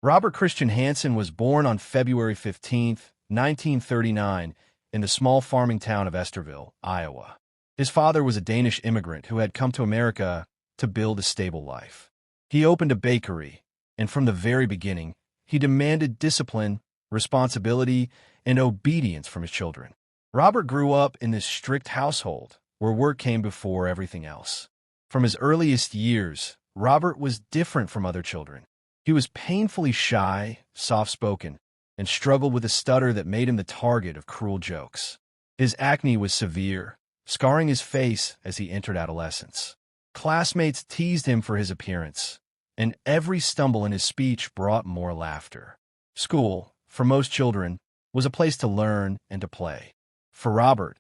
Robert Christian Hansen was born on February 15, 1939, in the small farming town of Esterville, Iowa. His father was a Danish immigrant who had come to America to build a stable life. He opened a bakery, and from the very beginning, he demanded discipline, responsibility, and obedience from his children. Robert grew up in this strict household where work came before everything else. From his earliest years, Robert was different from other children. He was painfully shy, soft-spoken, and struggled with a stutter that made him the target of cruel jokes. His acne was severe, scarring his face as he entered adolescence. Classmates teased him for his appearance, and every stumble in his speech brought more laughter. School, for most children, was a place to learn and to play. For Robert,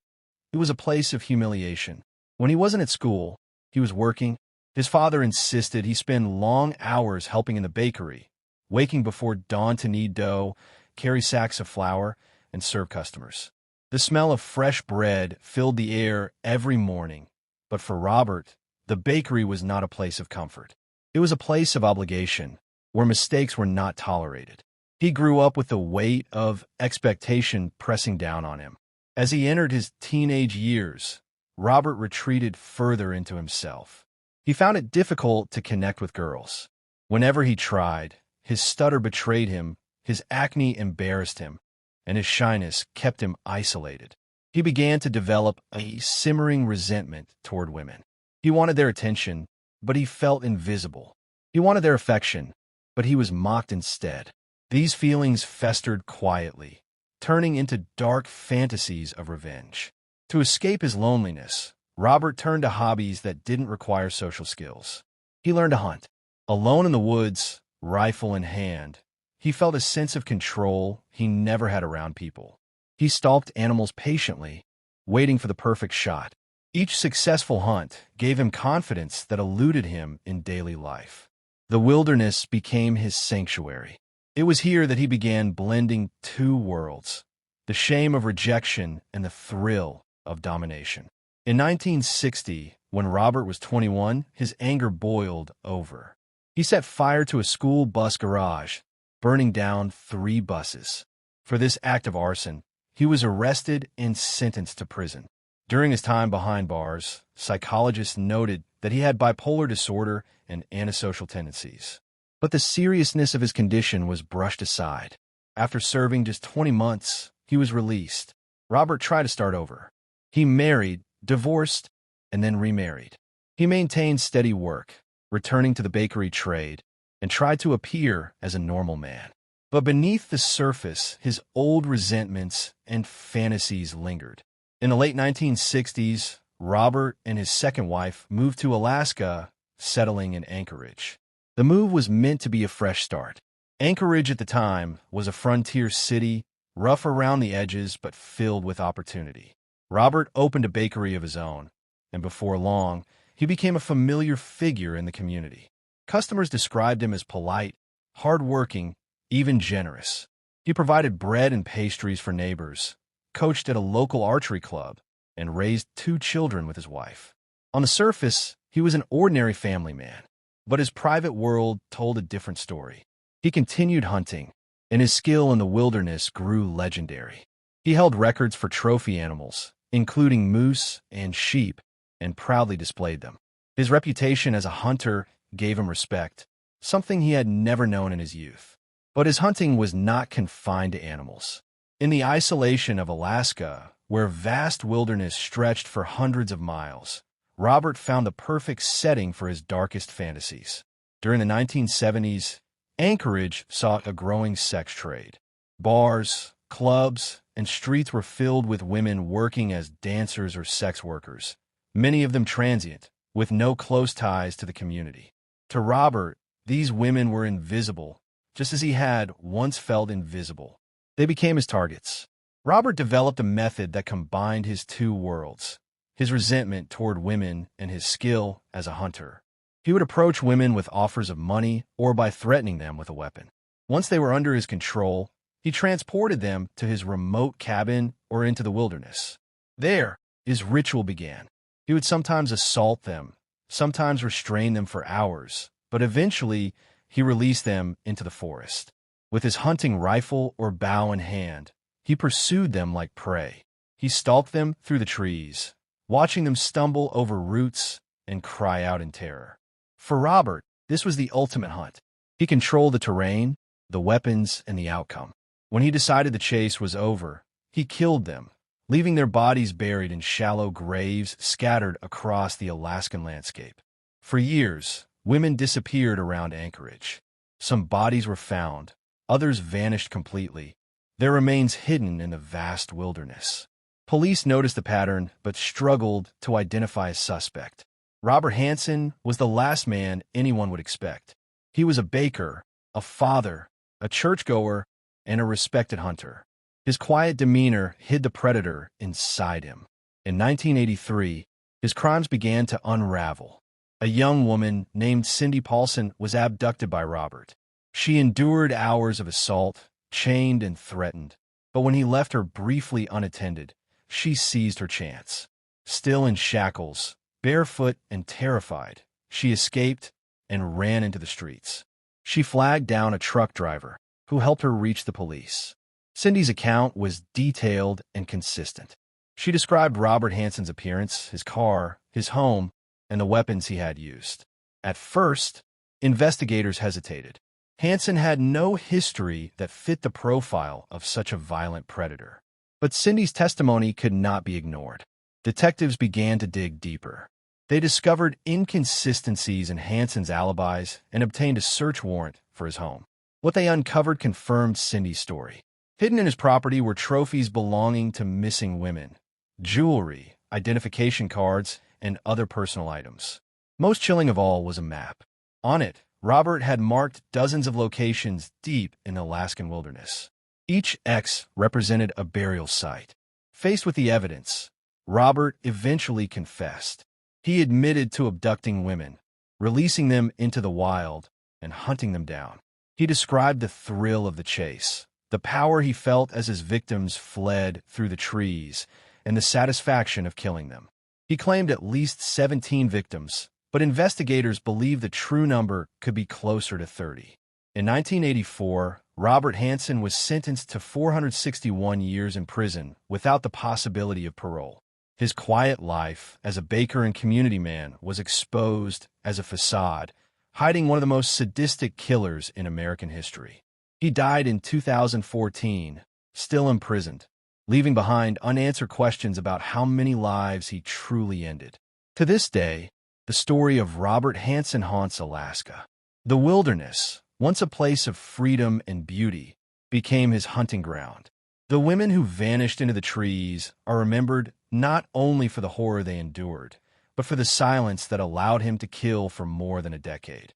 it was a place of humiliation. When he wasn't at school, he was working. His father insisted he spend long hours helping in the bakery, waking before dawn to knead dough, carry sacks of flour, and serve customers. The smell of fresh bread filled the air every morning, but for Robert, the bakery was not a place of comfort. It was a place of obligation, where mistakes were not tolerated. He grew up with the weight of expectation pressing down on him. As he entered his teenage years, Robert retreated further into himself. He found it difficult to connect with girls. Whenever he tried, his stutter betrayed him, his acne embarrassed him, and his shyness kept him isolated. He began to develop a simmering resentment toward women. He wanted their attention, but he felt invisible. He wanted their affection, but he was mocked instead. These feelings festered quietly, turning into dark fantasies of revenge. To escape his loneliness, Robert turned to hobbies that didn't require social skills. He learned to hunt. Alone in the woods, rifle in hand, he felt a sense of control he never had around people. He stalked animals patiently, waiting for the perfect shot. Each successful hunt gave him confidence that eluded him in daily life. The wilderness became his sanctuary. It was here that he began blending two worlds, the shame of rejection and the thrill of domination. In 1960, when Robert was 21, his anger boiled over. He set fire to a school bus garage, burning down 3 buses. For this act of arson, he was arrested and sentenced to prison. During his time behind bars, psychologists noted that he had bipolar disorder and antisocial tendencies. But the seriousness of his condition was brushed aside. After serving just 20 months, he was released. Robert tried to start over. He married, divorced, and then remarried. He maintained steady work, returning to the bakery trade, and tried to appear as a normal man. But beneath the surface, his old resentments and fantasies lingered. In the late 1960s, Robert and his second wife moved to Alaska, settling in Anchorage. The move was meant to be a fresh start. Anchorage at the time was a frontier city, rough around the edges but filled with opportunity. Robert opened a bakery of his own, and before long, he became a familiar figure in the community. Customers described him as polite, hard-working, even generous. He provided bread and pastries for neighbors, coached at a local archery club, and raised 2 children with his wife. On the surface, he was an ordinary family man, but his private world told a different story. He continued hunting, and his skill in the wilderness grew legendary. He held records for trophy animals, including moose and sheep, and proudly displayed them. His reputation as a hunter gave him respect, something he had never known in his youth. But his hunting was not confined to animals. In the isolation of Alaska, where vast wilderness stretched for hundreds of miles, Robert found the perfect setting for his darkest fantasies. During the 1970s, Anchorage saw a growing sex trade. Bars, clubs, and streets were filled with women working as dancers or sex workers, many of them transient, with no close ties to the community. To Robert, these women were invisible, just as he had once felt invisible. They became his targets. Robert developed a method that combined his 2 worlds, his resentment toward women and his skill as a hunter. He would approach women with offers of money or by threatening them with a weapon. Once they were under his control, he transported them to his remote cabin or into the wilderness. There, his ritual began. He would sometimes assault them, sometimes restrain them for hours, but eventually he released them into the forest. With his hunting rifle or bow in hand, he pursued them like prey. He stalked them through the trees, watching them stumble over roots and cry out in terror. For Robert, this was the ultimate hunt. He controlled the terrain, the weapons, and the outcome. When he decided the chase was over, he killed them, leaving their bodies buried in shallow graves scattered across the Alaskan landscape. For years, women disappeared around Anchorage. Some bodies were found, others vanished completely, their remains hidden in the vast wilderness. Police noticed the pattern but struggled to identify a suspect. Robert Hansen was the last man anyone would expect. He was a baker, a father, a churchgoer, and a respected hunter. His quiet demeanor hid the predator inside him. In 1983, his crimes began to unravel. A young woman named Cindy Paulson was abducted by Robert. She endured hours of assault, chained and threatened, but when he left her briefly unattended, she seized her chance. Still in shackles, barefoot and terrified, she escaped and ran into the streets. She flagged down a truck driver, who helped her reach the police. Cindy's account was detailed and consistent. She described Robert Hansen's appearance, his car, his home, and the weapons he had used. At first, investigators hesitated. Hansen had no history that fit the profile of such a violent predator. But Cindy's testimony could not be ignored. Detectives began to dig deeper. They discovered inconsistencies in Hansen's alibis and obtained a search warrant for his home. What they uncovered confirmed Cindy's story. Hidden in his property were trophies belonging to missing women, jewelry, identification cards, and other personal items. Most chilling of all was a map. On it, Robert had marked dozens of locations deep in the Alaskan wilderness. Each X represented a burial site. Faced with the evidence, Robert eventually confessed. He admitted to abducting women, releasing them into the wild, and hunting them down. He described the thrill of the chase, the power he felt as his victims fled through the trees, and the satisfaction of killing them. He claimed at least 17 victims, but investigators believe the true number could be closer to 30. In 1984, Robert Hansen was sentenced to 461 years in prison without the possibility of parole. His quiet life as a baker and community man was exposed as a facade, hiding one of the most sadistic killers in American history. He died in 2014, still imprisoned, leaving behind unanswered questions about how many lives he truly ended. To this day, the story of Robert Hansen haunts Alaska. The wilderness, once a place of freedom and beauty, became his hunting ground. The women who vanished into the trees are remembered not only for the horror they endured, but for the silence that allowed him to kill for more than a decade.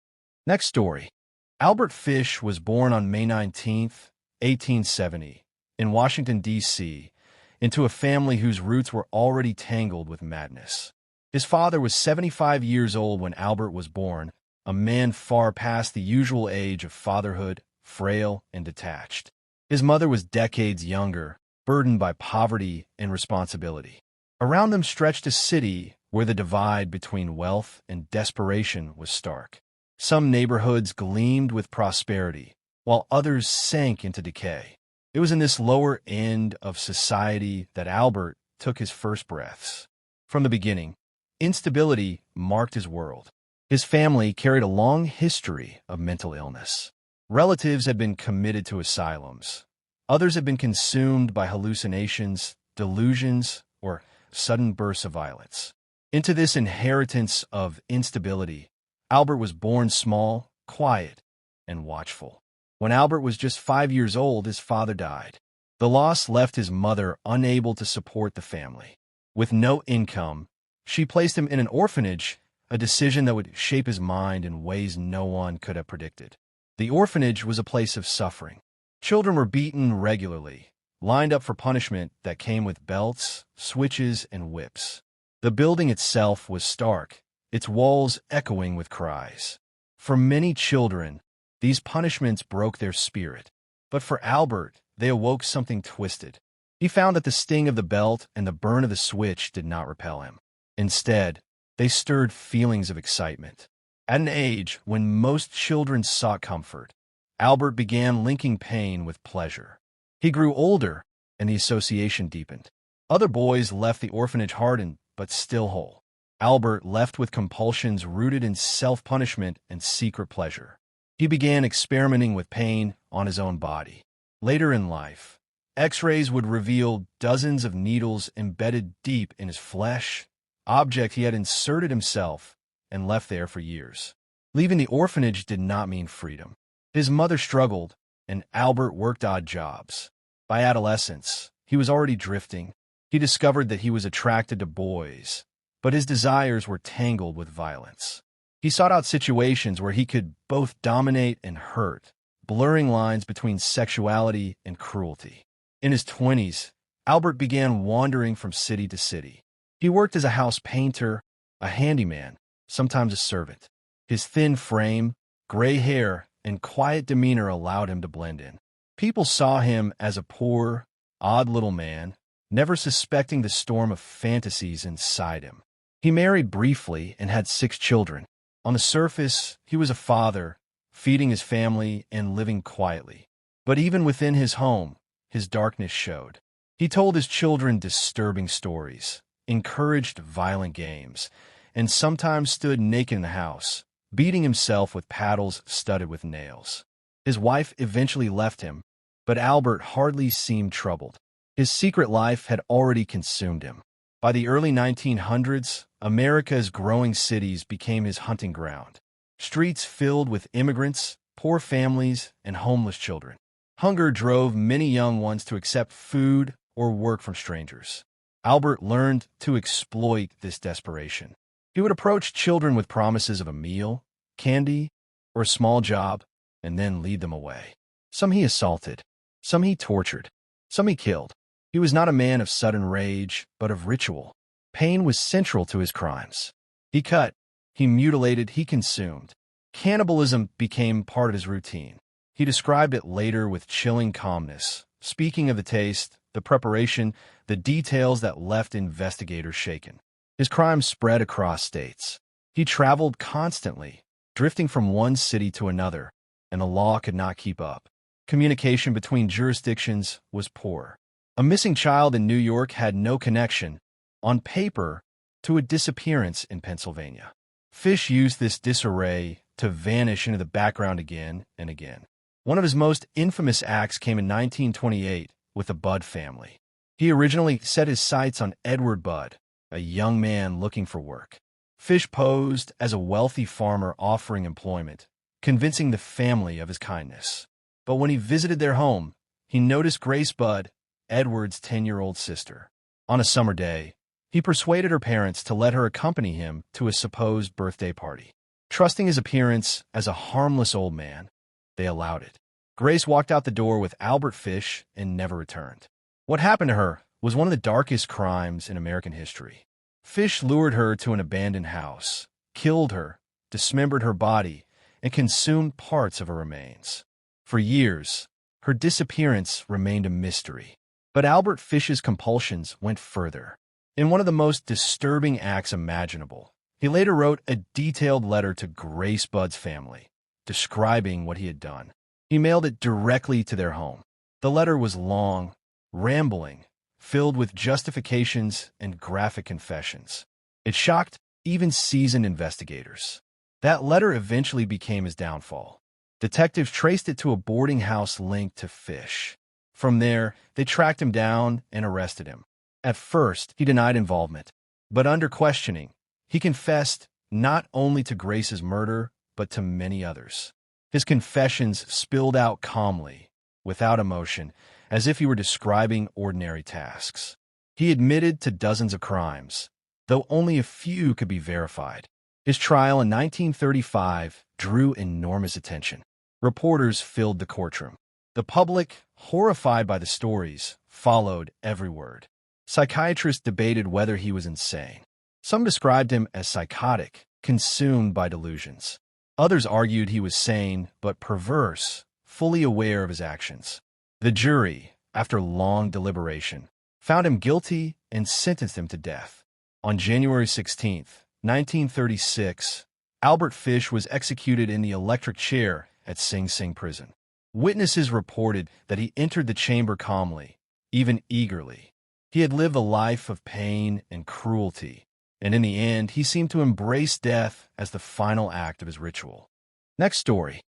Next story. Albert Fish was born on May 19, 1870, in Washington, D.C., into a family whose roots were already tangled with madness. His father was 75 years old when Albert was born, a man far past the usual age of fatherhood, frail and detached. His mother was decades younger, burdened by poverty and responsibility. Around them stretched a city where the divide between wealth and desperation was stark. Some neighborhoods gleamed with prosperity, while others sank into decay. It was in this lower end of society that Albert took his first breaths. From the beginning, instability marked his world. His family carried a long history of mental illness. Relatives had been committed to asylums. Others had been consumed by hallucinations, delusions, or sudden bursts of violence. Into this inheritance of instability, Albert was born small, quiet, and watchful. When Albert was just 5 years old, his father died. The loss left his mother unable to support the family. With no income, she placed him in an orphanage, a decision that would shape his mind in ways no one could have predicted. The orphanage was a place of suffering. Children were beaten regularly, lined up for punishment that came with belts, switches, and whips. The building itself was stark, its walls echoing with cries. For many children, these punishments broke their spirit. But for Albert, they awoke something twisted. He found that the sting of the belt and the burn of the switch did not repel him. Instead, they stirred feelings of excitement. At an age when most children sought comfort, Albert began linking pain with pleasure. He grew older, and the association deepened. Other boys left the orphanage hardened, but still whole. Albert left with compulsions rooted in self-punishment and secret pleasure. He began experimenting with pain on his own body. Later in life, X-rays would reveal dozens of needles embedded deep in his flesh, object he had inserted himself and left there for years. Leaving the orphanage did not mean freedom. His mother struggled, and Albert worked odd jobs. By adolescence, he was already drifting. He discovered that he was attracted to boys, but his desires were tangled with violence. He sought out situations where he could both dominate and hurt, blurring lines between sexuality and cruelty. In his 20s, Albert began wandering from city to city. He worked as a house painter, a handyman, sometimes a servant. His thin frame, gray hair, and quiet demeanor allowed him to blend in. People saw him as a poor, odd little man, never suspecting the storm of fantasies inside him. He married briefly and had 6 children. On the surface, he was a father, feeding his family and living quietly. But even within his home, his darkness showed. He told his children disturbing stories, encouraged violent games, and sometimes stood naked in the house, beating himself with paddles studded with nails. His wife eventually left him, but Albert hardly seemed troubled. His secret life had already consumed him. By the early 1900s, America's growing cities became his hunting ground. Streets filled with immigrants, poor families, and homeless children. Hunger drove many young ones to accept food or work from strangers. Albert learned to exploit this desperation. He would approach children with promises of a meal, candy, or a small job, and then lead them away. Some he assaulted, some he tortured, some he killed. He was not a man of sudden rage, but of ritual. Pain was central to his crimes. He cut, he mutilated, he consumed. Cannibalism became part of his routine. He described it later with chilling calmness, speaking of the taste, the preparation, the details that left investigators shaken. His crimes spread across states. He traveled constantly, drifting from one city to another, and the law could not keep up. Communication between jurisdictions was poor. A missing child in New York had no connection, on paper, to a disappearance in Pennsylvania. Fish used this disarray to vanish into the background again and again. One of his most infamous acts came in 1928 with the Budd family. He originally set his sights on Edward Budd, a young man looking for work. Fish posed as a wealthy farmer offering employment, convincing the family of his kindness. But when he visited their home, he noticed Grace Budd, Edward's 10-year-old sister. On a summer day, he persuaded her parents to let her accompany him to a supposed birthday party. Trusting his appearance as a harmless old man, they allowed it. Grace walked out the door with Albert Fish and never returned. What happened to her was one of the darkest crimes in American history. Fish lured her to an abandoned house, killed her, dismembered her body, and consumed parts of her remains. For years, her disappearance remained a mystery. But Albert Fish's compulsions went further. In one of the most disturbing acts imaginable, he later wrote a detailed letter to Grace Budd's family, describing what he had done. He mailed it directly to their home. The letter was long, rambling, filled with justifications and graphic confessions. It shocked even seasoned investigators. That letter eventually became his downfall. Detectives traced it to a boarding house linked to Fish. From there, they tracked him down and arrested him. At first, he denied involvement, but under questioning, he confessed not only to Grace's murder, but to many others. His confessions spilled out calmly, without emotion, as if he were describing ordinary tasks. He admitted to dozens of crimes, though only a few could be verified. His trial in 1935 drew enormous attention. Reporters filled the courtroom. The public, horrified by the stories, followed every word. Psychiatrists debated whether he was insane. Some described him as psychotic, consumed by delusions. Others argued he was sane but perverse, fully aware of his actions. The jury, after long deliberation, found him guilty and sentenced him to death. On January 16, 1936, Albert Fish was executed in the electric chair at Sing Sing prison. Witnesses reported that he entered the chamber calmly, even eagerly. He had lived a life of pain and cruelty, and in the end, he seemed to embrace death as the final act of his ritual. Next story.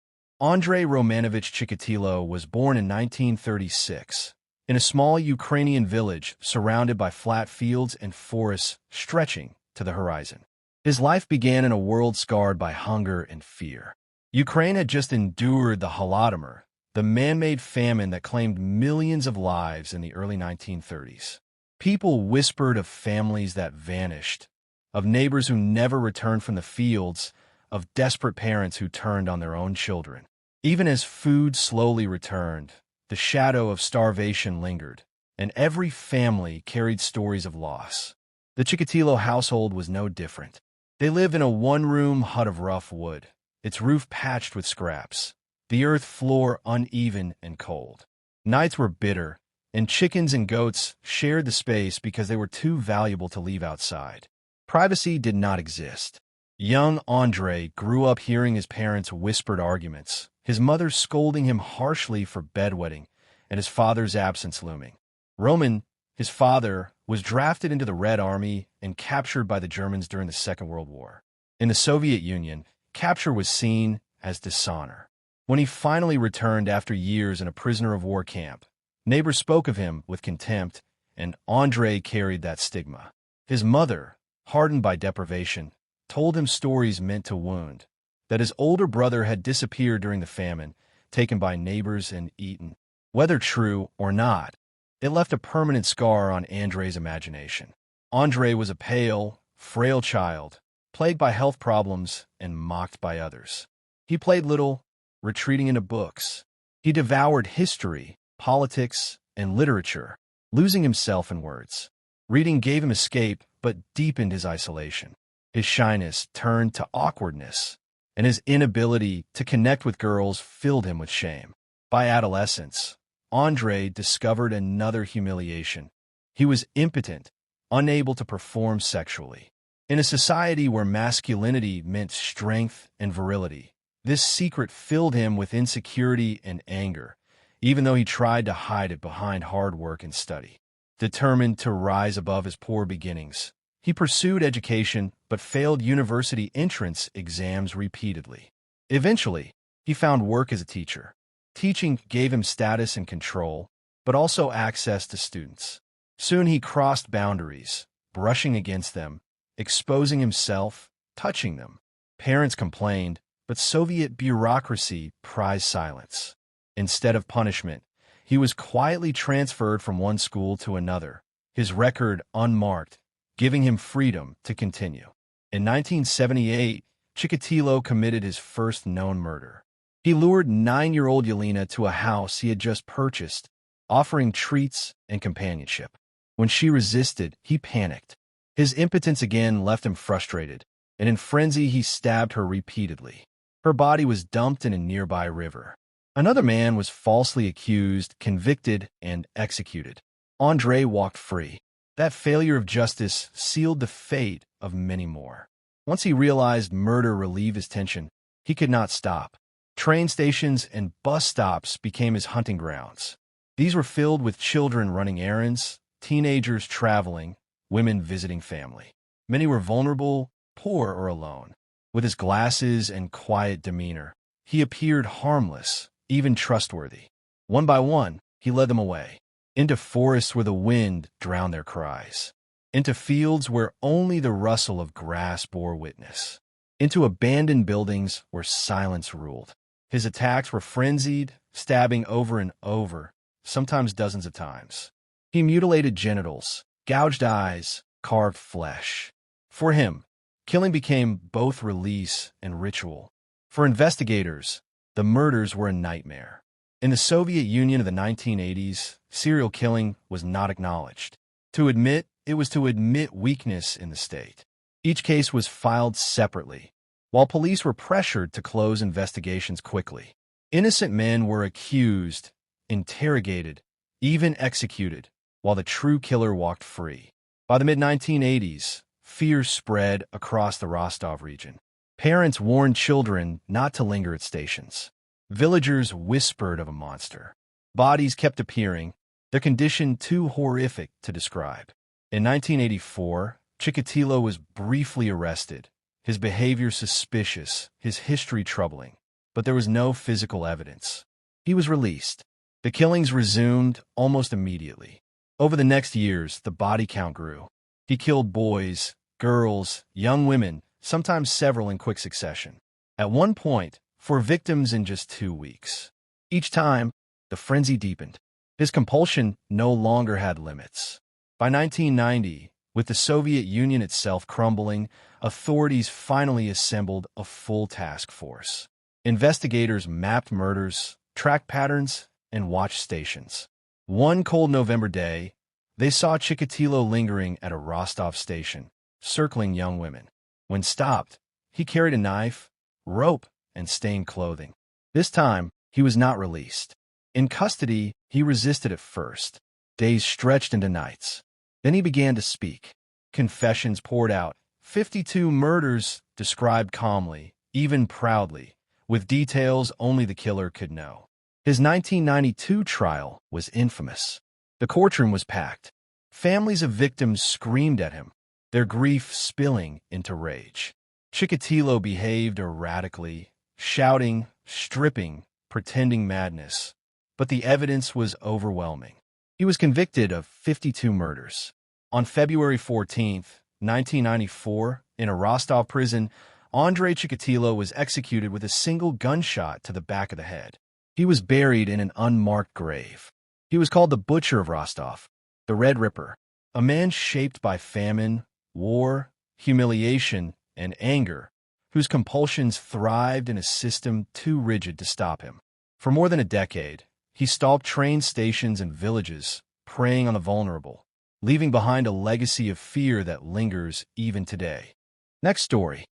Andrei Romanovich Chikatilo was born in 1936 in a small Ukrainian village surrounded by flat fields and forests stretching to the horizon. His life began in a world scarred by hunger and fear. Ukraine had just endured the Holodomor, the man-made famine that claimed millions of lives in the early 1930s. People whispered of families that vanished, of neighbors who never returned from the fields, of desperate parents who turned on their own children. Even as food slowly returned, the shadow of starvation lingered, and every family carried stories of loss. The Chikatilo household was no different. They lived in a one-room hut of rough wood, its roof patched with scraps, the earth floor uneven and cold. Nights were bitter, and chickens and goats shared the space because they were too valuable to leave outside. Privacy did not exist. Young Andrei grew up hearing his parents' whispered arguments, his mother scolding him harshly for bedwetting, and his father's absence looming. Roman, his father, was drafted into the Red Army and captured by the Germans during the Second World War. In the Soviet Union, capture was seen as dishonor. When he finally returned after years in a prisoner of war camp, neighbors spoke of him with contempt, and Andrei carried that stigma. His mother, hardened by deprivation, told him stories meant to wound, that his older brother had disappeared during the famine, taken by neighbors and eaten. Whether true or not, it left a permanent scar on Andrei's imagination. Andrei was a pale, frail child, plagued by health problems and mocked by others. He played little, retreating into books. He devoured history, politics, and literature, losing himself in words. Reading gave him escape, but deepened his isolation. His shyness turned to awkwardness, and his inability to connect with girls filled him with shame. By adolescence, Andrei discovered another humiliation. He was impotent, unable to perform sexually. In a society where masculinity meant strength and virility, this secret filled him with insecurity and anger, even though he tried to hide it behind hard work and study. Determined to rise above his poor beginnings, he pursued education but failed university entrance exams repeatedly. Eventually, he found work as a teacher. Teaching gave him status and control, but also access to students. Soon he crossed boundaries, brushing against them, exposing himself, touching them. Parents complained, but Soviet bureaucracy prized silence. Instead of punishment, he was quietly transferred from one school to another, his record unmarked, giving him freedom to continue. In 1978, Chikatilo committed his first known murder. He lured 9-year-old Yelena to a house he had just purchased, offering treats and companionship. When she resisted, he panicked. His impotence again left him frustrated, and in frenzy he stabbed her repeatedly. Her body was dumped in a nearby river. Another man was falsely accused, convicted, and executed. Andrei walked free. That failure of justice sealed the fate of many more. Once he realized murder relieved his tension, he could not stop. Train stations and bus stops became his hunting grounds. These were filled with children running errands, teenagers traveling, women visiting family. Many were vulnerable, poor, or alone. With his glasses and quiet demeanor, he appeared harmless, even trustworthy. One by one, he led them away, into forests where the wind drowned their cries, into fields where only the rustle of grass bore witness, into abandoned buildings where silence ruled. His attacks were frenzied, stabbing over and over, sometimes dozens of times. He mutilated genitals, gouged eyes, carved flesh. For him, killing became both release and ritual. For investigators, the murders were a nightmare. In the Soviet Union of the 1980s, serial killing was not acknowledged. To admit it was to admit weakness in the state. Each case was filed separately, while police were pressured to close investigations quickly. Innocent men were accused, interrogated, even executed, while the true killer walked free. By the mid-1980s, fear spread across the Rostov region. Parents warned children not to linger at stations. Villagers whispered of a monster. Bodies kept appearing, their condition too horrific to describe. In 1984, Chikatilo was briefly arrested, his behavior suspicious, his history troubling, but there was no physical evidence. He was released. The killings resumed almost immediately. Over the next years, the body count grew. He killed boys, girls, young women, sometimes several in quick succession. At one point, 4 victims in just 2 weeks. Each time, the frenzy deepened. His compulsion no longer had limits. By 1990, with the Soviet Union itself crumbling, authorities finally assembled a full task force. Investigators mapped murders, tracked patterns, and watched stations. One cold November day, they saw Chikatilo lingering at a Rostov station, circling young women. When stopped, he carried a knife, rope, and stained clothing. This time, he was not released. In custody, he resisted at first. Days stretched into nights. Then he began to speak. Confessions poured out. 52 murders described calmly, even proudly, with details only the killer could know. His 1992 trial was infamous. The courtroom was packed. Families of victims screamed at him, their grief spilling into rage. Chikatilo behaved erratically, shouting, stripping, pretending madness. But the evidence was overwhelming. He was convicted of 52 murders. On February 14, 1994, in a Rostov prison, Andrei Chikatilo was executed with a single gunshot to the back of the head. He was buried in an unmarked grave. He was called the Butcher of Rostov, the Red Ripper, a man shaped by famine, war, humiliation, and anger, whose compulsions thrived in a system too rigid to stop him. For more than a decade, he stalked train stations and villages, preying on the vulnerable, leaving behind a legacy of fear that lingers even today. Next story.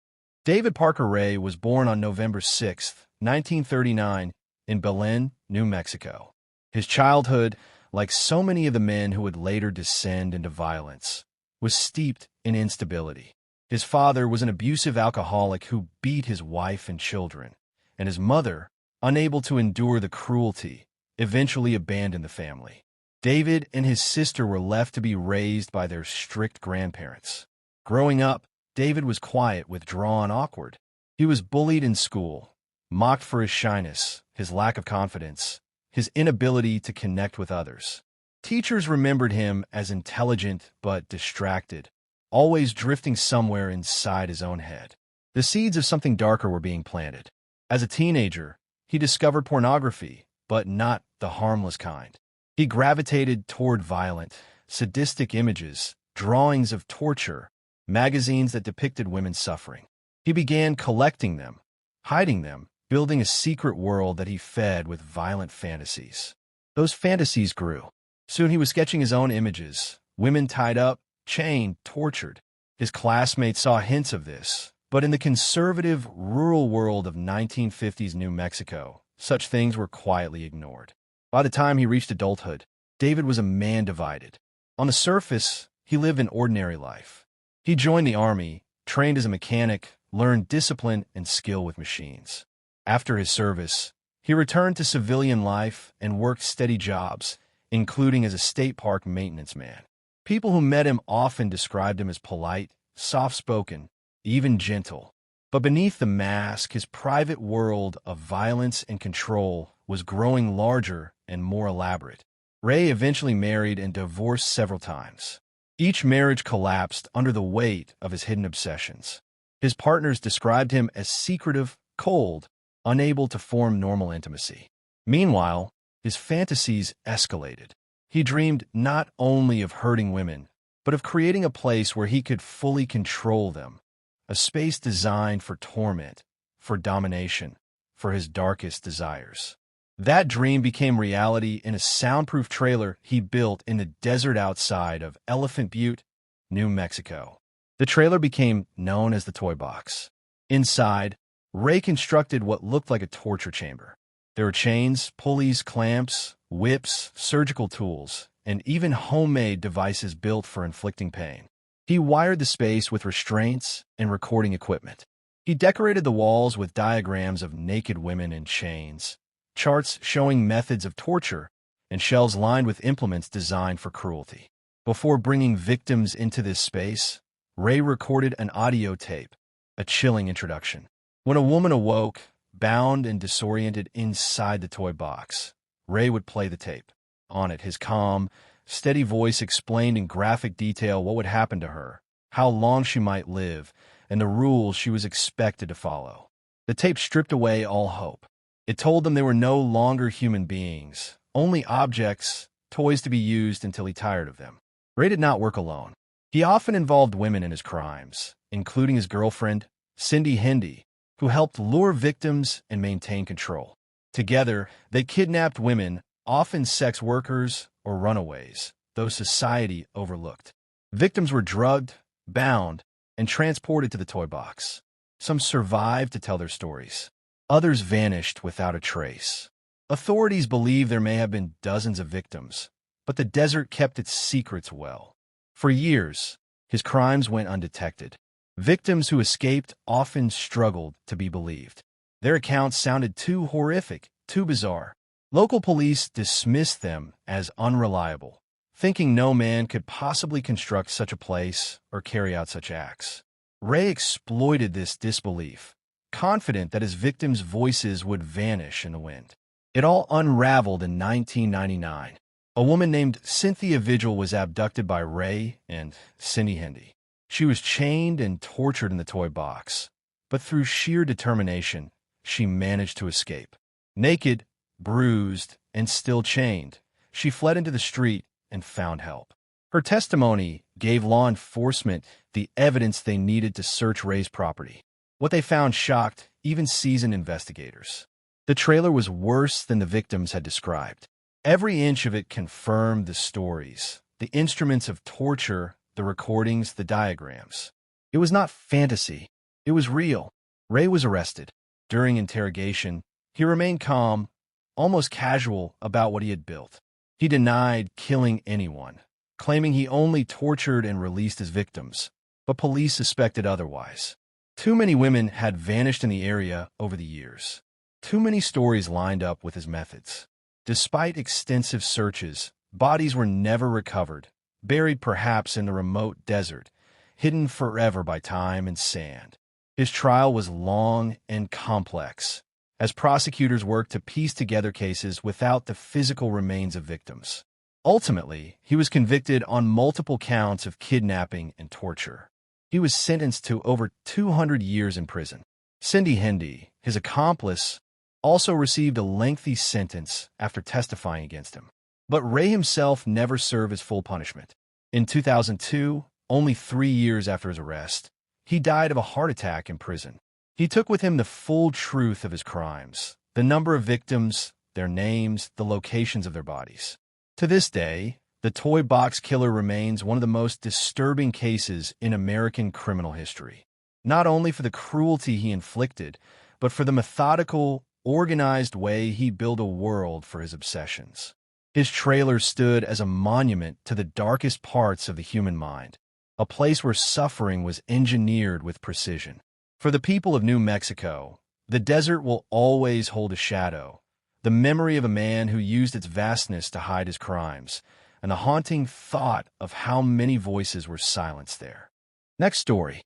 David Parker Ray was born on November 6, 1939, in Belen, New Mexico. His childhood, like so many of the men who would later descend into violence, was steeped in instability. His father was an abusive alcoholic who beat his wife and children, and his mother, unable to endure the cruelty, eventually abandoned the family. David and his sister were left to be raised by their strict grandparents. Growing up, David was quiet, withdrawn, awkward. He was bullied in school, mocked for his shyness, his lack of confidence, his inability to connect with others. Teachers remembered him as intelligent but distracted, always drifting somewhere inside his own head. The seeds of something darker were being planted. As a teenager, he discovered pornography, but not the harmless kind. He gravitated toward violent, sadistic images, drawings of torture, magazines that depicted women's suffering. He began collecting them, hiding them, building a secret world that he fed with violent fantasies. Those fantasies grew. Soon he was sketching his own images, women tied up, chained, tortured. His classmates saw hints of this, but in the conservative, rural world of 1950s New Mexico, such things were quietly ignored. By the time he reached adulthood, David was a man divided. On the surface, he lived an ordinary life. He joined the army, trained as a mechanic, learned discipline and skill with machines. After his service, he returned to civilian life and worked steady jobs, including as a state park maintenance man. People who met him often described him as polite, soft-spoken, even gentle. But beneath the mask, his private world of violence and control was growing larger and more elaborate. Ray eventually married and divorced several times. Each marriage collapsed under the weight of his hidden obsessions. His partners described him as secretive, cold, unable to form normal intimacy. Meanwhile, his fantasies escalated. He dreamed not only of hurting women, but of creating a place where he could fully control them, a space designed for torment, for domination, for his darkest desires. That dream became reality in a soundproof trailer he built in the desert outside of Elephant Butte, New Mexico. The trailer became known as the Toy Box. Inside, Ray constructed what looked like a torture chamber. There were chains, pulleys, clamps, whips, surgical tools, and even homemade devices built for inflicting pain. He wired the space with restraints and recording equipment. He decorated the walls with diagrams of naked women in chains, charts showing methods of torture, and shelves lined with implements designed for cruelty. Before bringing victims into this space, Ray recorded an audio tape, a chilling introduction. When a woman awoke, bound and disoriented inside the toy box, Ray would play the tape. On it, his calm, steady voice explained in graphic detail what would happen to her, how long she might live, and the rules she was expected to follow. The tape stripped away all hope. It told them they were no longer human beings, only objects, toys to be used until he tired of them. Ray did not work alone. He often involved women in his crimes, including his girlfriend, Cindy Hendy, who helped lure victims and maintain control. Together, they kidnapped women, often sex workers or runaways, those society overlooked. Victims were drugged, bound, and transported to the toy box. Some survived to tell their stories. Others vanished without a trace. Authorities believe there may have been dozens of victims, but the desert kept its secrets well. For years, his crimes went undetected. Victims who escaped often struggled to be believed. Their accounts sounded too horrific, too bizarre. Local police dismissed them as unreliable, thinking no man could possibly construct such a place or carry out such acts. Ray exploited this disbelief, confident that his victims' voices would vanish in the wind. It all unraveled in 1999. A woman named Cynthia Vigil was abducted by Ray and Cindy Hendy. She was chained and tortured in the toy box, but through sheer determination, she managed to escape. Naked, bruised, and still chained, she fled into the street and found help. Her testimony gave law enforcement the evidence they needed to search Ray's property. What they found shocked even seasoned investigators. The trailer was worse than the victims had described. Every inch of it confirmed the stories, the instruments of torture, the recordings, the diagrams. It was not fantasy. It was real. Ray was arrested. During interrogation, he remained calm, almost casual about what he had built. He denied killing anyone, claiming he only tortured and released his victims, but police suspected otherwise. Too many women had vanished in the area over the years. Too many stories lined up with his methods. Despite extensive searches, bodies were never recovered, buried perhaps in the remote desert, hidden forever by time and sand. His trial was long and complex, as prosecutors worked to piece together cases without the physical remains of victims. Ultimately, he was convicted on multiple counts of kidnapping and torture. He was sentenced to over 200 years in prison. Cindy Hendy, his accomplice, also received a lengthy sentence after testifying against him. But Ray himself never served his full punishment. In 2002, only 3 years after his arrest, he died of a heart attack in prison. He took with him the full truth of his crimes, the number of victims, their names, the locations of their bodies. To this day, the toy box killer remains one of the most disturbing cases in American criminal history, not only for the cruelty he inflicted, but for the methodical, organized way he built a world for his obsessions. His trailer stood as a monument to the darkest parts of the human mind, a place where suffering was engineered with precision. For the people of New Mexico, the desert will always hold a shadow, the memory of a man who used its vastness to hide his crimes, and the haunting thought of how many voices were silenced there. Next story.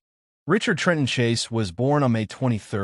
Richard Trenton Chase was born on May 23,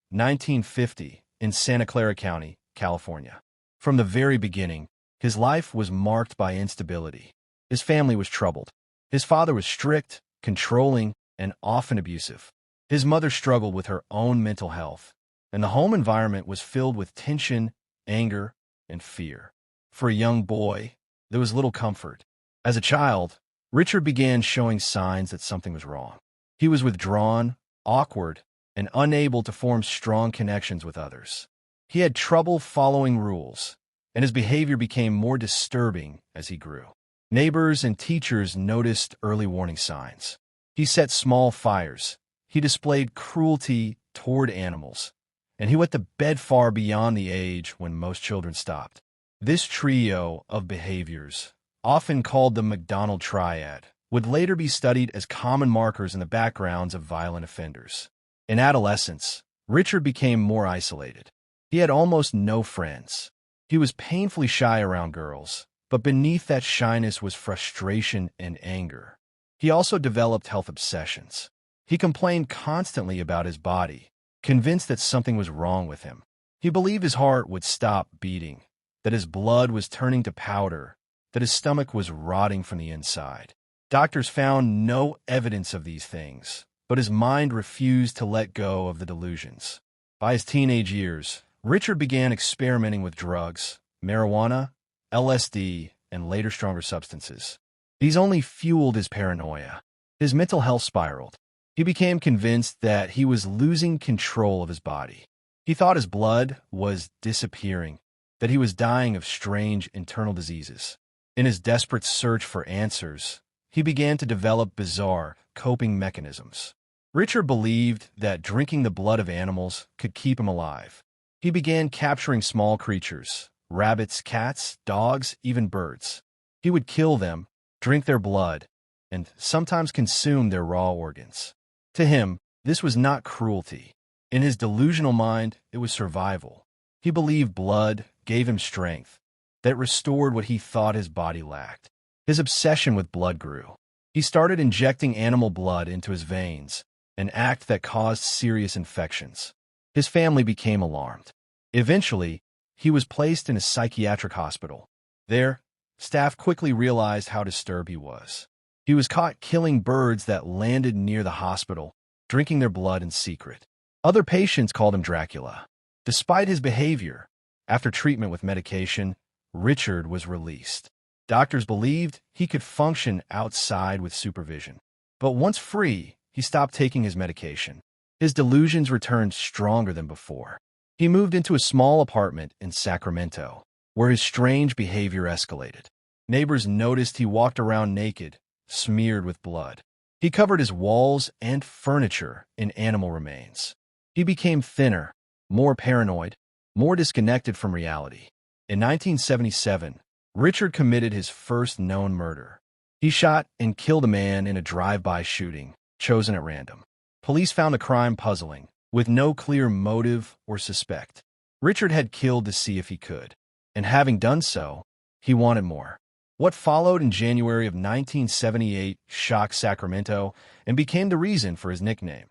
1950, in Santa Clara County, California. From the very beginning, his life was marked by instability. His family was troubled. His father was strict, controlling, and often abusive. His mother struggled with her own mental health, and the home environment was filled with tension, anger, and fear. For a young boy, there was little comfort. As a child, Richard began showing signs that something was wrong. He was withdrawn, awkward, and unable to form strong connections with others. He had trouble following rules, and his behavior became more disturbing as he grew. Neighbors and teachers noticed early warning signs. He set small fires. He displayed cruelty toward animals, and he went to bed far beyond the age when most children stopped. This trio of behaviors, often called the McDonald Triad, would later be studied as common markers in the backgrounds of violent offenders. In adolescence, Richard became more isolated. He had almost no friends. He was painfully shy around girls, but beneath that shyness was frustration and anger. He also developed health obsessions. He complained constantly about his body, convinced that something was wrong with him. He believed his heart would stop beating, that his blood was turning to powder, that his stomach was rotting from the inside. Doctors found no evidence of these things, but his mind refused to let go of the delusions. By his teenage years, Richard began experimenting with drugs, marijuana, LSD, and later stronger substances. These only fueled his paranoia. His mental health spiraled. He became convinced that he was losing control of his body. He thought his blood was disappearing, that he was dying of strange internal diseases. In his desperate search for answers, he began to develop bizarre coping mechanisms. Richard believed that drinking the blood of animals could keep him alive. He began capturing small creatures, rabbits, cats, dogs, even birds. He would kill them, drink their blood, and sometimes consume their raw organs. To him, this was not cruelty. In his delusional mind, it was survival. He believed blood gave him strength, that restored what he thought his body lacked. His obsession with blood grew. He started injecting animal blood into his veins, an act that caused serious infections. His family became alarmed. Eventually, he was placed in a psychiatric hospital. There, staff quickly realized how disturbed he was. He was caught killing birds that landed near the hospital, drinking their blood in secret. Other patients called him Dracula. Despite his behavior, after treatment with medication, Richard was released. Doctors believed he could function outside with supervision. But once free, he stopped taking his medication. His delusions returned stronger than before. He moved into a small apartment in Sacramento, where his strange behavior escalated. Neighbors noticed he walked around naked, smeared with blood. He covered his walls and furniture in animal remains. He became thinner, more paranoid, more disconnected from reality. In 1977, Richard committed his first known murder. He shot and killed a man in a drive-by shooting, chosen at random. Police found the crime puzzling, with no clear motive or suspect. Richard had killed to see if he could, and having done so, he wanted more. What followed in January of 1978 shocked Sacramento and became the reason for his nickname,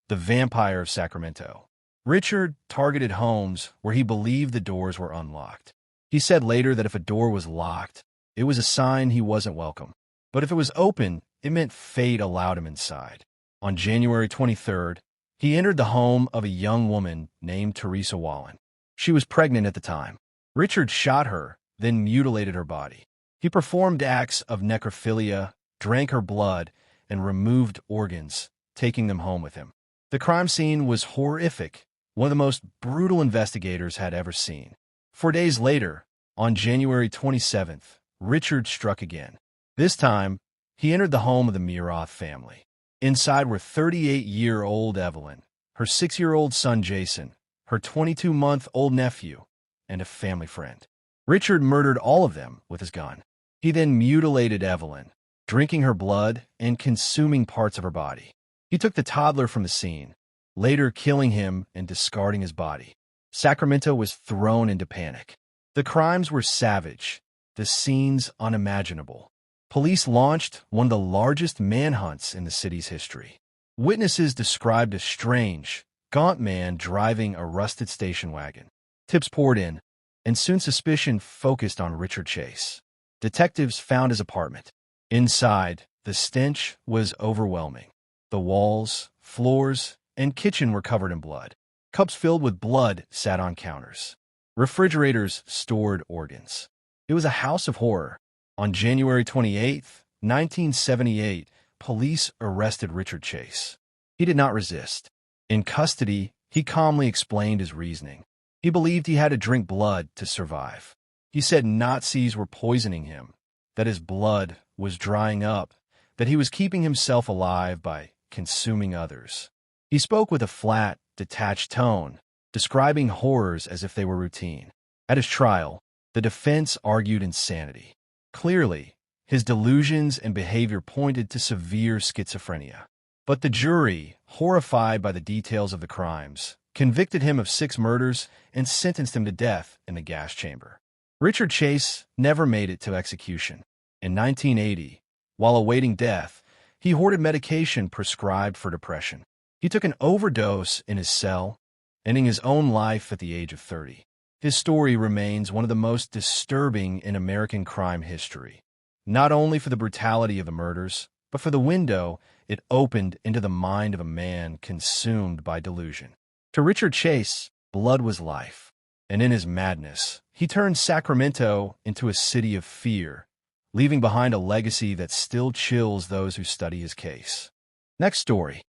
the Vampire of Sacramento. Richard targeted homes where he believed the doors were unlocked. He said later that if a door was locked, it was a sign he wasn't welcome. But if it was open, it meant fate allowed him inside. On January 23rd, he entered the home of a young woman named Teresa Wallen. She was pregnant at the time. Richard shot her, then mutilated her body. He performed acts of necrophilia, drank her blood, and removed organs, taking them home with him. The crime scene was horrific, one of the most brutal investigators had ever seen. 4 days later, on January 27th, Richard struck again. This time, he entered the home of the Muroth family. Inside were 38-year-old Evelyn, her 6-year-old son Jason, her 22-month-old nephew, and a family friend. Richard murdered all of them with his gun. He then mutilated Evelyn, drinking her blood and consuming parts of her body. He took the toddler from the scene, later killing him and discarding his body. Sacramento was thrown into panic. The crimes were savage, the scenes unimaginable. Police launched one of the largest manhunts in the city's history. Witnesses described a strange, gaunt man driving a rusted station wagon. Tips poured in, and soon suspicion focused on Richard Chase. Detectives found his apartment. Inside, the stench was overwhelming. The walls, floors, and kitchen were covered in blood. Cups filled with blood sat on counters. Refrigerators stored organs. It was a house of horror. On January 28, 1978, police arrested Richard Chase. He did not resist. In custody, he calmly explained his reasoning. He believed he had to drink blood to survive. He said Nazis were poisoning him, that his blood was drying up, that he was keeping himself alive by consuming others. He spoke with a flat, detached tone, describing horrors as if they were routine. At his trial, the defense argued insanity. Clearly, his delusions and behavior pointed to severe schizophrenia. But the jury, horrified by the details of the crimes, convicted him of 6 murders and sentenced him to death in the gas chamber. Richard Chase never made it to execution. In 1980, while awaiting death, he hoarded medication prescribed for depression. He took an overdose in his cell, ending his own life at the age of 30. His story remains one of the most disturbing in American crime history, not only for the brutality of the murders, but for the window it opened into the mind of a man consumed by delusion. To Richard Chase, blood was life, and in his madness, he turned Sacramento into a city of fear, leaving behind a legacy that still chills those who study his case. Next story.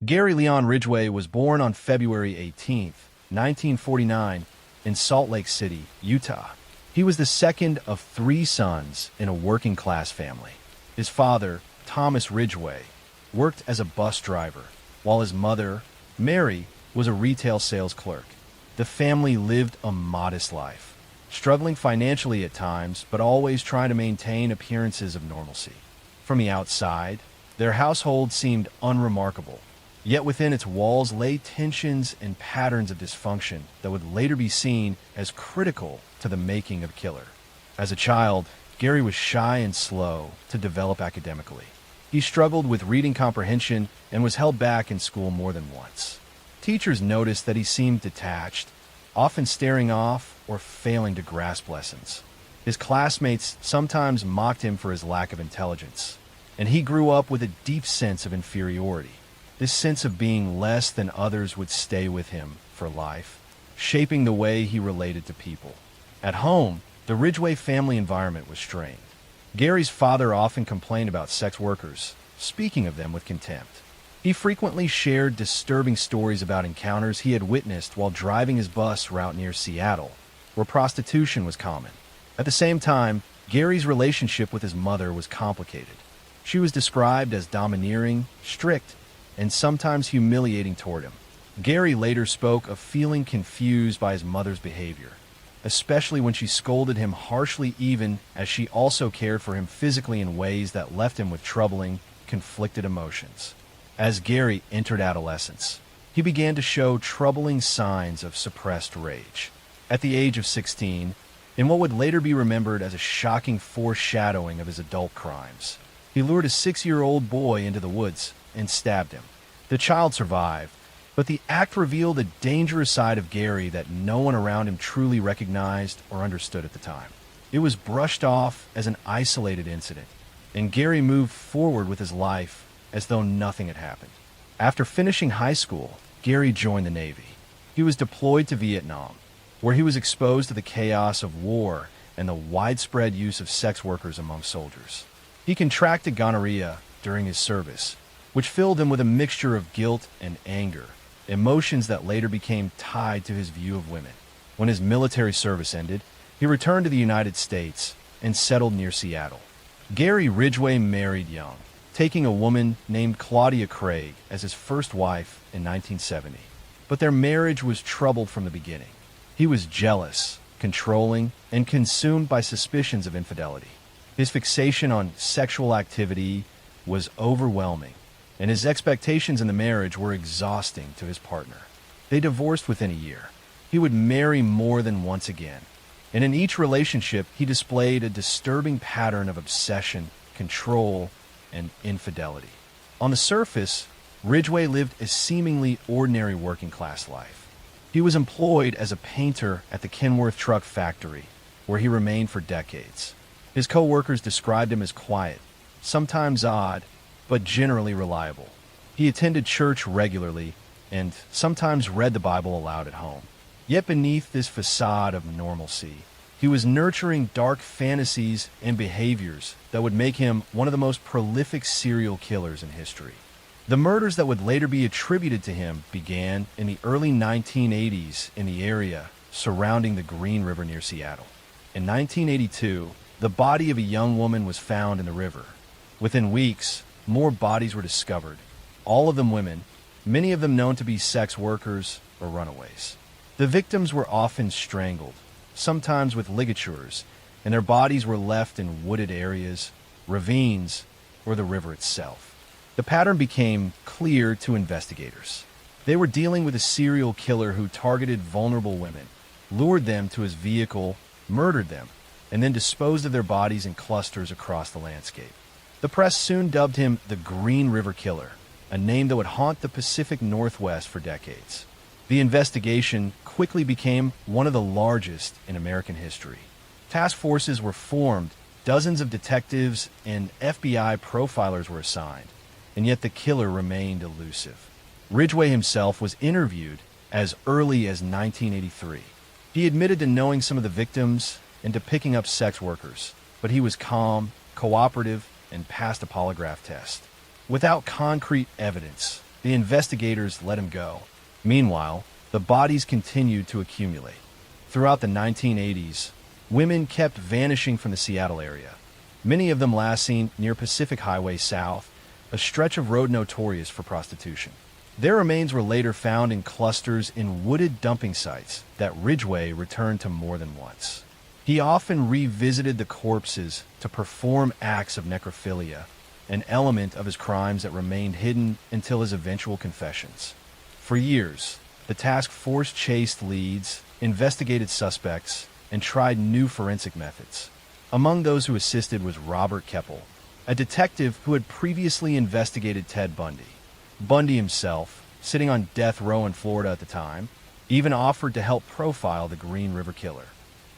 Gary Leon Ridgway was born on February 18, 1949, in Salt Lake City, Utah. He was the second of 3 sons in a working-class family. His father, Thomas Ridgway, worked as a bus driver, while his mother, Mary, was a retail sales clerk. The family lived a modest life, struggling financially at times, but always trying to maintain appearances of normalcy. From the outside, their household seemed unremarkable, yet within its walls lay tensions and patterns of dysfunction that would later be seen as critical to the making of a killer. As a child, Gary was shy and slow to develop academically. He struggled with reading comprehension and was held back in school more than once. Teachers noticed that he seemed detached, often staring off or failing to grasp lessons. His classmates sometimes mocked him for his lack of intelligence, and he grew up with a deep sense of inferiority. This sense of being less than others would stay with him for life, shaping the way he related to people. At home, the Ridgway family environment was strained. Gary's father often complained about sex workers, speaking of them with contempt. He frequently shared disturbing stories about encounters he had witnessed while driving his bus route near Seattle, where prostitution was common. At the same time, Gary's relationship with his mother was complicated. She was described as domineering, strict, and sometimes humiliating toward him. Gary later spoke of feeling confused by his mother's behavior, especially when she scolded him harshly, even as she also cared for him physically in ways that left him with troubling, conflicted emotions. As Gary entered adolescence, he began to show troubling signs of suppressed rage. At the age of 16, in what would later be remembered as a shocking foreshadowing of his adult crimes, he lured a 6-year-old boy into the woods and stabbed him. The child survived, but the act revealed a dangerous side of Gary that no one around him truly recognized or understood at the time. It was brushed off as an isolated incident, and Gary moved forward with his life as though nothing had happened. After finishing high school, Gary joined the Navy. He was deployed to Vietnam, where he was exposed to the chaos of war and the widespread use of sex workers among soldiers. He contracted gonorrhea during his service, which filled him with a mixture of guilt and anger, emotions that later became tied to his view of women. When his military service ended, he returned to the United States and settled near Seattle. Gary Ridgway married young, taking a woman named Claudia Craig as his first wife in 1970. But their marriage was troubled from the beginning. He was jealous, controlling, and consumed by suspicions of infidelity. His fixation on sexual activity was overwhelming, and his expectations in the marriage were exhausting to his partner. They divorced within a year. He would marry more than once again, and in each relationship he displayed a disturbing pattern of obsession, control, and infidelity. On the surface, Ridgway lived a seemingly ordinary working-class life. He was employed as a painter at the Kenworth Truck Factory, where he remained for decades. His co-workers described him as quiet, sometimes odd, but generally reliable. He attended church regularly and sometimes read the Bible aloud at home. Yet beneath this facade of normalcy, he was nurturing dark fantasies and behaviors that would make him one of the most prolific serial killers in history. The murders that would later be attributed to him began in the early 1980s in the area surrounding the Green River near Seattle. In 1982, the body of a young woman was found in the river. Within weeks, more bodies were discovered, all of them women, many of them known to be sex workers or runaways. The victims were often strangled, sometimes with ligatures, and their bodies were left in wooded areas, ravines, or the river itself. The pattern became clear to investigators. They were dealing with a serial killer who targeted vulnerable women, lured them to his vehicle, murdered them, and then disposed of their bodies in clusters across the landscape. The press soon dubbed him the Green River Killer, a name that would haunt the Pacific Northwest for decades. The investigation quickly became one of the largest in American history. Task forces were formed, dozens of detectives and FBI profilers were assigned, and yet the killer remained elusive. Ridgway himself was interviewed as early as 1983. He admitted to knowing some of the victims and to picking up sex workers, but he was calm, cooperative, and passed a polygraph test. Without concrete evidence, the investigators let him go. Meanwhile, the bodies continued to accumulate. Throughout the 1980s, women kept vanishing from the Seattle area, many of them last seen near Pacific Highway South, a stretch of road notorious for prostitution. Their remains were later found in clusters in wooded dumping sites that Ridgway returned to more than once. He often revisited the corpses to perform acts of necrophilia, an element of his crimes that remained hidden until his eventual confessions. For years, the task force chased leads, investigated suspects, and tried new forensic methods. Among those who assisted was Robert Keppel, a detective who had previously investigated Ted Bundy. Bundy himself, sitting on death row in Florida at the time, even offered to help profile the Green River Killer.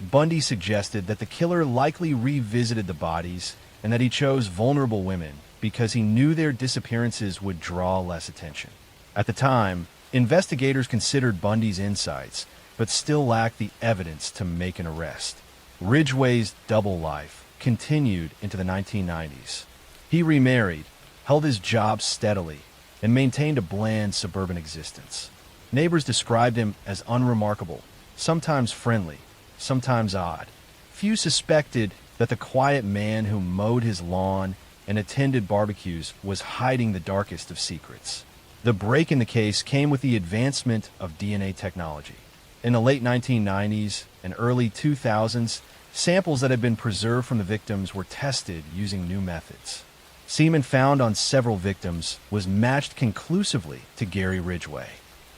Bundy suggested that the killer likely revisited the bodies and that he chose vulnerable women because he knew their disappearances would draw less attention. At the time, investigators considered Bundy's insights, but still lacked the evidence to make an arrest. Ridgway's double life continued into the 1990s. He remarried, held his job steadily, and maintained a bland suburban existence. Neighbors described him as unremarkable, sometimes friendly, sometimes odd. Few suspected that the quiet man who mowed his lawn and attended barbecues was hiding the darkest of secrets. The break in the case came with the advancement of DNA technology. In the late 1990s and early 2000s, samples that had been preserved from the victims were tested using new methods. Semen found on several victims was matched conclusively to Gary Ridgway.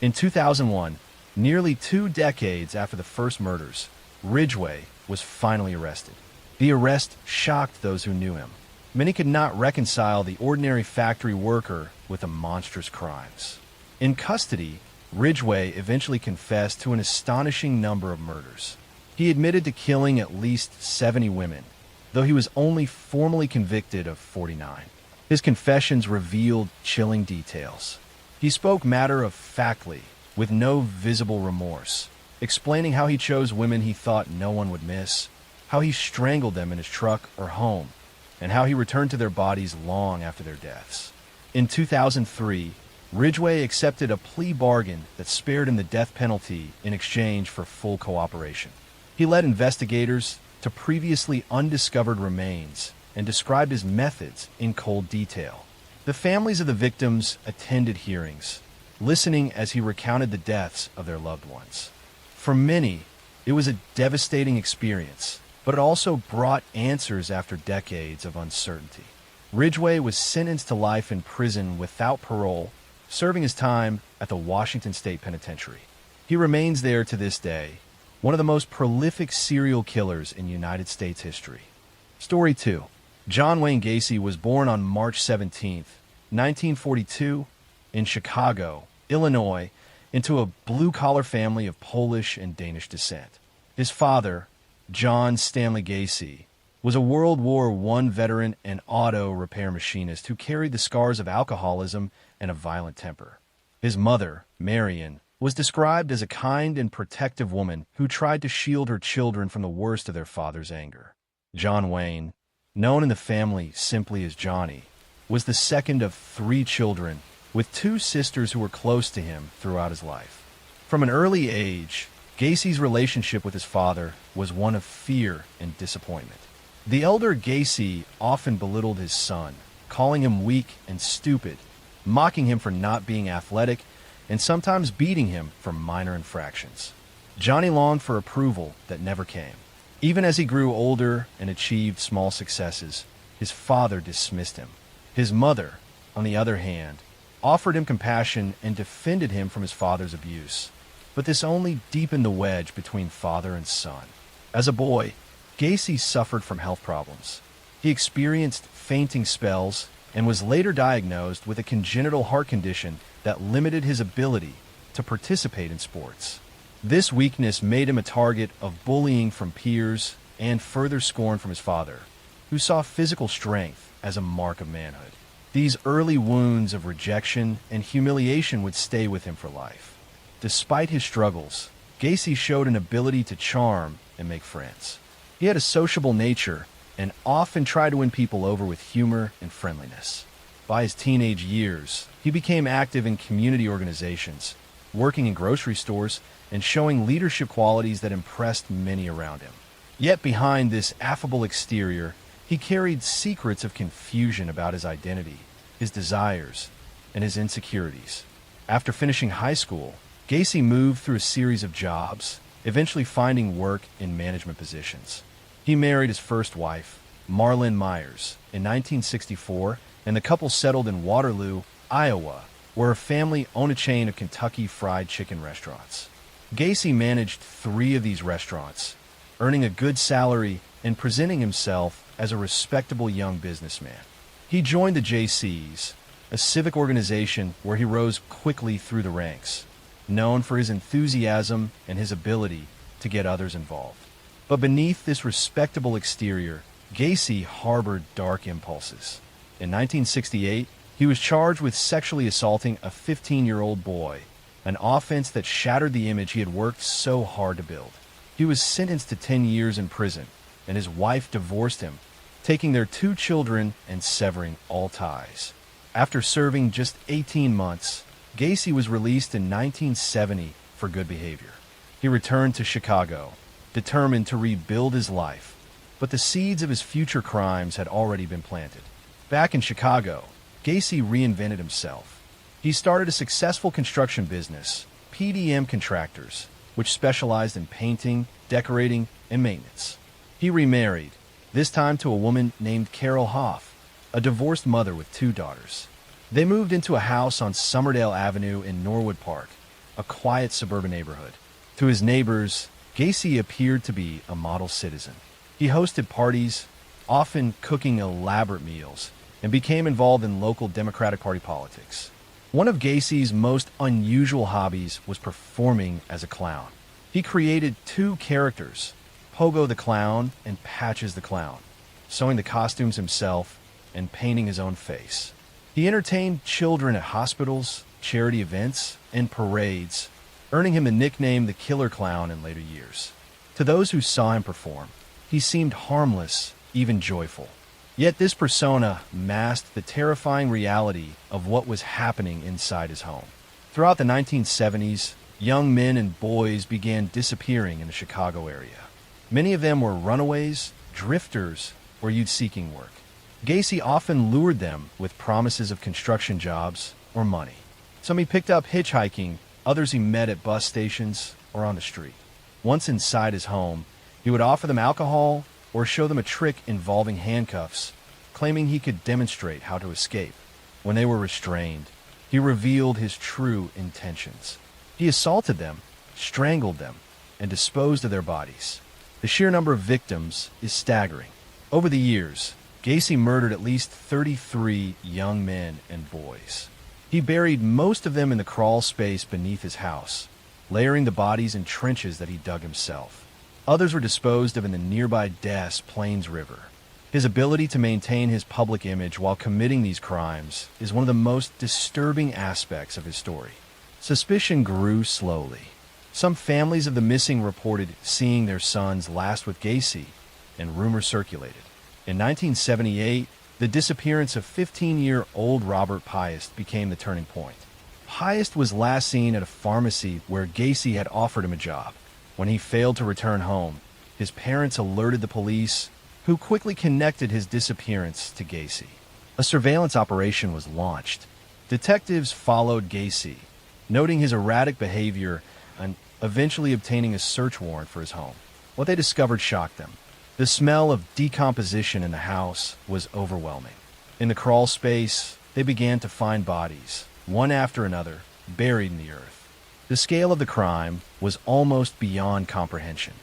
In 2001, nearly 2 decades after the first murders, Ridgway was finally arrested. The arrest shocked those who knew him. Many could not reconcile the ordinary factory worker with the monstrous crimes. In custody, Ridgway eventually confessed to an astonishing number of murders. He admitted to killing at least 70 women, though he was only formally convicted of 49. His confessions revealed chilling details. He spoke matter-of-factly, with no visible remorse, explaining how he chose women he thought no one would miss, how he strangled them in his truck or home, and how he returned to their bodies long after their deaths. In 2003, Ridgway accepted a plea bargain that spared him the death penalty in exchange for full cooperation. He led investigators to previously undiscovered remains and described his methods in cold detail. The families of the victims attended hearings, listening as he recounted the deaths of their loved ones. For many, it was a devastating experience, but it also brought answers after decades of uncertainty. Ridgway was sentenced to life in prison without parole, serving his time at the Washington State Penitentiary. He remains there to this day, one of the most prolific serial killers in United States history. Story 2. John Wayne Gacy was born on March 17, 1942, in Chicago, Illinois, into a blue-collar family of Polish and Danish descent. His father, John Stanley Gacy, was a World War I veteran and auto repair machinist who carried the scars of alcoholism and a violent temper. His mother, Marion, was described as a kind and protective woman who tried to shield her children from the worst of their father's anger. John Wayne, known in the family simply as Johnny, was the second of 3 children, with 2 sisters who were close to him throughout his life. From an early age, Gacy's relationship with his father was one of fear and disappointment. The elder Gacy often belittled his son, calling him weak and stupid, mocking him for not being athletic, and sometimes beating him for minor infractions. Johnny longed for approval that never came. Even as he grew older and achieved small successes, his father dismissed him. His mother, on the other hand, offered him compassion and defended him from his father's abuse. But this only deepened the wedge between father and son. As a boy, Gacy suffered from health problems. He experienced fainting spells and was later diagnosed with a congenital heart condition that limited his ability to participate in sports. This weakness made him a target of bullying from peers and further scorn from his father, who saw physical strength as a mark of manhood. These early wounds of rejection and humiliation would stay with him for life. Despite his struggles, Gacy showed an ability to charm and make friends. He had a sociable nature and often tried to win people over with humor and friendliness. By his teenage years, he became active in community organizations, working in grocery stores, and showing leadership qualities that impressed many around him. Yet behind this affable exterior, he carried secrets of confusion about his identity, his desires, and his insecurities. After finishing high school, Gacy moved through a series of jobs, eventually finding work in management positions. He married his first wife, Marlyn Myers, in 1964, and the couple settled in Waterloo, Iowa, where her family owned a chain of Kentucky Fried Chicken restaurants. Gacy managed 3 of these restaurants, earning a good salary and presenting himself as a respectable young businessman. He joined the JCs, a civic organization where he rose quickly through the ranks, known for his enthusiasm and his ability to get others involved. But beneath this respectable exterior, Gacy harbored dark impulses. In 1968, he was charged with sexually assaulting a 15-year-old boy, an offense that shattered the image he had worked so hard to build. He was sentenced to 10 years in prison, and his wife divorced him, taking their 2 children and severing all ties. After serving just 18 months, Gacy was released in 1970 for good behavior. He returned to Chicago, determined to rebuild his life, but the seeds of his future crimes had already been planted. Back in Chicago, Gacy reinvented himself. He started a successful construction business, PDM Contractors, which specialized in painting, decorating, and maintenance. He remarried, this time to a woman named Carol Hoff, a divorced mother with 2 daughters. They moved into a house on Somerdale Avenue in Norwood Park, a quiet suburban neighborhood. To his neighbors, Gacy appeared to be a model citizen. He hosted parties, often cooking elaborate meals, and became involved in local Democratic Party politics. One of Gacy's most unusual hobbies was performing as a clown. He created 2 characters, Pogo the Clown and Patches the Clown, sewing the costumes himself and painting his own face. He entertained children at hospitals, charity events, and parades, earning him the nickname the Killer Clown in later years. To those who saw him perform, he seemed harmless, even joyful. Yet this persona masked the terrifying reality of what was happening inside his home. Throughout the 1970s, young men and boys began disappearing in the Chicago area. Many of them were runaways, drifters, or youth-seeking work. Gacy often lured them with promises of construction jobs or money. Some he picked up hitchhiking, others he met at bus stations or on the street. Once inside his home, he would offer them alcohol or show them a trick involving handcuffs, claiming he could demonstrate how to escape. When they were restrained, he revealed his true intentions. He assaulted them, strangled them, and disposed of their bodies. The sheer number of victims is staggering. Over the years, Gacy murdered at least 33 young men and boys. He buried most of them in the crawl space beneath his house, layering the bodies in trenches that he dug himself. Others were disposed of in the nearby Des Plaines River. His ability to maintain his public image while committing these crimes is one of the most disturbing aspects of his story. Suspicion grew slowly. Some families of the missing reported seeing their sons last with Gacy, and rumors circulated. In 1978, the disappearance of 15-year-old Robert Piest became the turning point. Piest was last seen at a pharmacy where Gacy had offered him a job. When he failed to return home, his parents alerted the police, who quickly connected his disappearance to Gacy. A surveillance operation was launched. Detectives followed Gacy, noting his erratic behavior and eventually obtaining a search warrant for his home. What they discovered shocked them. The smell of decomposition in the house was overwhelming. In the crawl space, they began to find bodies, one after another, buried in the earth. The scale of the crime was almost beyond comprehension.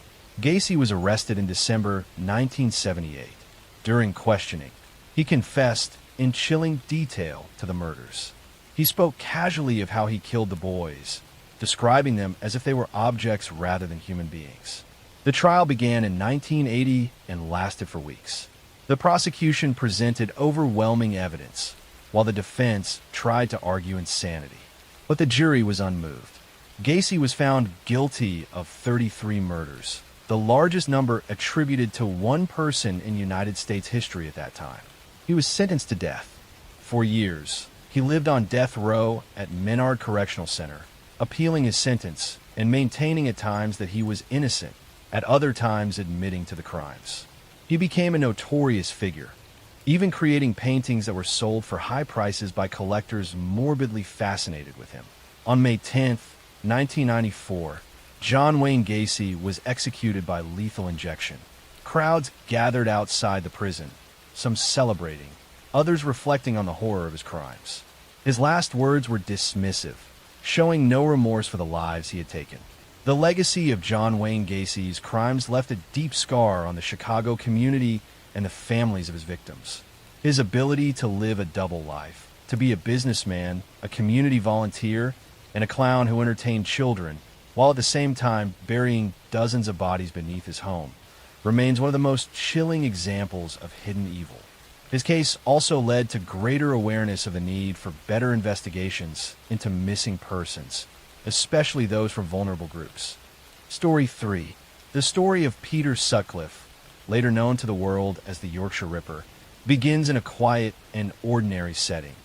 Gacy was arrested in December 1978. During questioning, he confessed in chilling detail to the murders. He spoke casually of how he killed the boys, describing them as if they were objects rather than human beings. The trial began in 1980 and lasted for weeks. The prosecution presented overwhelming evidence, while the defense tried to argue insanity. But the jury was unmoved. Gacy was found guilty of 33 murders, the largest number attributed to one person in United States history at that time. He was sentenced to death. For years, he lived on death row at Menard Correctional Center, appealing his sentence and maintaining at times that he was innocent, at other times admitting to the crimes. He became a notorious figure, even creating paintings that were sold for high prices by collectors morbidly fascinated with him. On May 10, 1994, John Wayne Gacy was executed by lethal injection. Crowds gathered outside the prison, some celebrating, others reflecting on the horror of his crimes. His last words were dismissive, showing no remorse for the lives he had taken. The legacy of John Wayne Gacy's crimes left a deep scar on the Chicago community and the families of his victims. His ability to live a double life, to be a businessman, a community volunteer, and a clown who entertained children, while at the same time burying dozens of bodies beneath his home, remains one of the most chilling examples of hidden evil. His case also led to greater awareness of the need for better investigations into missing persons, especially those from vulnerable groups. Story 3. The story of Peter Sutcliffe, later known to the world as the Yorkshire Ripper, begins in a quiet and ordinary setting,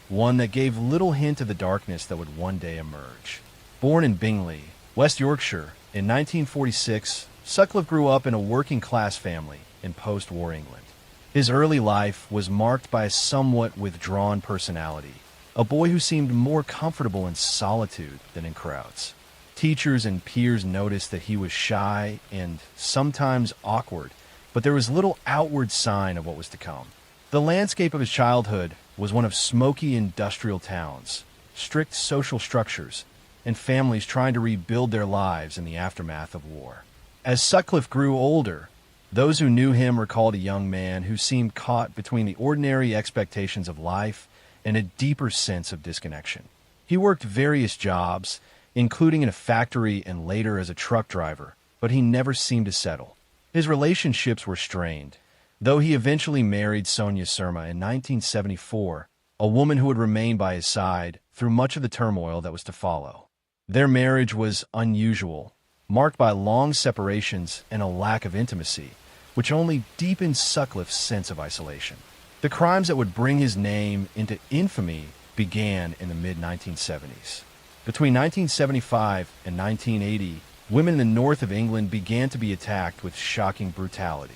one that gave little hint of the darkness that would one day emerge. Born in Bingley, West Yorkshire, in 1946, Sutcliffe grew up in a working-class family in post-war England. His early life was marked by a somewhat withdrawn personality, a boy who seemed more comfortable in solitude than in crowds. Teachers and peers noticed that he was shy and sometimes awkward, but there was little outward sign of what was to come. The landscape of his childhood was one of smoky industrial towns, strict social structures, and families trying to rebuild their lives in the aftermath of war. As Sutcliffe grew older, those who knew him recalled a young man who seemed caught between the ordinary expectations of life and a deeper sense of disconnection. He worked various jobs, including in a factory and later as a truck driver, but he never seemed to settle. His relationships were strained, though he eventually married Sonia Surma in 1974, a woman who would remain by his side through much of the turmoil that was to follow. Their marriage was unusual, marked by long separations and a lack of intimacy, which only deepened Sutcliffe's sense of isolation. The crimes that would bring his name into infamy began in the mid-1970s. Between 1975 and 1980, women in the north of England began to be attacked with shocking brutality.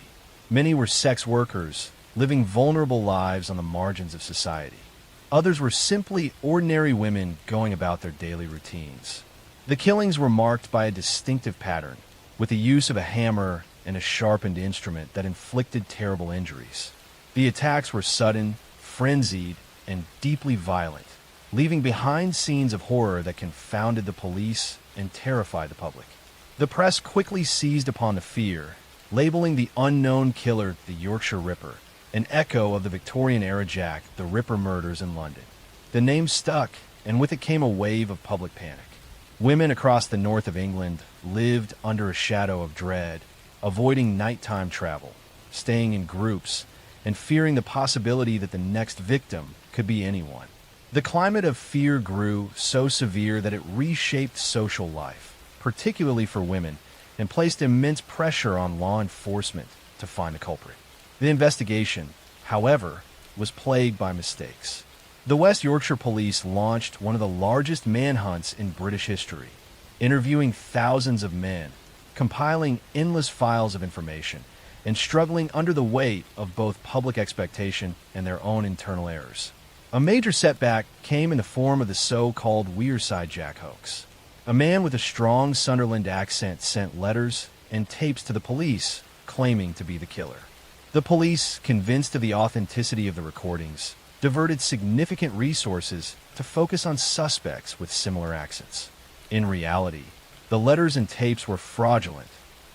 Many were sex workers, living vulnerable lives on the margins of society. Others were simply ordinary women going about their daily routines. The killings were marked by a distinctive pattern, with the use of a hammer and a sharpened instrument that inflicted terrible injuries. The attacks were sudden, frenzied, and deeply violent, leaving behind scenes of horror that confounded the police and terrified the public. The press quickly seized upon the fear, labeling the unknown killer the Yorkshire Ripper, an echo of the Victorian-era Jack the Ripper murders in London. The name stuck, and with it came a wave of public panic. Women across the north of England lived under a shadow of dread, avoiding nighttime travel, staying in groups, and fearing the possibility that the next victim could be anyone. The climate of fear grew so severe that it reshaped social life, particularly for women, and placed immense pressure on law enforcement to find the culprit. The investigation, however, was plagued by mistakes. The West Yorkshire Police launched one of the largest manhunts in British history, interviewing thousands of men, compiling endless files of information, and struggling under the weight of both public expectation and their own internal errors. A major setback came in the form of the so-called Wearside Jack hoax. A man with a strong Sunderland accent sent letters and tapes to the police claiming to be the killer. The police, convinced of the authenticity of the recordings, diverted significant resources to focus on suspects with similar accents. In reality, the letters and tapes were fraudulent,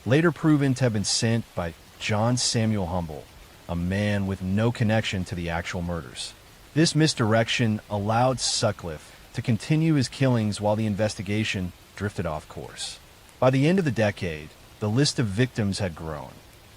later proven to have been sent by John Samuel Humble, a man with no connection to the actual murders. This misdirection allowed Sutcliffe to continue his killings while the investigation drifted off course. By the end of the decade, the list of victims had grown.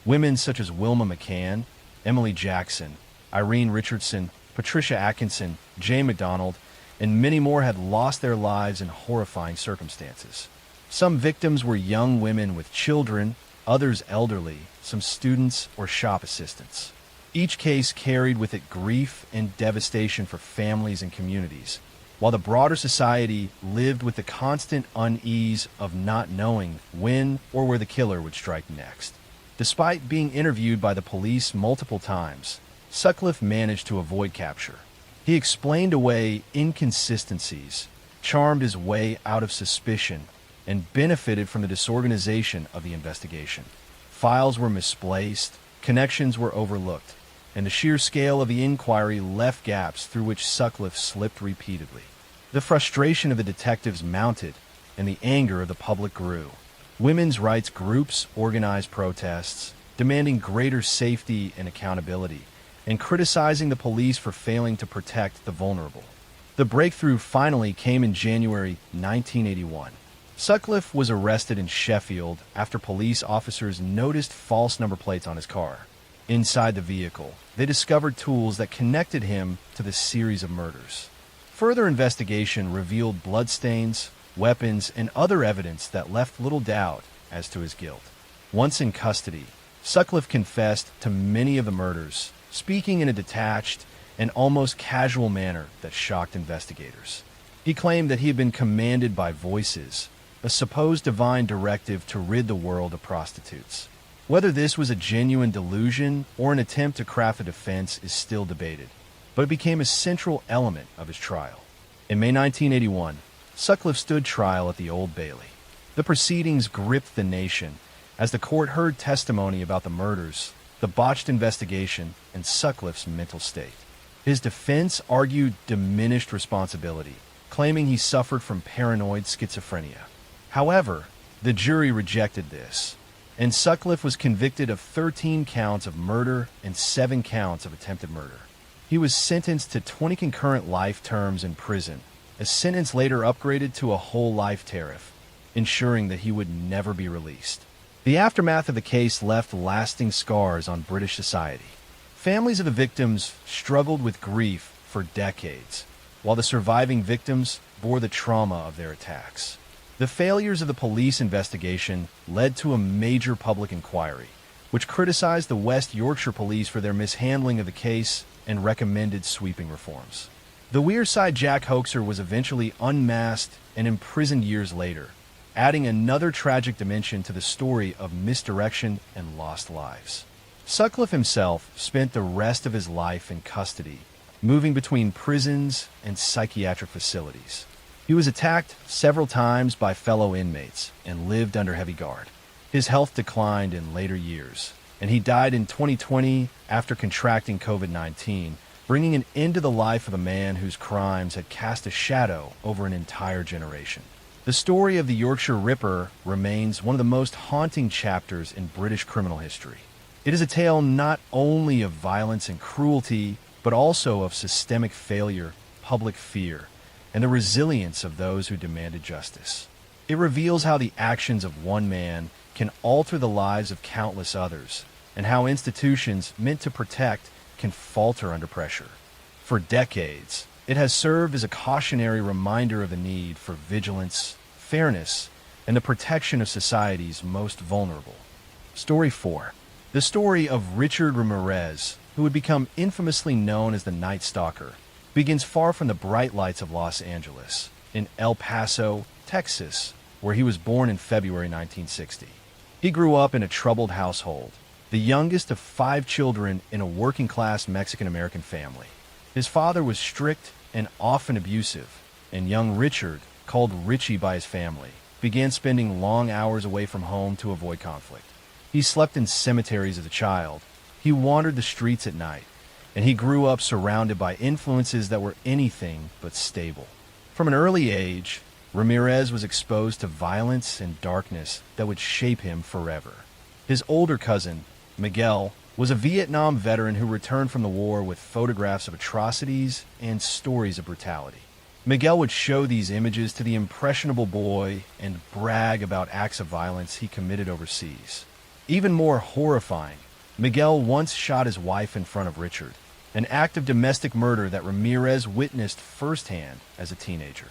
Women such as Wilma McCann, Emily Jackson, Irene Richardson, Patricia Atkinson, Jane McDonald, and many more had lost their lives in horrifying circumstances. Some victims were young women with children, others elderly, some students or shop assistants. Each case carried with it grief and devastation for families and communities, while the broader society lived with the constant unease of not knowing when or where the killer would strike next. Despite being interviewed by the police multiple times, Sutcliffe managed to avoid capture. He explained away inconsistencies, charmed his way out of suspicion, and benefited from the disorganization of the investigation. Files were misplaced, connections were overlooked, and the sheer scale of the inquiry left gaps through which Sutcliffe slipped repeatedly. The frustration of the detectives mounted, and the anger of the public grew. Women's rights groups organized protests, demanding greater safety and accountability, and criticizing the police for failing to protect the vulnerable. The breakthrough finally came in January 1981. Sutcliffe was arrested in Sheffield after police officers noticed false number plates on his car. Inside the vehicle, they discovered tools that connected him to the series of murders. Further investigation revealed bloodstains, weapons, and other evidence that left little doubt as to his guilt. Once in custody, Sutcliffe confessed to many of the murders, speaking in a detached and almost casual manner that shocked investigators. He claimed that he had been commanded by voices, a supposed divine directive to rid the world of prostitutes. Whether this was a genuine delusion or an attempt to craft a defense is still debated, but it became a central element of his trial. In May 1981, Sutcliffe stood trial at the Old Bailey. The proceedings gripped the nation as the court heard testimony about the murders, the botched investigation, and Sutcliffe's mental state. His defense argued diminished responsibility, claiming he suffered from paranoid schizophrenia. However, the jury rejected this, and Sutcliffe was convicted of 13 counts of murder and 7 counts of attempted murder. He was sentenced to 20 concurrent life terms in prison, a sentence later upgraded to a whole life tariff, ensuring that he would never be released. The aftermath of the case left lasting scars on British society. Families of the victims struggled with grief for decades, while the surviving victims bore the trauma of their attacks. The failures of the police investigation led to a major public inquiry, which criticized the West Yorkshire police for their mishandling of the case and recommended sweeping reforms. The Wearside Jack hoaxer was eventually unmasked and imprisoned years later, adding another tragic dimension to the story of misdirection and lost lives. Sutcliffe himself spent the rest of his life in custody, moving between prisons and psychiatric facilities. He was attacked several times by fellow inmates and lived under heavy guard. His health declined in later years, and he died in 2020 after contracting COVID-19, bringing an end to the life of a man whose crimes had cast a shadow over an entire generation. The story of the Yorkshire Ripper remains one of the most haunting chapters in British criminal history. It is a tale not only of violence and cruelty, but also of systemic failure, public fear, and the resilience of those who demanded justice. It reveals how the actions of one man can alter the lives of countless others, and how institutions meant to protect can falter under pressure. For decades, it has served as a cautionary reminder of the need for vigilance, fairness, and the protection of society's most vulnerable. Story 4. The story of Richard Ramirez, who would become infamously known as the Night Stalker, begins far from the bright lights of Los Angeles, in El Paso, Texas, where he was born in February 1960. He grew up in a troubled household, the youngest of 5 children in a working-class Mexican-American family. His father was strict and often abusive, and young Richard, called Richie by his family, began spending long hours away from home to avoid conflict. He slept in cemeteries as a child. He wandered the streets at night, and he grew up surrounded by influences that were anything but stable. From an early age, Ramirez was exposed to violence and darkness that would shape him forever. His older cousin, Miguel, was a Vietnam veteran who returned from the war with photographs of atrocities and stories of brutality. Miguel would show these images to the impressionable boy and brag about acts of violence he committed overseas. Even more horrifying, Miguel once shot his wife in front of Richard, an act of domestic murder that Ramirez witnessed firsthand as a teenager.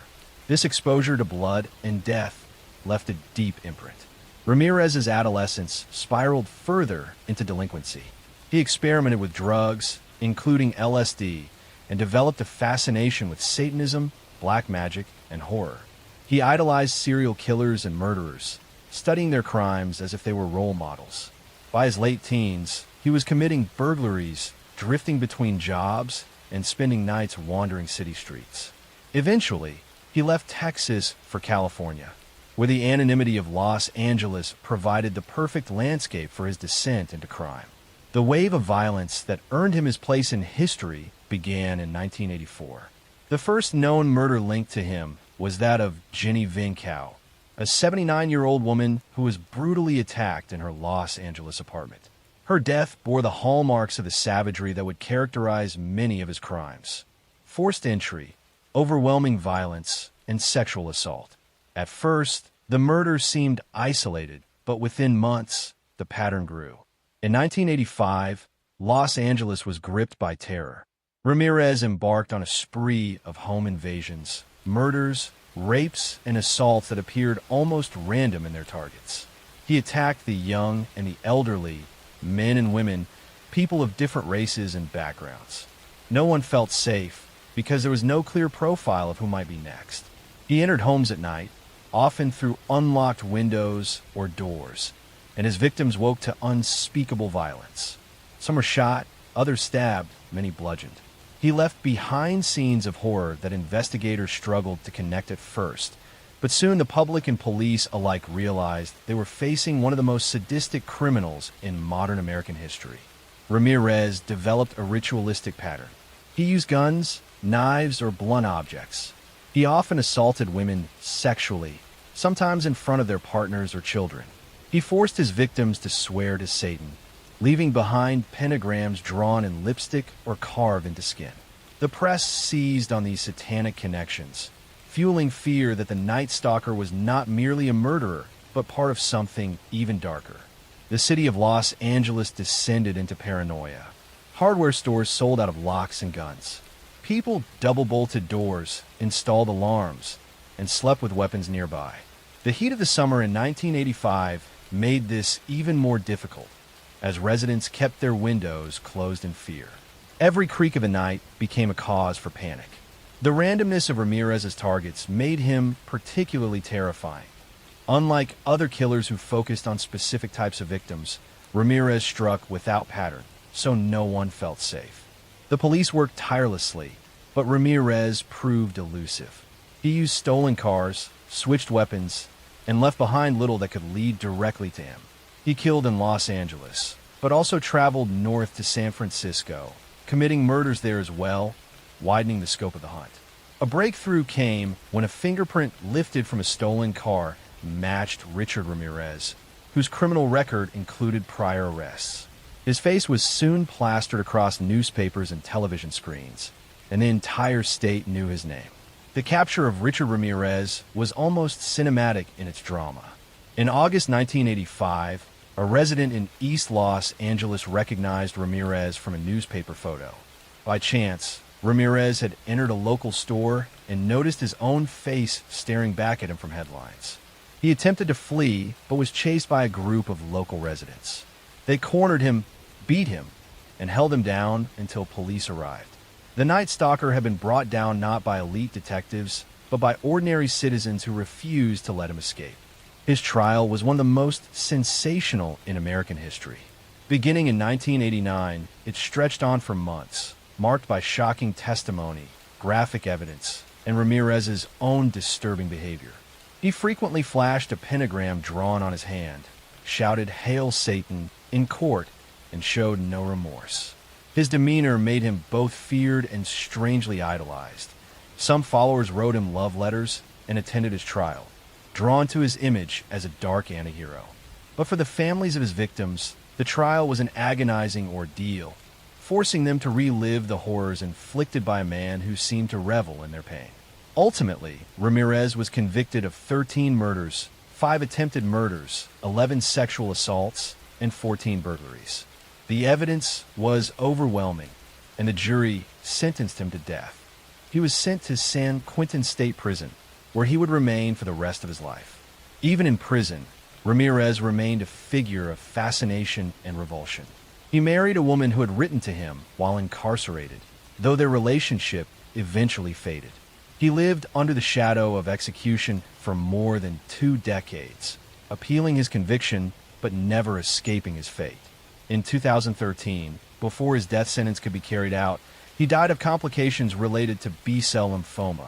This exposure to blood and death left a deep imprint. Ramirez's adolescence spiraled further into delinquency. He experimented with drugs, including LSD, and developed a fascination with Satanism, black magic, and horror. He idolized serial killers and murderers, studying their crimes as if they were role models. By his late teens, he was committing burglaries, drifting between jobs, and spending nights wandering city streets. Eventually, he left Texas for California, where the anonymity of Los Angeles provided the perfect landscape for his descent into crime. The wave of violence that earned him his place in history began in 1984. The first known murder linked to him was that of Jenny Vincow, a 79-year-old woman who was brutally attacked in her Los Angeles apartment. Her death bore the hallmarks of the savagery that would characterize many of his crimes: forced entry, overwhelming violence, and sexual assault. At first, the murder seemed isolated, but within months, the pattern grew. In 1985, Los Angeles was gripped by terror. Ramirez embarked on a spree of home invasions, murders, rapes, and assaults that appeared almost random in their targets. He attacked the young and the elderly, men and women, people of different races and backgrounds. No one felt safe because there was no clear profile of who might be next. He entered homes at night, often through unlocked windows or doors, and his victims woke to unspeakable violence. Some were shot, others stabbed, many bludgeoned. He left behind scenes of horror that investigators struggled to connect at first, but soon the public and police alike realized they were facing one of the most sadistic criminals in modern American history. Ramirez developed a ritualistic pattern. He used guns, knives, or blunt objects. He often assaulted women sexually, sometimes in front of their partners or children. He forced his victims to swear to Satan, leaving behind pentagrams drawn in lipstick or carved into skin. The press seized on these satanic connections, fueling fear that the Night Stalker was not merely a murderer, but part of something even darker. The city of Los Angeles descended into paranoia. Hardware stores sold out of locks and guns. People double-bolted doors, installed alarms, and slept with weapons nearby. The heat of the summer in 1985 made this even more difficult, as residents kept their windows closed in fear. Every creak of the night became a cause for panic. The randomness of Ramirez's targets made him particularly terrifying. Unlike other killers who focused on specific types of victims, Ramirez struck without pattern, so no one felt safe. The police worked tirelessly, but Ramirez proved elusive. He used stolen cars, switched weapons, and left behind little that could lead directly to him. He killed in Los Angeles, but also traveled north to San Francisco, committing murders there as well, widening the scope of the hunt. A breakthrough came when a fingerprint lifted from a stolen car matched Richard Ramirez, whose criminal record included prior arrests. His face was soon plastered across newspapers and television screens, and the entire state knew his name. The capture of Richard Ramirez was almost cinematic in its drama. In August 1985, a resident in East Los Angeles recognized Ramirez from a newspaper photo. By chance, Ramirez had entered a local store and noticed his own face staring back at him from headlines. He attempted to flee, but was chased by a group of local residents. They cornered him, beat him, and held him down until police arrived. The Night Stalker had been brought down not by elite detectives, but by ordinary citizens who refused to let him escape. His trial was one of the most sensational in American history. Beginning in 1989, it stretched on for months, marked by shocking testimony, graphic evidence, and Ramirez's own disturbing behavior. He frequently flashed a pentagram drawn on his hand, shouted "Hail Satan" in court, and showed no remorse. His demeanor made him both feared and strangely idolized. Some followers wrote him love letters and attended his trial, drawn to his image as a dark antihero. But for the families of his victims, the trial was an agonizing ordeal, forcing them to relive the horrors inflicted by a man who seemed to revel in their pain. Ultimately, Ramirez was convicted of 13 murders, 5 attempted murders, 11 sexual assaults, and 14 burglaries. The evidence was overwhelming, and the jury sentenced him to death. He was sent to San Quentin State Prison, where he would remain for the rest of his life. Even in prison, Ramirez remained a figure of fascination and revulsion. He married a woman who had written to him while incarcerated, though their relationship eventually faded. He lived under the shadow of execution for more than 2 decades, appealing his conviction but never escaping his fate. In 2013, before his death sentence could be carried out, he died of complications related to B-cell lymphoma,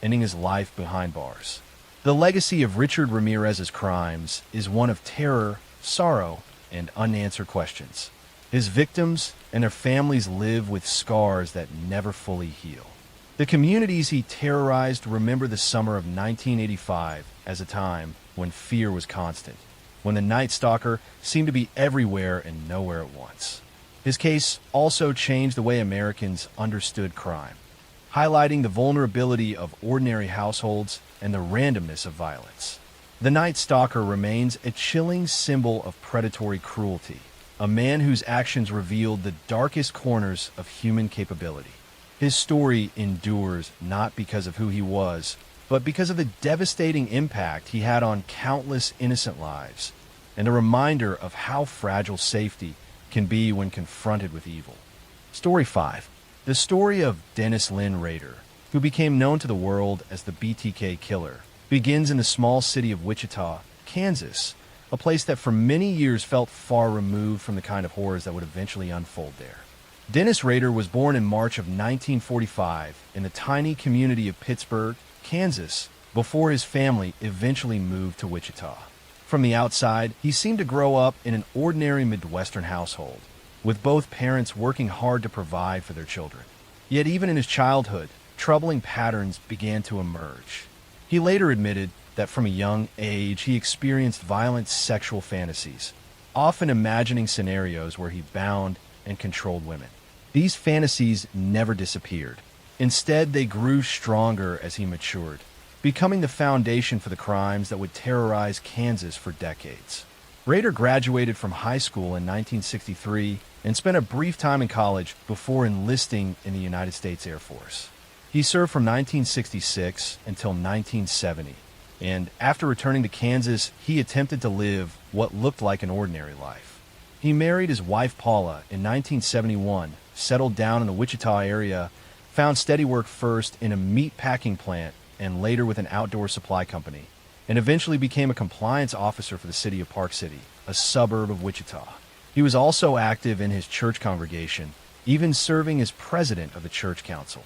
ending his life behind bars. The legacy of Richard Ramirez's crimes is one of terror, sorrow, and unanswered questions. His victims and their families live with scars that never fully heal. The communities he terrorized remember the summer of 1985 as a time when fear was constant, when the Night Stalker seemed to be everywhere and nowhere at once. His case also changed the way Americans understood crime, highlighting the vulnerability of ordinary households and the randomness of violence. The Night Stalker remains a chilling symbol of predatory cruelty, a man whose actions revealed the darkest corners of human capability. His story endures not because of who he was, but because of the devastating impact he had on countless innocent lives, and a reminder of how fragile safety can be when confronted with evil. Story 5. The story of Dennis Lynn Rader, who became known to the world as the BTK Killer, begins in the small city of Wichita, Kansas, a place that for many years felt far removed from the kind of horrors that would eventually unfold there. Dennis Rader was born in March of 1945 in the tiny community of Pittsburgh, Kansas, before his family eventually moved to Wichita. From the outside, he seemed to grow up in an ordinary Midwestern household, with both parents working hard to provide for their children. Yet even in his childhood, troubling patterns began to emerge. He later admitted that from a young age he experienced violent sexual fantasies, often imagining scenarios where he bound and controlled women. These fantasies never disappeared. Instead, they grew stronger as he matured, becoming the foundation for the crimes that would terrorize Kansas for decades. Rader graduated from high school in 1963 and spent a brief time in college before enlisting in the United States Air Force. He served from 1966 until 1970, and after returning to Kansas, he attempted to live what looked like an ordinary life. He married his wife Paula in 1971, settled down in the Wichita area, found steady work first in a meat packing plant and later with an outdoor supply company, and eventually became a compliance officer for the city of Park City, a suburb of Wichita. He was also active in his church congregation, even serving as president of the church council.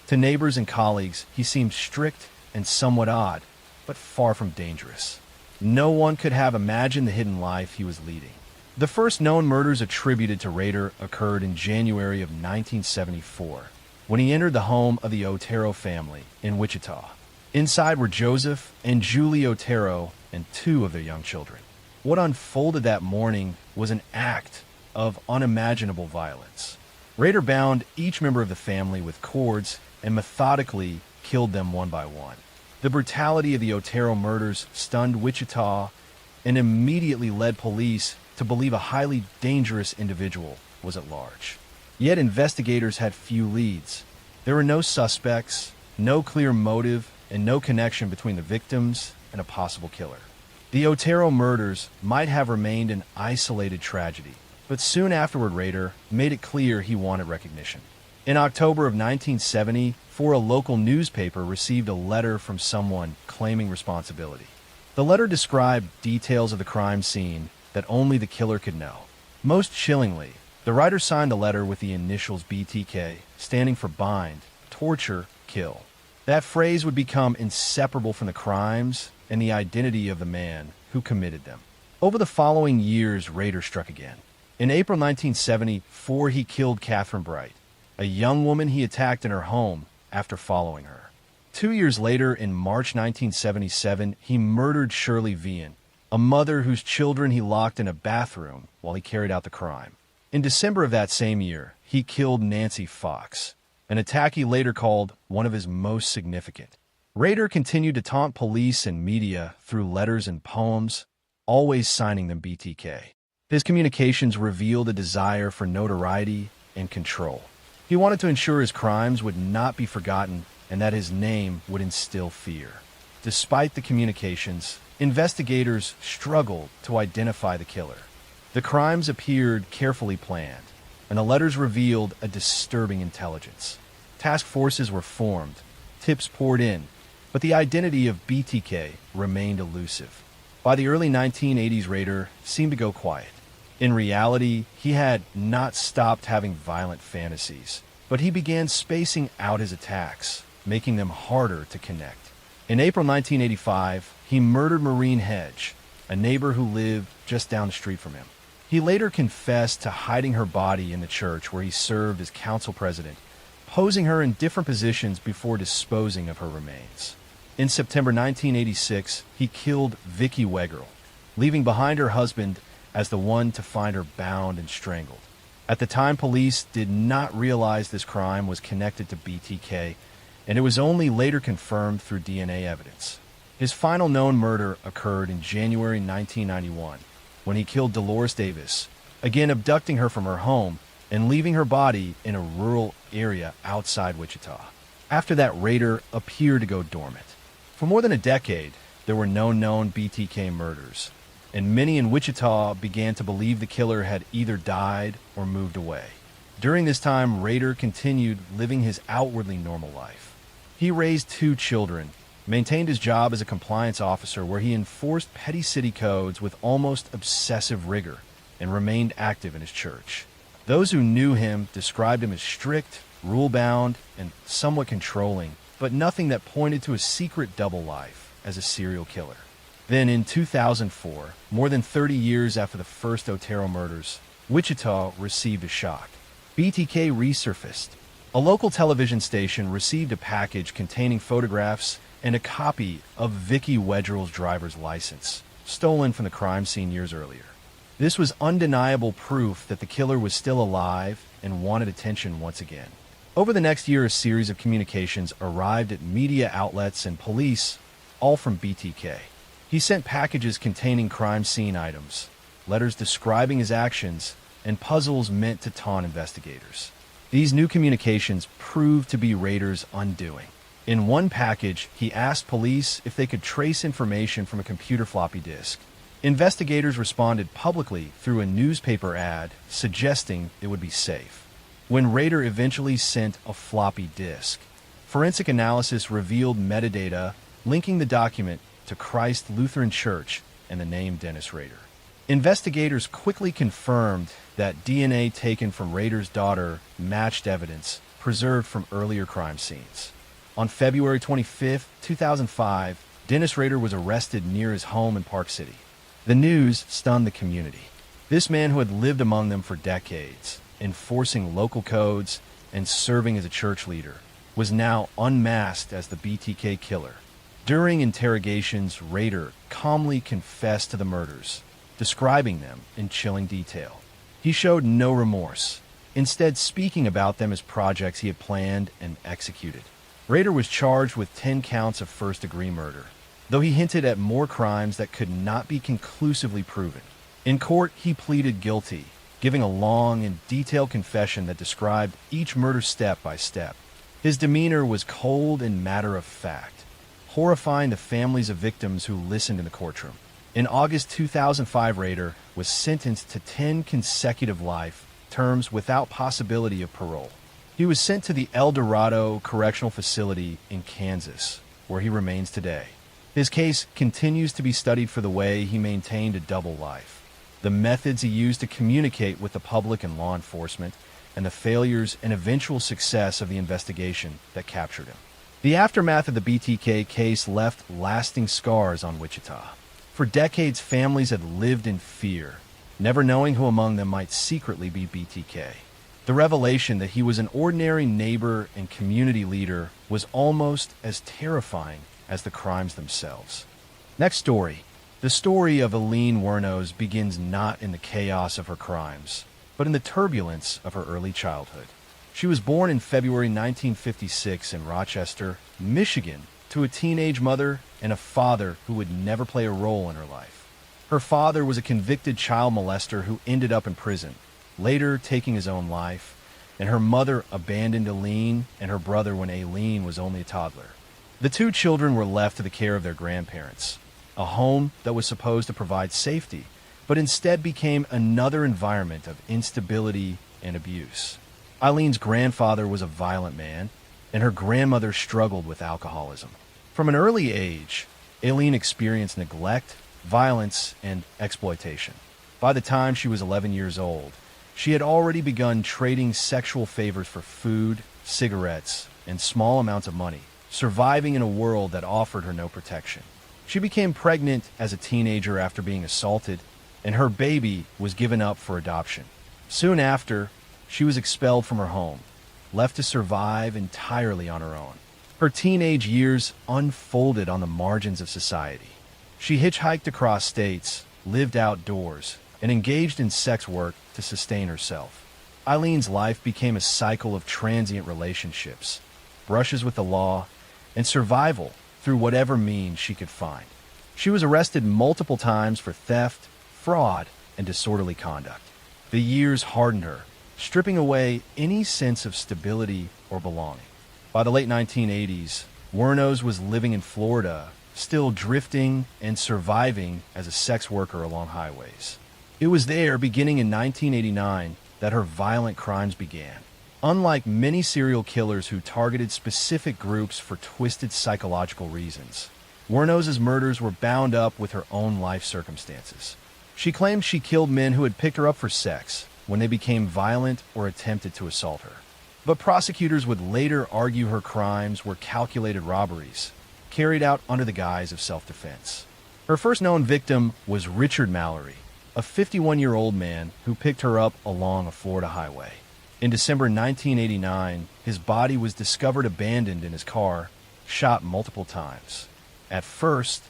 To neighbors and colleagues, he seemed strict and somewhat odd, but far from dangerous. No one could have imagined the hidden life he was leading. The first known murders attributed to Rader occurred in January of 1974, when he entered the home of the Otero family in Wichita. Inside were Joseph and Julie Otero and 2 of their young children. What unfolded that morning was an act of unimaginable violence. Rader bound each member of the family with cords and methodically killed them one by one. The brutality of the Otero murders stunned Wichita and immediately led police to believe a highly dangerous individual was at large. Yet investigators had few leads. There were no suspects, no clear motive, and no connection between the victims and a possible killer. The Otero murders might have remained an isolated tragedy, but soon afterward Rader made it clear he wanted recognition. In October of 1970, a local newspaper received a letter from someone claiming responsibility. The letter described details of the crime scene that only the killer could know. Most chillingly, the writer signed the letter with the initials BTK, standing for bind, torture, kill. That phrase would become inseparable from the crimes and the identity of the man who committed them. Over the following years, Rader struck again. In April 1974, he killed Catherine Bright, a young woman he attacked in her home after following her. 2 years later, in March 1977, he murdered Shirley Vian, a mother whose children he locked in a bathroom while he carried out the crime. In December of that same year, he killed Nancy Fox, an attack he later called one of his most significant. Rader continued to taunt police and media through letters and poems, always signing them BTK. His communications revealed a desire for notoriety and control. He wanted to ensure his crimes would not be forgotten and that his name would instill fear. Despite the communications, investigators struggled to identify the killer. The crimes appeared carefully planned, and the letters revealed a disturbing intelligence. Task forces were formed, tips poured in, but the identity of BTK remained elusive. By the early 1980s, Rader seemed to go quiet. In reality, he had not stopped having violent fantasies, but he began spacing out his attacks, making them harder to connect. In April 1985, he murdered Maureen Hedge, a neighbor who lived just down the street from him. He later confessed to hiding her body in the church where he served as council president, posing her in different positions before disposing of her remains. In September 1986, he killed Vicki Weggerl, leaving behind her husband as the one to find her bound and strangled. At the time, police did not realize this crime was connected to BTK, and it was only later confirmed through DNA evidence. His final known murder occurred in January 1991, when he killed Dolores Davis, again abducting her from her home and leaving her body in a rural area outside Wichita. After that, Rader appeared to go dormant. For more than a decade, there were no known BTK murders, and many in Wichita began to believe the killer had either died or moved away. During this time, Rader continued living his outwardly normal life. He raised 2 children, maintained his job as a compliance officer where he enforced petty city codes with almost obsessive rigor, and remained active in his church. Those who knew him described him as strict, rule-bound, and somewhat controlling, but nothing that pointed to a secret double life as a serial killer. Then in 2004, more than 30 years after the first Otero murders, Wichita received a shock. BTK resurfaced. A local television station received a package containing photographs and a copy of Vicki Weggerl's driver's license, stolen from the crime scene years earlier. This was undeniable proof that the killer was still alive and wanted attention once again. Over the next year, a series of communications arrived at media outlets and police, all from BTK. He sent packages containing crime scene items, letters describing his actions, and puzzles meant to taunt investigators. These new communications proved to be Rader's undoing. In one package, he asked police if they could trace information from a computer floppy disk. Investigators responded publicly through a newspaper ad suggesting it would be safe. When Rader eventually sent a floppy disk, forensic analysis revealed metadata linking the document to Christ Lutheran Church and the name Dennis Rader. Investigators quickly confirmed that DNA taken from Rader's daughter matched evidence preserved from earlier crime scenes. On February 25, 2005, Dennis Rader was arrested near his home in Park City. The news stunned the community. This man who had lived among them for decades, enforcing local codes and serving as a church leader, was now unmasked as the BTK killer. During interrogations, Rader calmly confessed to the murders, describing them in chilling detail. He showed no remorse, instead speaking about them as projects he had planned and executed. Rader was charged with 10 counts of first-degree murder, though he hinted at more crimes that could not be conclusively proven. In court, he pleaded guilty, giving a long and detailed confession that described each murder step by step. His demeanor was cold and matter-of-fact, horrifying the families of victims who listened in the courtroom. In August 2005, Rader was sentenced to 10 consecutive life terms without possibility of parole. He was sent to the El Dorado Correctional Facility in Kansas, where he remains today. His case continues to be studied for the way he maintained a double life, the methods he used to communicate with the public and law enforcement, and the failures and eventual success of the investigation that captured him. The aftermath of the BTK case left lasting scars on Wichita. For decades, families had lived in fear, never knowing who among them might secretly be BTK. The revelation that he was an ordinary neighbor and community leader was almost as terrifying as the crimes themselves. Next story. The story of Eileen Wuornos begins not in the chaos of her crimes, but in the turbulence of her early childhood. She was born in February 1956 in Rochester, Michigan, to a teenage mother and a father who would never play a role in her life. Her father was a convicted child molester who ended up in prison, later taking his own life, and her mother abandoned Eileen and her brother when Eileen was only a toddler. The two children were left to the care of their grandparents, a home that was supposed to provide safety, but instead became another environment of instability and abuse. Eileen's grandfather was a violent man, and her grandmother struggled with alcoholism. From an early age, Eileen experienced neglect, violence, and exploitation. By the time she was 11 years old, she had already begun trading sexual favors for food, cigarettes, and small amounts of money, surviving in a world that offered her no protection. She became pregnant as a teenager after being assaulted, and her baby was given up for adoption. Soon after, she was expelled from her home, left to survive entirely on her own. Her teenage years unfolded on the margins of society. She hitchhiked across states, lived outdoors, and engaged in sex work to sustain herself. Eileen's life became a cycle of transient relationships, brushes with the law, and survival through whatever means she could find. She was arrested multiple times for theft, fraud, and disorderly conduct. The years hardened her, stripping away any sense of stability or belonging. By the late 1980s, Wuornos was living in Florida, still drifting and surviving as a sex worker along highways. It was there, beginning in 1989, that her violent crimes began. Unlike many serial killers who targeted specific groups for twisted psychological reasons, Wuornos' murders were bound up with her own life circumstances. She claimed she killed men who had picked her up for sex when they became violent or attempted to assault her. But prosecutors would later argue her crimes were calculated robberies, carried out under the guise of self-defense. Her first known victim was Richard Mallory, a 51-year-old man who picked her up along a Florida highway. In December 1989, his body was discovered abandoned in his car, shot multiple times. At first,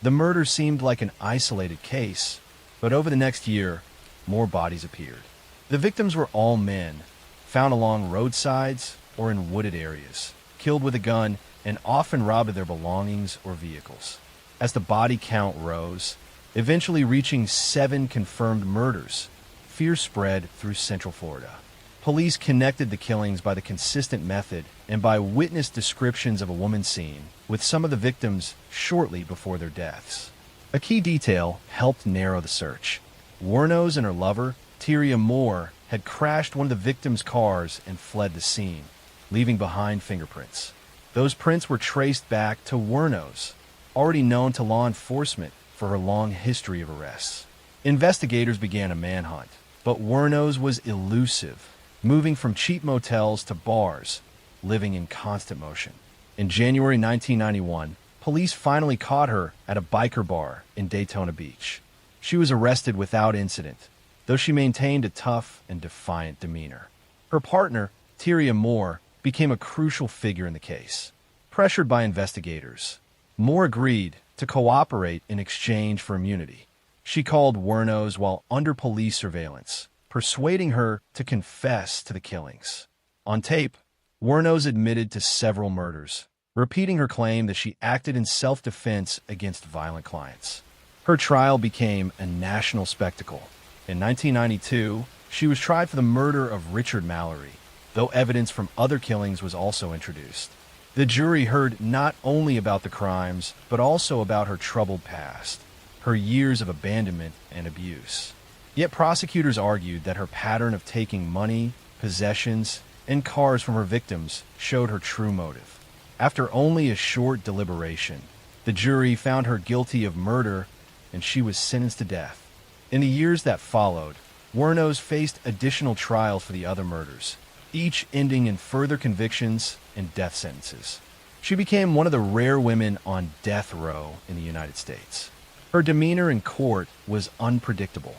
the murder seemed like an isolated case, but over the next year, more bodies appeared. The victims were all men, found along roadsides or in wooded areas, killed with a gun, and often robbed of their belongings or vehicles. As the body count rose, eventually reaching 7 confirmed murders, fear spread through Central Florida. Police connected the killings by the consistent method and by witness descriptions of a woman seen with some of the victims shortly before their deaths. A key detail helped narrow the search. Wuornos and her lover, Tyria Moore, had crashed one of the victims' cars and fled the scene, leaving behind fingerprints. Those prints were traced back to Wuornos, already known to law enforcement for her long history of arrests. Investigators began a manhunt, but Wuornos was elusive, moving from cheap motels to bars, living in constant motion. In January 1991, police finally caught her at a biker bar in Daytona Beach. She was arrested without incident, though she maintained a tough and defiant demeanor. Her partner, Tyria Moore, became a crucial figure in the case. Pressured by investigators, Moore agreed to cooperate in exchange for immunity. She called Wuornos while under police surveillance, persuading her to confess to the killings. On tape, Wuornos admitted to several murders, repeating her claim that she acted in self-defense against violent clients. Her trial became a national spectacle. In 1992, she was tried for the murder of Richard Mallory, though evidence from other killings was also introduced. The jury heard not only about the crimes, but also about her troubled past, her years of abandonment and abuse. Yet prosecutors argued that her pattern of taking money, possessions, and cars from her victims showed her true motive. After only a short deliberation, the jury found her guilty of murder, and she was sentenced to death. In the years that followed, Wuornos faced additional trials for the other murders, each ending in further convictions and death sentences. She became one of the rare women on death row in the United States. Her demeanor in court was unpredictable.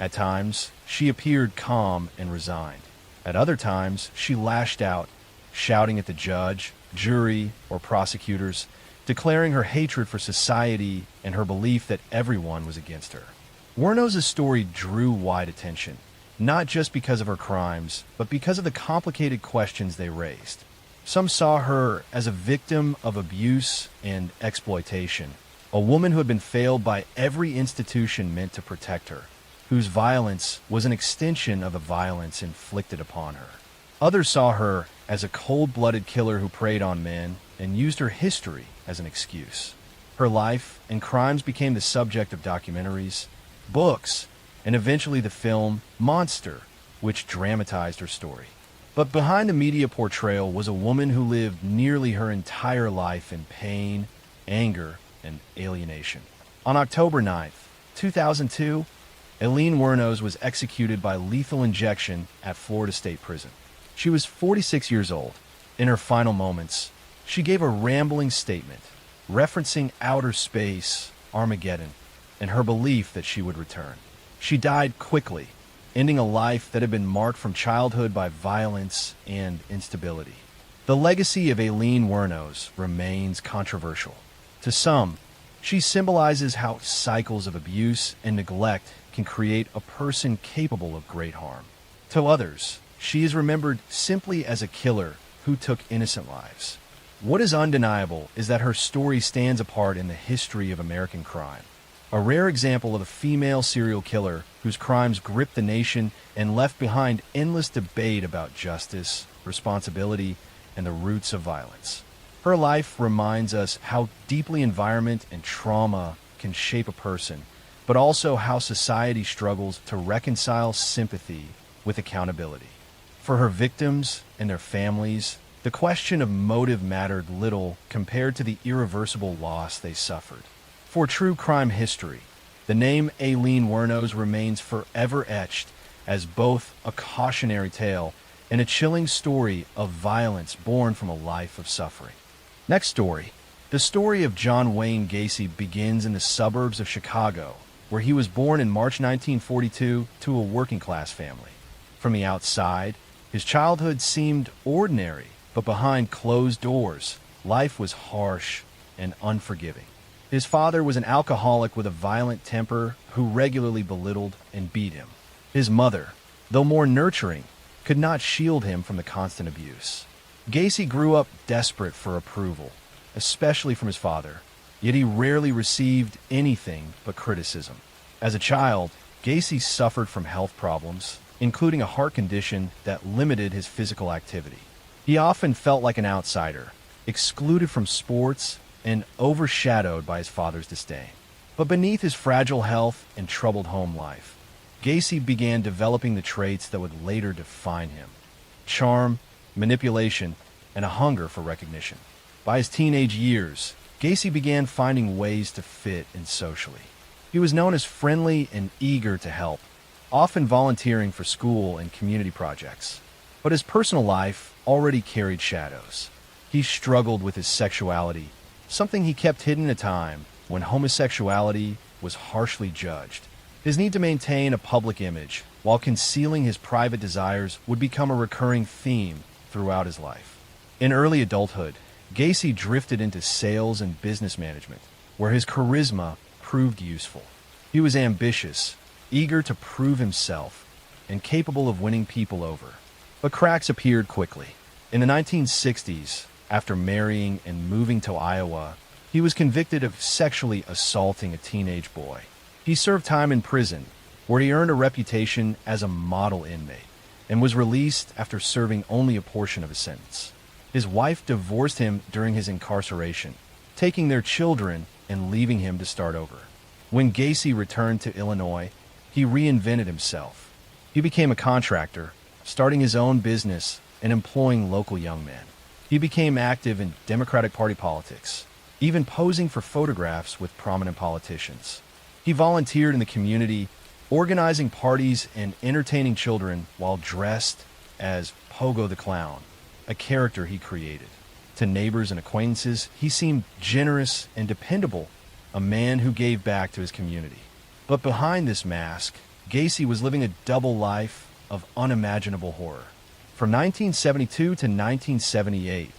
At times, she appeared calm and resigned. At other times, she lashed out, shouting at the judge, jury, or prosecutors, declaring her hatred for society and her belief that everyone was against her. Wuornos' story drew wide attention, not just because of her crimes, but because of the complicated questions they raised. Some saw her as a victim of abuse and exploitation, a woman who had been failed by every institution meant to protect her, whose violence was an extension of the violence inflicted upon her. Others saw her as a cold-blooded killer who preyed on men and used her history as an excuse. Her life and crimes became the subject of documentaries, books, and eventually the film Monster, which dramatized her story. But behind the media portrayal was a woman who lived nearly her entire life in pain, anger, and alienation. On October 9th, 2002, Aileen Wuornos was executed by lethal injection at Florida State Prison. She was 46 years old. In her final moments, she gave a rambling statement, referencing outer space, Armageddon, and her belief that she would return. She died quickly, ending a life that had been marked from childhood by violence and instability. The legacy of Aileen Wuornos remains controversial. To some, she symbolizes how cycles of abuse and neglect can create a person capable of great harm. To others, she is remembered simply as a killer who took innocent lives. What is undeniable is that her story stands apart in the history of American crime. A rare example of a female serial killer whose crimes gripped the nation and left behind endless debate about justice, responsibility, and the roots of violence. Her life reminds us how deeply environment and trauma can shape a person, but also how society struggles to reconcile sympathy with accountability. For her victims and their families, the question of motive mattered little compared to the irreversible loss they suffered. For true crime history, the name Aileen Wuornos remains forever etched as both a cautionary tale and a chilling story of violence born from a life of suffering. Next story. The story of John Wayne Gacy begins in the suburbs of Chicago, where he was born in March 1942 to a working-class family. From the outside, his childhood seemed ordinary, but behind closed doors, life was harsh and unforgiving. His father was an alcoholic with a violent temper who regularly belittled and beat him. His mother, though more nurturing, could not shield him from the constant abuse. Gacy grew up desperate for approval, especially from his father, yet he rarely received anything but criticism. As a child, Gacy suffered from health problems, including a heart condition that limited his physical activity. He often felt like an outsider, excluded from sports, and overshadowed by his father's disdain. But beneath his fragile health and troubled home life, Gacy began developing the traits that would later define him: charm, manipulation, and a hunger for recognition. By his teenage years, Gacy began finding ways to fit in socially. He was known as friendly and eager to help, often volunteering for school and community projects. But his personal life already carried shadows. He struggled with his sexuality, something he kept hidden at a time when homosexuality was harshly judged. His need to maintain a public image while concealing his private desires would become a recurring theme throughout his life. In early adulthood, Gacy drifted into sales and business management, where his charisma proved useful. He was ambitious, eager to prove himself, and capable of winning people over. But cracks appeared quickly. In the 1960s, after marrying and moving to Iowa, he was convicted of sexually assaulting a teenage boy. He served time in prison, where he earned a reputation as a model inmate, and was released after serving only a portion of his sentence. His wife divorced him during his incarceration, taking their children and leaving him to start over. When Gacy returned to Illinois, he reinvented himself. He became a contractor, starting his own business and employing local young men. He became active in Democratic Party politics, even posing for photographs with prominent politicians. He volunteered in the community, organizing parties and entertaining children while dressed as Pogo the Clown, a character he created. To neighbors and acquaintances, he seemed generous and dependable, a man who gave back to his community. But behind this mask, Gacy was living a double life of unimaginable horror. From 1972 to 1978,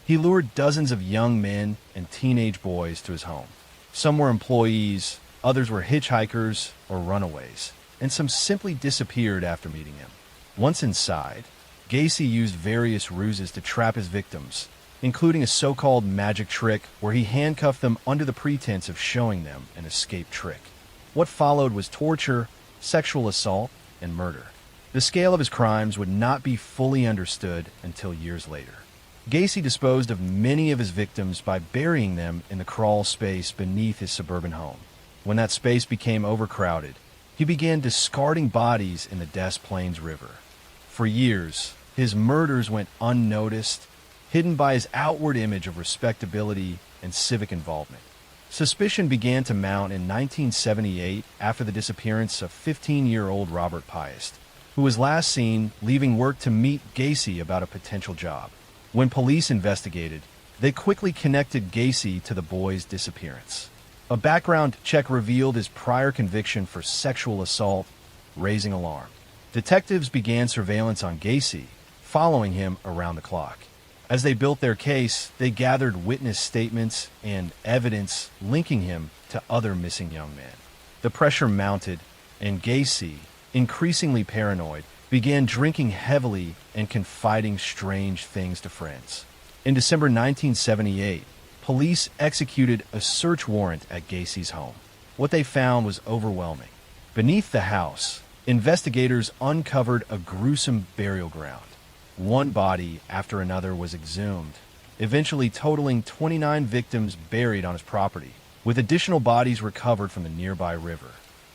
he lured dozens of young men and teenage boys to his home. Some were employees, others were hitchhikers or runaways, and some simply disappeared after meeting him. Once inside, Gacy used various ruses to trap his victims, including a so-called magic trick where he handcuffed them under the pretense of showing them an escape trick. What followed was torture, sexual assault, and murder. The scale of his crimes would not be fully understood until years later. Gacy disposed of many of his victims by burying them in the crawl space beneath his suburban home. When that space became overcrowded, he began discarding bodies in the Des Plaines River. For years, his murders went unnoticed, hidden by his outward image of respectability and civic involvement. Suspicion began to mount in 1978 after the disappearance of 15-year-old Robert Piest, who was last seen leaving work to meet Gacy about a potential job. When police investigated, they quickly connected Gacy to the boy's disappearance. A background check revealed his prior conviction for sexual assault, raising alarm. Detectives began surveillance on Gacy, following him around the clock. As they built their case, they gathered witness statements and evidence linking him to other missing young men. The pressure mounted, and Gacy, increasingly paranoid, began drinking heavily and confiding strange things to friends. In December 1978, police executed a search warrant at Gacy's home. What they found was overwhelming. Beneath the house, investigators uncovered a gruesome burial ground. One body after another was exhumed, eventually totaling 29 victims buried on his property, with additional bodies recovered from the nearby river.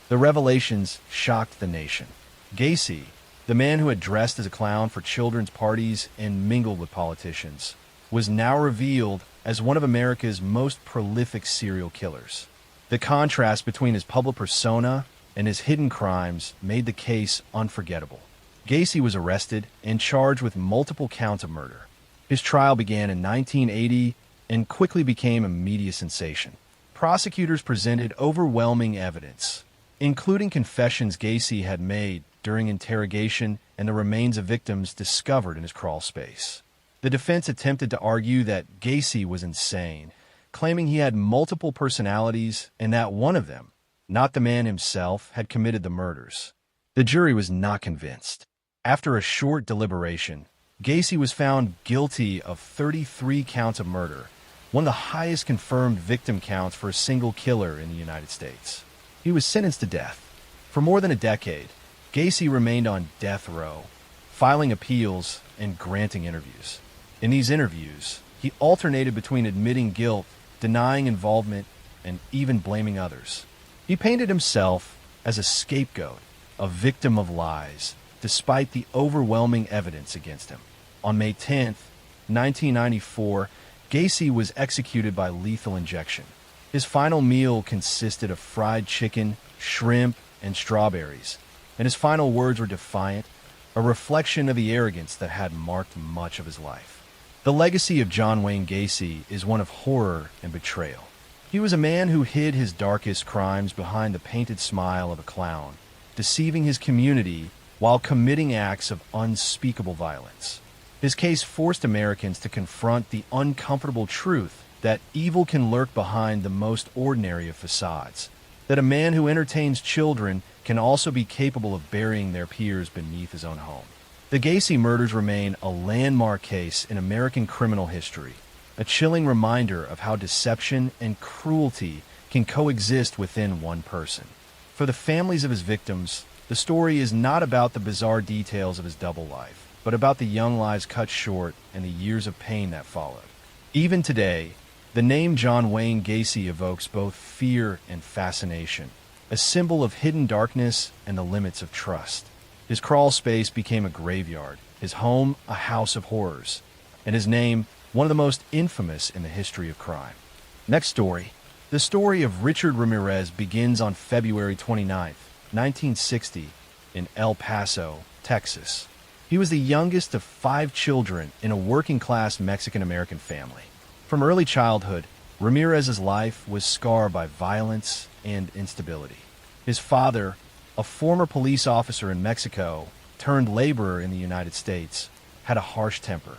The revelations shocked the nation. Gacy, the man who had dressed as a clown for children's parties and mingled with politicians, was now revealed as one of America's most prolific serial killers. The contrast between his public persona and his hidden crimes made the case unforgettable. Gacy was arrested and charged with multiple counts of murder. His trial began in 1980 and quickly became a media sensation. Prosecutors presented overwhelming evidence, including confessions Gacy had made during interrogation and the remains of victims discovered in his crawl space. The defense attempted to argue that Gacy was insane, claiming he had multiple personalities and that one of them, not the man himself, had committed the murders. The jury was not convinced. After a short deliberation, Gacy was found guilty of 33 counts of murder, one of the highest confirmed victim counts for a single killer in the United States. He was sentenced to death. For more than a decade, Gacy remained on death row, filing appeals and granting interviews. In these interviews, he alternated between admitting guilt, denying involvement, and even blaming others. He painted himself as a scapegoat, a victim of lies, despite the overwhelming evidence against him. On May 10, 1994, Gacy was executed by lethal injection. His final meal consisted of fried chicken, shrimp, and strawberries, and his final words were defiant, a reflection of the arrogance that had marked much of his life. The legacy of John Wayne Gacy is one of horror and betrayal. He was a man who hid his darkest crimes behind the painted smile of a clown, deceiving his community while committing acts of unspeakable violence. His case forced Americans to confront the uncomfortable truth that evil can lurk behind the most ordinary of facades, that a man who entertains children can also be capable of burying their peers beneath his own home. The Gacy murders remain a landmark case in American criminal history, a chilling reminder of how deception and cruelty can coexist within one person. For the families of his victims, the story is not about the bizarre details of his double life, but about the young lives cut short and the years of pain that followed. Even today, the name John Wayne Gacy evokes both fear and fascination, a symbol of hidden darkness and the limits of trust. His crawl space became a graveyard, his home a house of horrors, and his name one of the most infamous in the history of crime. Next story. The story of Richard Ramirez begins on February 29, 1960, in El Paso, Texas. He was the youngest of 5 children in a working-class Mexican-American family. From early childhood, Ramirez's life was scarred by violence and instability. His father, a former police officer in Mexico turned laborer in the United States, had a harsh temper.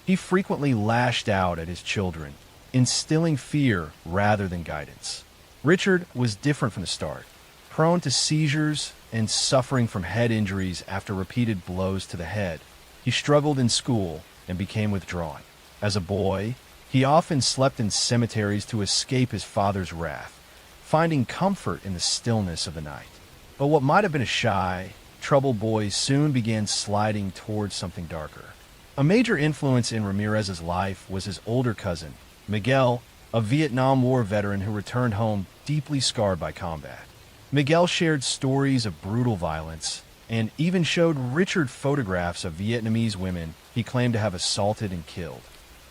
He frequently lashed out at his children, instilling fear rather than guidance. Richard was different from the start, prone to seizures and suffering from head injuries after repeated blows to the head. He struggled in school and became withdrawn. As a boy, he often slept in cemeteries to escape his father's wrath, finding comfort in the stillness of the night. But what might have been a shy, troubled boy soon began sliding towards something darker. A major influence in Ramirez's life was his older cousin, Miguel, a Vietnam War veteran who returned home deeply scarred by combat. Miguel shared stories of brutal violence and even showed Richard photographs of Vietnamese women he claimed to have assaulted and killed.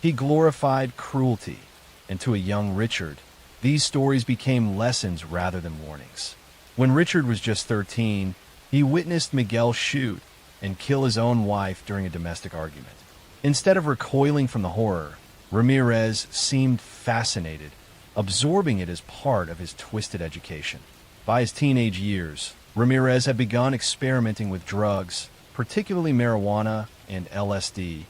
He glorified cruelty, and to a young Richard, these stories became lessons rather than warnings. When Richard was just 13, he witnessed Miguel shoot and kill his own wife during a domestic argument. Instead of recoiling from the horror, Ramirez seemed fascinated, absorbing it as part of his twisted education. By his teenage years, Ramirez had begun experimenting with drugs, particularly marijuana and LSD,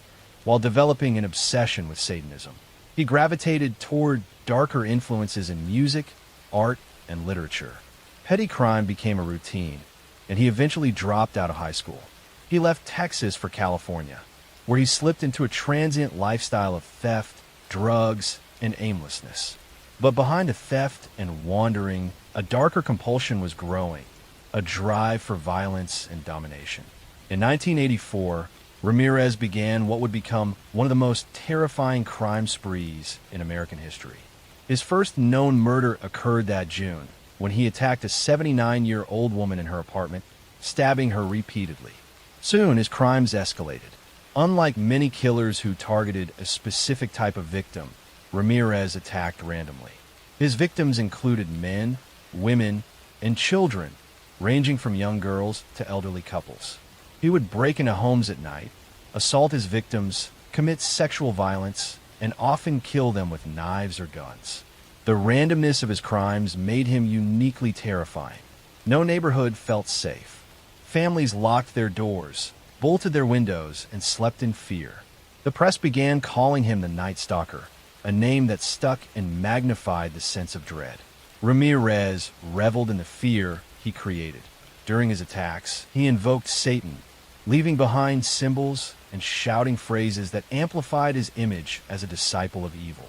while developing an obsession with Satanism. He gravitated toward darker influences in music, art, and literature. Petty crime became a routine, and he eventually dropped out of high school. He left Texas for California, where he slipped into a transient lifestyle of theft, drugs, and aimlessness. But behind the theft and wandering, a darker compulsion was growing, a drive for violence and domination. In 1984, Ramirez began what would become one of the most terrifying crime sprees in American history. His first known murder occurred that June, when he attacked a 79-year-old woman in her apartment, stabbing her repeatedly. Soon, his crimes escalated. Unlike many killers who targeted a specific type of victim, Ramirez attacked randomly. His victims included men, women, and children, ranging from young girls to elderly couples. He would break into homes at night, assault his victims, commit sexual violence, and often kill them with knives or guns. The randomness of his crimes made him uniquely terrifying. No neighborhood felt safe. Families locked their doors, bolted their windows, and slept in fear. The press began calling him the Night Stalker, a name that stuck and magnified the sense of dread. Ramirez reveled in the fear he created. During his attacks, he invoked Satan, leaving behind symbols and shouting phrases that amplified his image as a disciple of evil.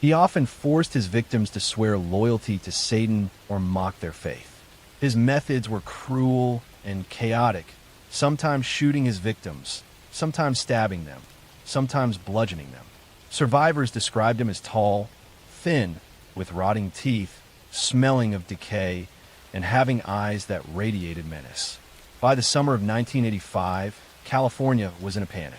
He often forced his victims to swear loyalty to Satan or mock their faith. His methods were cruel and chaotic, sometimes shooting his victims, sometimes stabbing them, sometimes bludgeoning them. Survivors described him as tall, thin, with rotting teeth, smelling of decay, and having eyes that radiated menace. By the summer of 1985, California was in a panic.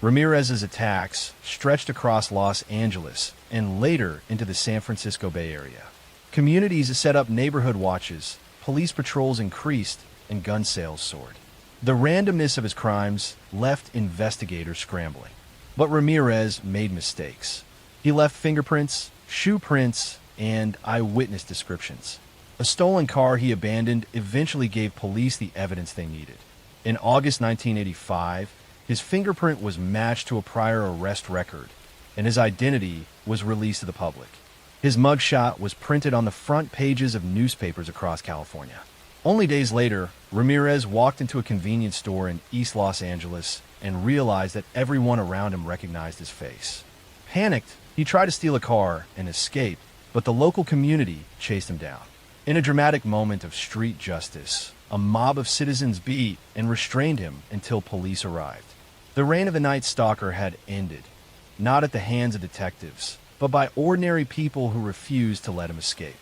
Ramirez's attacks stretched across Los Angeles and later into the San Francisco Bay Area. Communities set up neighborhood watches, police patrols increased, and gun sales soared. The randomness of his crimes left investigators scrambling. But Ramirez made mistakes. He left fingerprints, shoe prints, and eyewitness descriptions. A stolen car he abandoned eventually gave police the evidence they needed. In August 1985, his fingerprint was matched to a prior arrest record, and his identity was released to the public. His mugshot was printed on the front pages of newspapers across California. Only days later, Ramirez walked into a convenience store in East Los Angeles and realized that everyone around him recognized his face. Panicked, he tried to steal a car and escape, but the local community chased him down. In a dramatic moment of street justice, a mob of citizens beat and restrained him until police arrived. The reign of the Night Stalker had ended, not at the hands of detectives, but by ordinary people who refused to let him escape.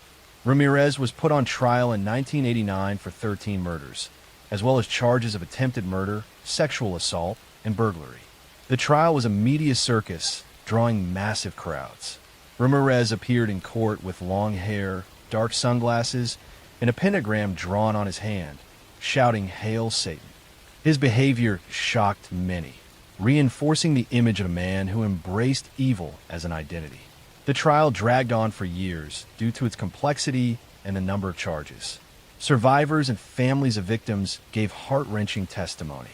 Ramirez was put on trial in 1989 for 13 murders, as well as charges of attempted murder, sexual assault, and burglary. The trial was a media circus, drawing massive crowds. Ramirez appeared in court with long hair, dark sunglasses, and a pentagram drawn on his hand, shouting, "Hail Satan." His behavior shocked many, reinforcing the image of a man who embraced evil as an identity. The trial dragged on for years due to its complexity and the number of charges. Survivors and families of victims gave heart-wrenching testimony.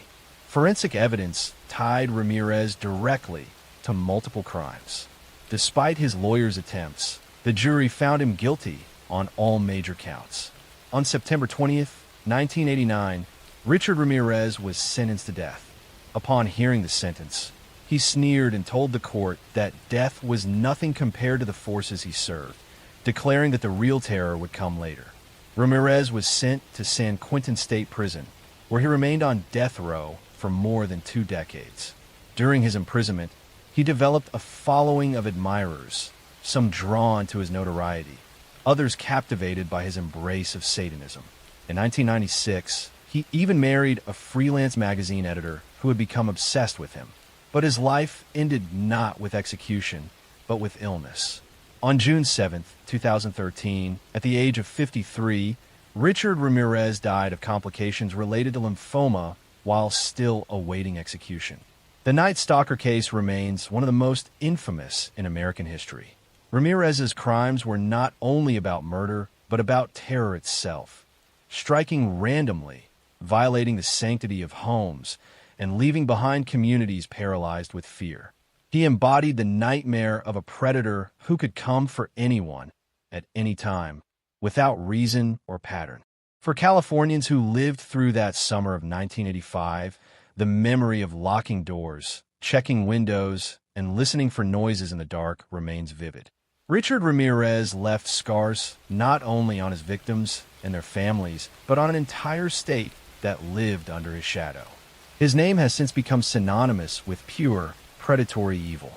Forensic evidence tied Ramirez directly to multiple crimes. Despite his lawyer's attempts, the jury found him guilty on all major counts. On September 20th, 1989, Richard Ramirez was sentenced to death. Upon hearing the sentence, he sneered and told the court that death was nothing compared to the forces he served, declaring that the real terror would come later. Ramirez was sent to San Quentin State Prison, where he remained on death row for more than 2 decades. During his imprisonment, he developed a following of admirers, some drawn to his notoriety, others captivated by his embrace of Satanism. In 1996, he even married a freelance magazine editor who had become obsessed with him. But his life ended not with execution, but with illness. On June 7, 2013, at the age of 53, Richard Ramirez died of complications related to lymphoma while still awaiting execution. The Night Stalker case remains one of the most infamous in American history. Ramirez's crimes were not only about murder, but about terror itself, striking randomly, violating the sanctity of homes, and leaving behind communities paralyzed with fear. He embodied the nightmare of a predator who could come for anyone, at any time, without reason or pattern. For Californians who lived through that summer of 1985, the memory of locking doors, checking windows, and listening for noises in the dark remains vivid. Richard Ramirez left scars not only on his victims and their families, but on an entire state that lived under his shadow. His name has since become synonymous with pure, predatory evil.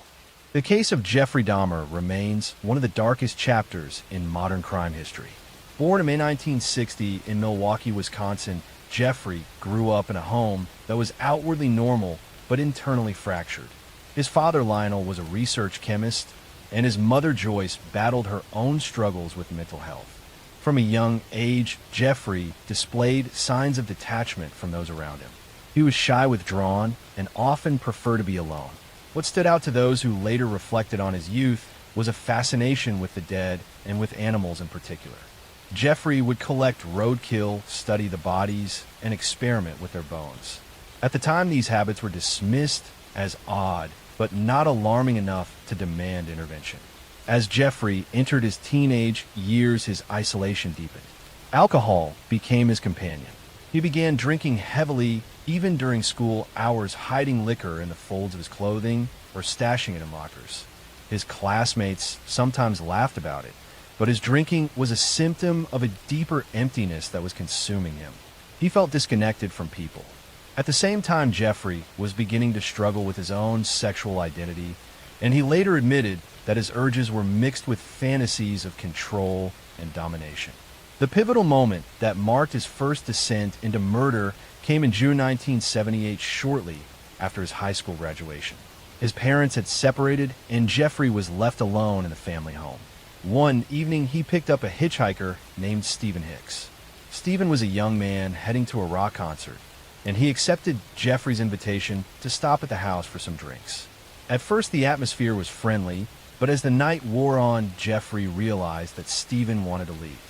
The case of Jeffrey Dahmer remains one of the darkest chapters in modern crime history. Born in May 1960 in Milwaukee, Wisconsin, Jeffrey grew up in a home that was outwardly normal but internally fractured. His father, Lionel, was a research chemist, and his mother, Joyce, battled her own struggles with mental health. From a young age, Jeffrey displayed signs of detachment from those around him. He was shy, withdrawn, and often preferred to be alone. What stood out to those who later reflected on his youth was a fascination with the dead and with animals in particular. Jeffrey would collect roadkill, study the bodies, and experiment with their bones. At the time, these habits were dismissed as odd, but not alarming enough to demand intervention. As Jeffrey entered his teenage years, his isolation deepened. Alcohol became his companion. He began drinking heavily, even during school hours, hiding liquor in the folds of his clothing or stashing it in lockers. His classmates sometimes laughed about it, but his drinking was a symptom of a deeper emptiness that was consuming him. He felt disconnected from people. At the same time, Jeffrey was beginning to struggle with his own sexual identity, and he later admitted that his urges were mixed with fantasies of control and domination. The pivotal moment that marked his first descent into murder came in June 1978, shortly after his high school graduation. His parents had separated, and Jeffrey was left alone in the family home. One evening, he picked up a hitchhiker named Stephen Hicks. Stephen was a young man heading to a rock concert, and he accepted Jeffrey's invitation to stop at the house for some drinks. At first, the atmosphere was friendly, but as the night wore on, Jeffrey realized that Stephen wanted to leave.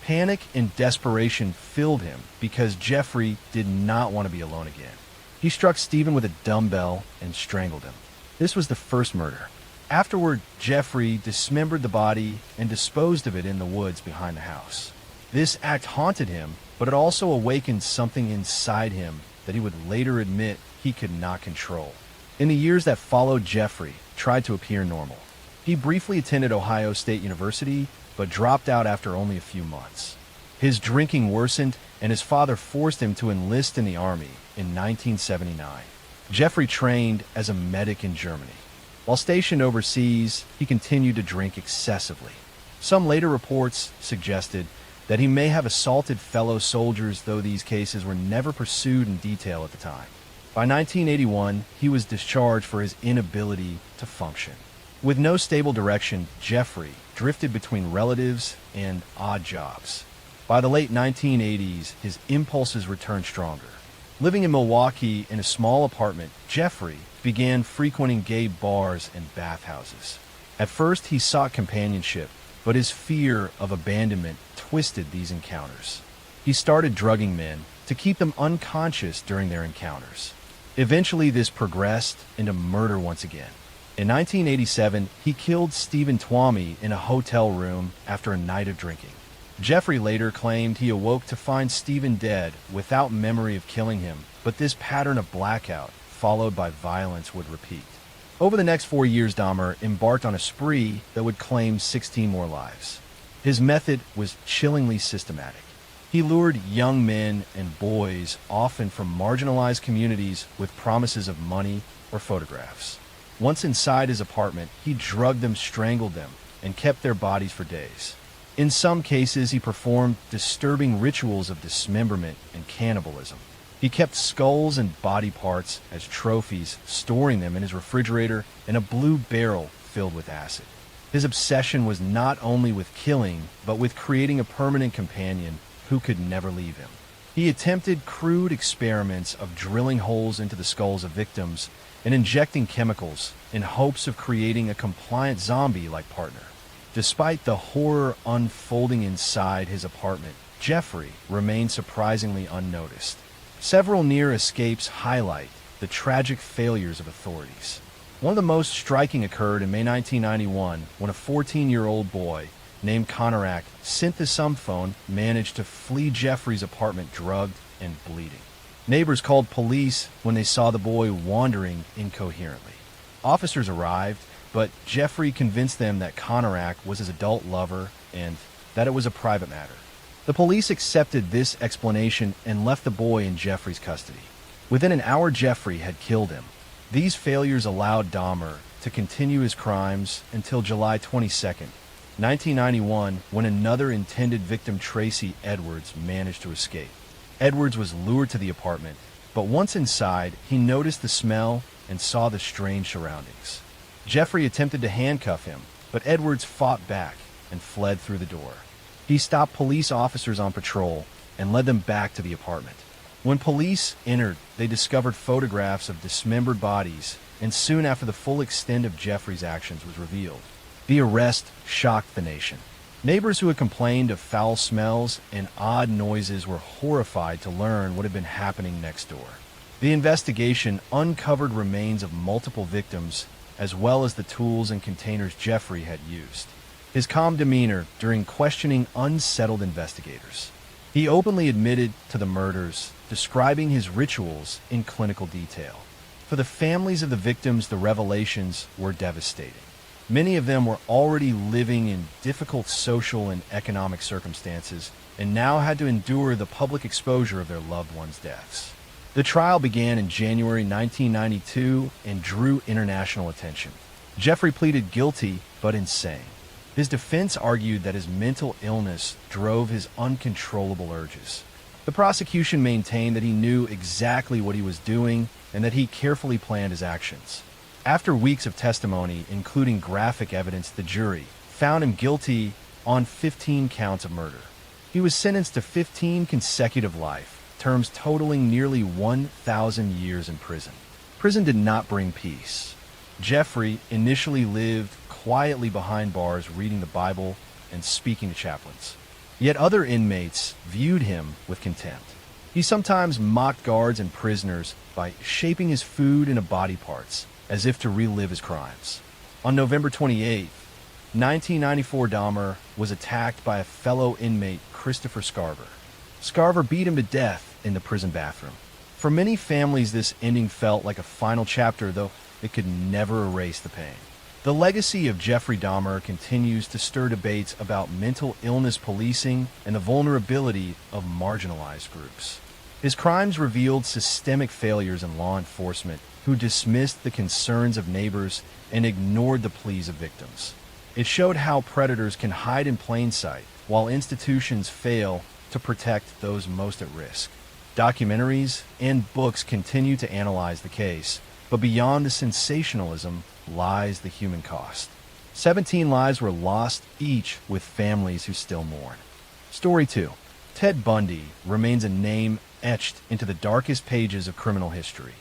Panic and desperation filled him because Jeffrey did not want to be alone again. He struck Stephen with a dumbbell and strangled him. This was the first murder. Afterward, Jeffrey dismembered the body and disposed of it in the woods behind the house. This act haunted him, but it also awakened something inside him that he would later admit he could not control. In the years that followed, Jeffrey tried to appear normal. He briefly attended Ohio State University, but dropped out after only a few months. His drinking worsened, and his father forced him to enlist in the Army in 1979. Jeffrey trained as a medic in Germany. While stationed overseas, he continued to drink excessively. Some later reports suggested that he may have assaulted fellow soldiers, though these cases were never pursued in detail at the time. By 1981, he was discharged for his inability to function. With no stable direction, Jeffrey drifted between relatives and odd jobs. By the late 1980s, his impulses returned stronger. Living in Milwaukee in a small apartment, Jeffrey began frequenting gay bars and bathhouses. At first, he sought companionship, but his fear of abandonment twisted these encounters. He started drugging men to keep them unconscious during their encounters. Eventually, this progressed into murder once again. In 1987, he killed Stephen Twomey in a hotel room after a night of drinking. Jeffrey later claimed he awoke to find Stephen dead without memory of killing him, but this pattern of blackout, followed by violence, would repeat. Over the next 4 years, Dahmer embarked on a spree that would claim 16 more lives. His method was chillingly systematic. He lured young men and boys, often from marginalized communities, with promises of money or photographs. Once inside his apartment, he drugged them, strangled them, and kept their bodies for days. In some cases, he performed disturbing rituals of dismemberment and cannibalism. He kept skulls and body parts as trophies, storing them in his refrigerator in a blue barrel filled with acid. His obsession was not only with killing, but with creating a permanent companion who could never leave him. He attempted crude experiments of drilling holes into the skulls of victims and injecting chemicals in hopes of creating a compliant zombie-like partner. Despite the horror unfolding inside his apartment, Jeffrey remained surprisingly unnoticed. Several near escapes highlight the tragic failures of authorities. One of the most striking occurred in May 1991 when a 14-year-old boy named Conorak, sent the sum phone, managed to flee Jeffrey's apartment drugged and bleeding. Neighbors called police when they saw the boy wandering incoherently. Officers arrived, but Jeffrey convinced them that Conorak was his adult lover and that it was a private matter. The police accepted this explanation and left the boy in Jeffrey's custody. Within an hour, Jeffrey had killed him. These failures allowed Dahmer to continue his crimes until July 22nd, 1991, when another intended victim, Tracy Edwards, managed to escape. Edwards was lured to the apartment, but once inside, he noticed the smell and saw the strange surroundings. Jeffrey attempted to handcuff him, but Edwards fought back and fled through the door. He stopped police officers on patrol and led them back to the apartment. When police entered, they discovered photographs of dismembered bodies, and soon after, the full extent of Jeffrey's actions was revealed. The arrest shocked the nation. Neighbors who had complained of foul smells and odd noises were horrified to learn what had been happening next door. The investigation uncovered remains of multiple victims, as well as the tools and containers Jeffrey had used. His calm demeanor during questioning unsettled investigators. He openly admitted to the murders, describing his rituals in clinical detail. For the families of the victims, the revelations were devastating. Many of them were already living in difficult social and economic circumstances and now had to endure the public exposure of their loved ones' deaths. The trial began in January 1992 and drew international attention. Jeffrey pleaded guilty but insane. His defense argued that his mental illness drove his uncontrollable urges. The prosecution maintained that he knew exactly what he was doing and that he carefully planned his actions. After weeks of testimony, including graphic evidence, the jury found him guilty on 15 counts of murder. He was sentenced to 15 consecutive life terms totaling nearly 1,000 years in prison. Prison did not bring peace. Jeffrey initially lived quietly behind bars, reading the Bible and speaking to chaplains. Yet other inmates viewed him with contempt. He sometimes mocked guards and prisoners by shaping his food into body parts, as if to relive his crimes. On November 28, 1994, Dahmer was attacked by a fellow inmate, Christopher Scarver. Scarver beat him to death in the prison bathroom. For many families, this ending felt like a final chapter, though it could never erase the pain. The legacy of Jeffrey Dahmer continues to stir debates about mental illness policing and the vulnerability of marginalized groups. His crimes revealed systemic failures in law enforcement, who dismissed the concerns of neighbors and ignored the pleas of victims. It showed how predators can hide in plain sight, while institutions fail to protect those most at risk. Documentaries and books continue to analyze the case, but beyond the sensationalism lies the human cost. 17 lives were lost, each with families who still mourn. Story 2. Ted Bundy remains a name etched into the darkest pages of criminal history.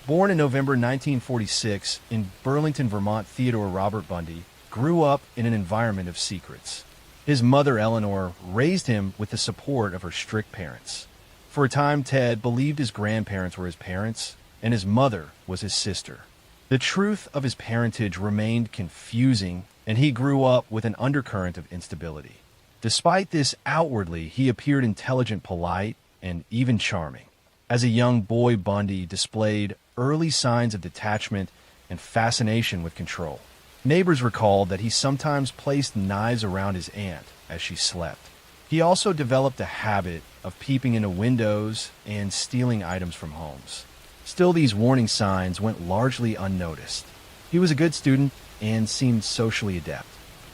Born in November 1946 in Burlington, Vermont, Theodore Robert Bundy grew up in an environment of secrets. His mother, Eleanor, raised him with the support of her strict parents. For a time, Ted believed his grandparents were his parents, and his mother was his sister. The truth of his parentage remained confusing, and he grew up with an undercurrent of instability. Despite this, outwardly, he appeared intelligent, polite, and even charming. As a young boy, Bundy displayed early signs of detachment and fascination with control. Neighbors recalled that he sometimes placed knives around his aunt as she slept. He also developed a habit of peeping into windows and stealing items from homes. Still, these warning signs went largely unnoticed. He was a good student and seemed socially adept.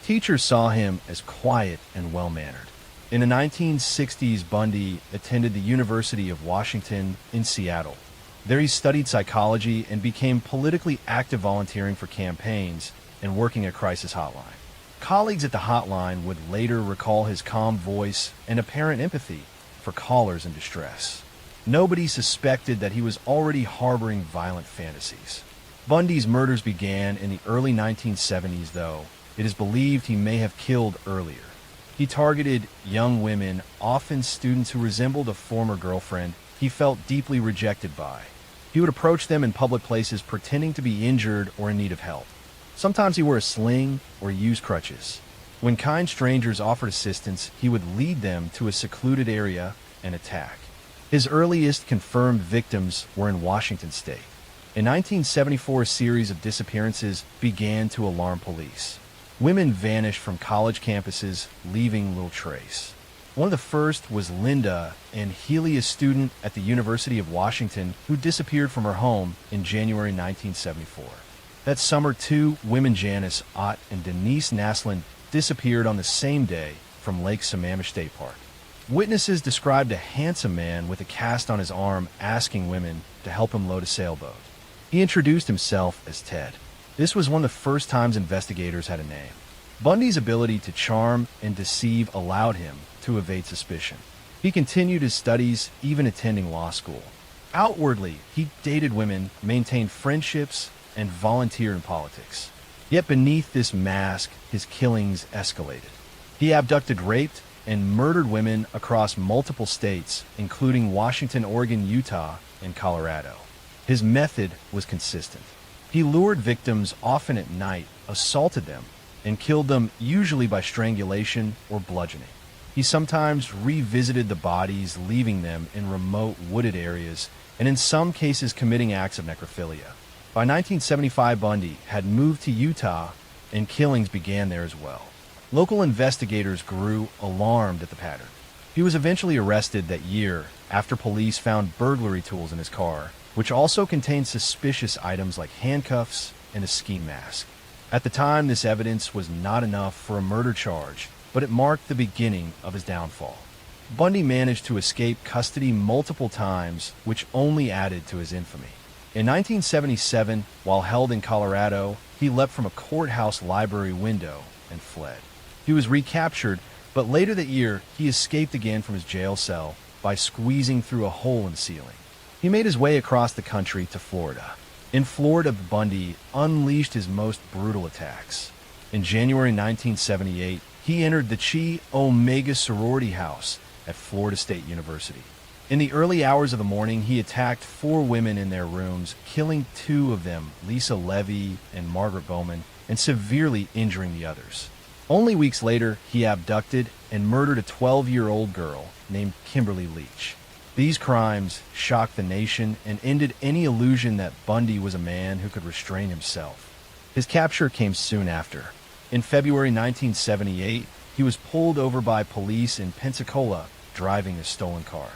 Teachers saw him as quiet and well-mannered. In the 1960s, Bundy attended the University of Washington in Seattle. There he studied psychology and became politically active, volunteering for campaigns and working a crisis hotline. Colleagues at the hotline would later recall his calm voice and apparent empathy for callers in distress. Nobody suspected that he was already harboring violent fantasies. Bundy's murders began in the early 1970s, though it is believed he may have killed earlier. He targeted young women, often students who resembled a former girlfriend he felt deeply rejected by. He would approach them in public places pretending to be injured or in need of help. Sometimes he wore a sling or used crutches. When kind strangers offered assistance, he would lead them to a secluded area and attack. His earliest confirmed victims were in Washington state. In 1974, a series of disappearances began to alarm police. Women vanished from college campuses, leaving little trace. One of the first was Linda, an Healy student at the University of Washington who disappeared from her home in January 1974. That summer, two women, Janice Ott and Denise Naslin, disappeared on the same day from Lake Sammamish State Park. Witnesses described a handsome man with a cast on his arm asking women to help him load a sailboat. He introduced himself as Ted. This was one of the first times investigators had a name. Bundy's ability to charm and deceive allowed him to evade suspicion. He continued his studies, even attending law school. Outwardly, he dated women, maintained friendships, and volunteered in politics. Yet beneath this mask, his killings escalated. He abducted, raped, and murdered women across multiple states, including Washington, Oregon, Utah, and Colorado. His method was consistent. He lured victims, often at night, assaulted them, and killed them, usually by strangulation or bludgeoning. He sometimes revisited the bodies, leaving them in remote wooded areas, and in some cases committing acts of necrophilia. By 1975, Bundy had moved to Utah, and killings began there as well. Local investigators grew alarmed at the pattern. He was eventually arrested that year after police found burglary tools in his car, which also contained suspicious items like handcuffs and a ski mask. At the time, this evidence was not enough for a murder charge, but it marked the beginning of his downfall. Bundy managed to escape custody multiple times, which only added to his infamy. In 1977, while held in Colorado, he leapt from a courthouse library window and fled. He was recaptured, but later that year, he escaped again from his jail cell by squeezing through a hole in the ceiling. He made his way across the country to Florida. In Florida, Bundy unleashed his most brutal attacks. In January 1978, he entered the Chi Omega sorority house at Florida State University. In the early hours of the morning, he attacked 4 women in their rooms, killing 2 of them, Lisa Levy and Margaret Bowman, and severely injuring the others. Only weeks later, he abducted and murdered a 12-year-old girl named Kimberly Leach. These crimes shocked the nation and ended any illusion that Bundy was a man who could restrain himself. His capture came soon after. In February 1978, he was pulled over by police in Pensacola driving a stolen car.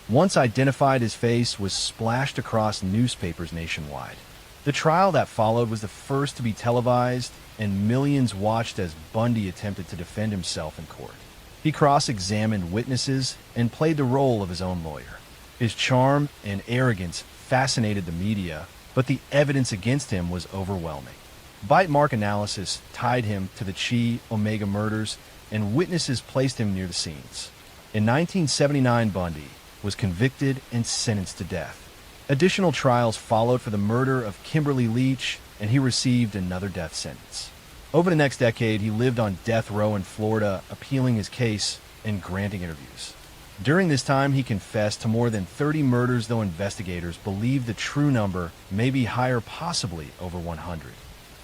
Once identified, his face was splashed across newspapers nationwide. The trial that followed was the first to be televised, and millions watched as Bundy attempted to defend himself in court. He cross-examined witnesses and played the role of his own lawyer. His charm and arrogance fascinated the media, but the evidence against him was overwhelming. Bite mark analysis tied him to the Chi Omega murders, and witnesses placed him near the scenes. In 1979, Bundy was convicted and sentenced to death. Additional trials followed for the murder of Kimberly Leach, and he received another death sentence. Over the next decade, he lived on death row in Florida, appealing his case and granting interviews. During this time, he confessed to more than 30 murders, though investigators believe the true number may be higher, possibly over 100.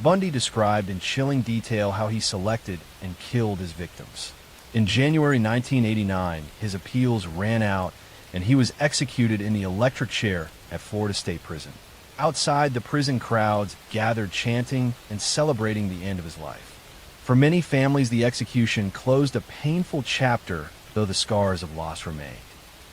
Bundy described in chilling detail how he selected and killed his victims. In January 1989, his appeals ran out and he was executed in the electric chair at Florida State Prison. Outside, the prison crowds gathered, chanting and celebrating the end of his life. For many families, the execution closed a painful chapter, though the scars of loss remained.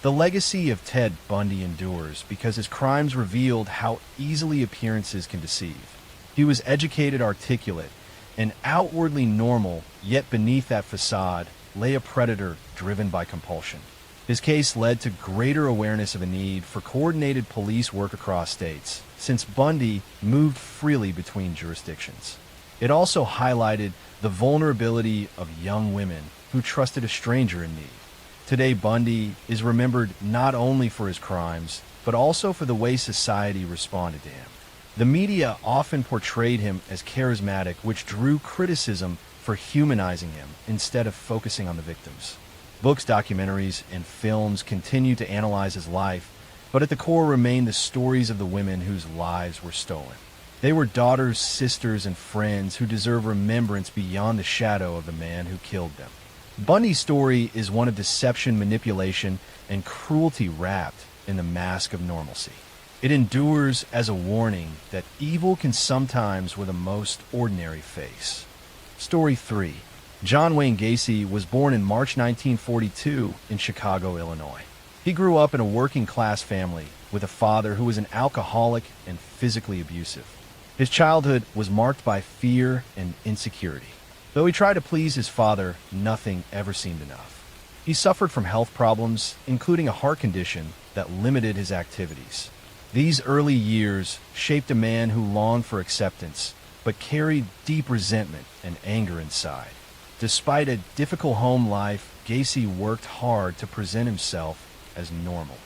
The legacy of Ted Bundy endures because his crimes revealed how easily appearances can deceive. He was educated, articulate, and outwardly normal, yet beneath that facade lay a predator driven by compulsion. His case led to greater awareness of a need for coordinated police work across states, since Bundy moved freely between jurisdictions. It also highlighted the vulnerability of young women who trusted a stranger in need. Today, Bundy is remembered not only for his crimes, but also for the way society responded to him. The media often portrayed him as charismatic, which drew criticism for humanizing him instead of focusing on the victims. Books, documentaries, and films continue to analyze his life, but at the core remain the stories of the women whose lives were stolen. They were daughters, sisters, and friends who deserve remembrance beyond the shadow of the man who killed them. Bundy's story is one of deception, manipulation, and cruelty wrapped in the mask of normalcy. It endures as a warning that evil can sometimes wear the most ordinary face. Story 3. John Wayne Gacy was born in March 1942 in Chicago, Illinois. He grew up in a working-class family with a father who was an alcoholic and physically abusive. His childhood was marked by fear and insecurity. Though he tried to please his father, nothing ever seemed enough. He suffered from health problems, including a heart condition that limited his activities. These early years shaped a man who longed for acceptance, but carried deep resentment and anger inside. Despite a difficult home life, Gacy worked hard to present himself as normal.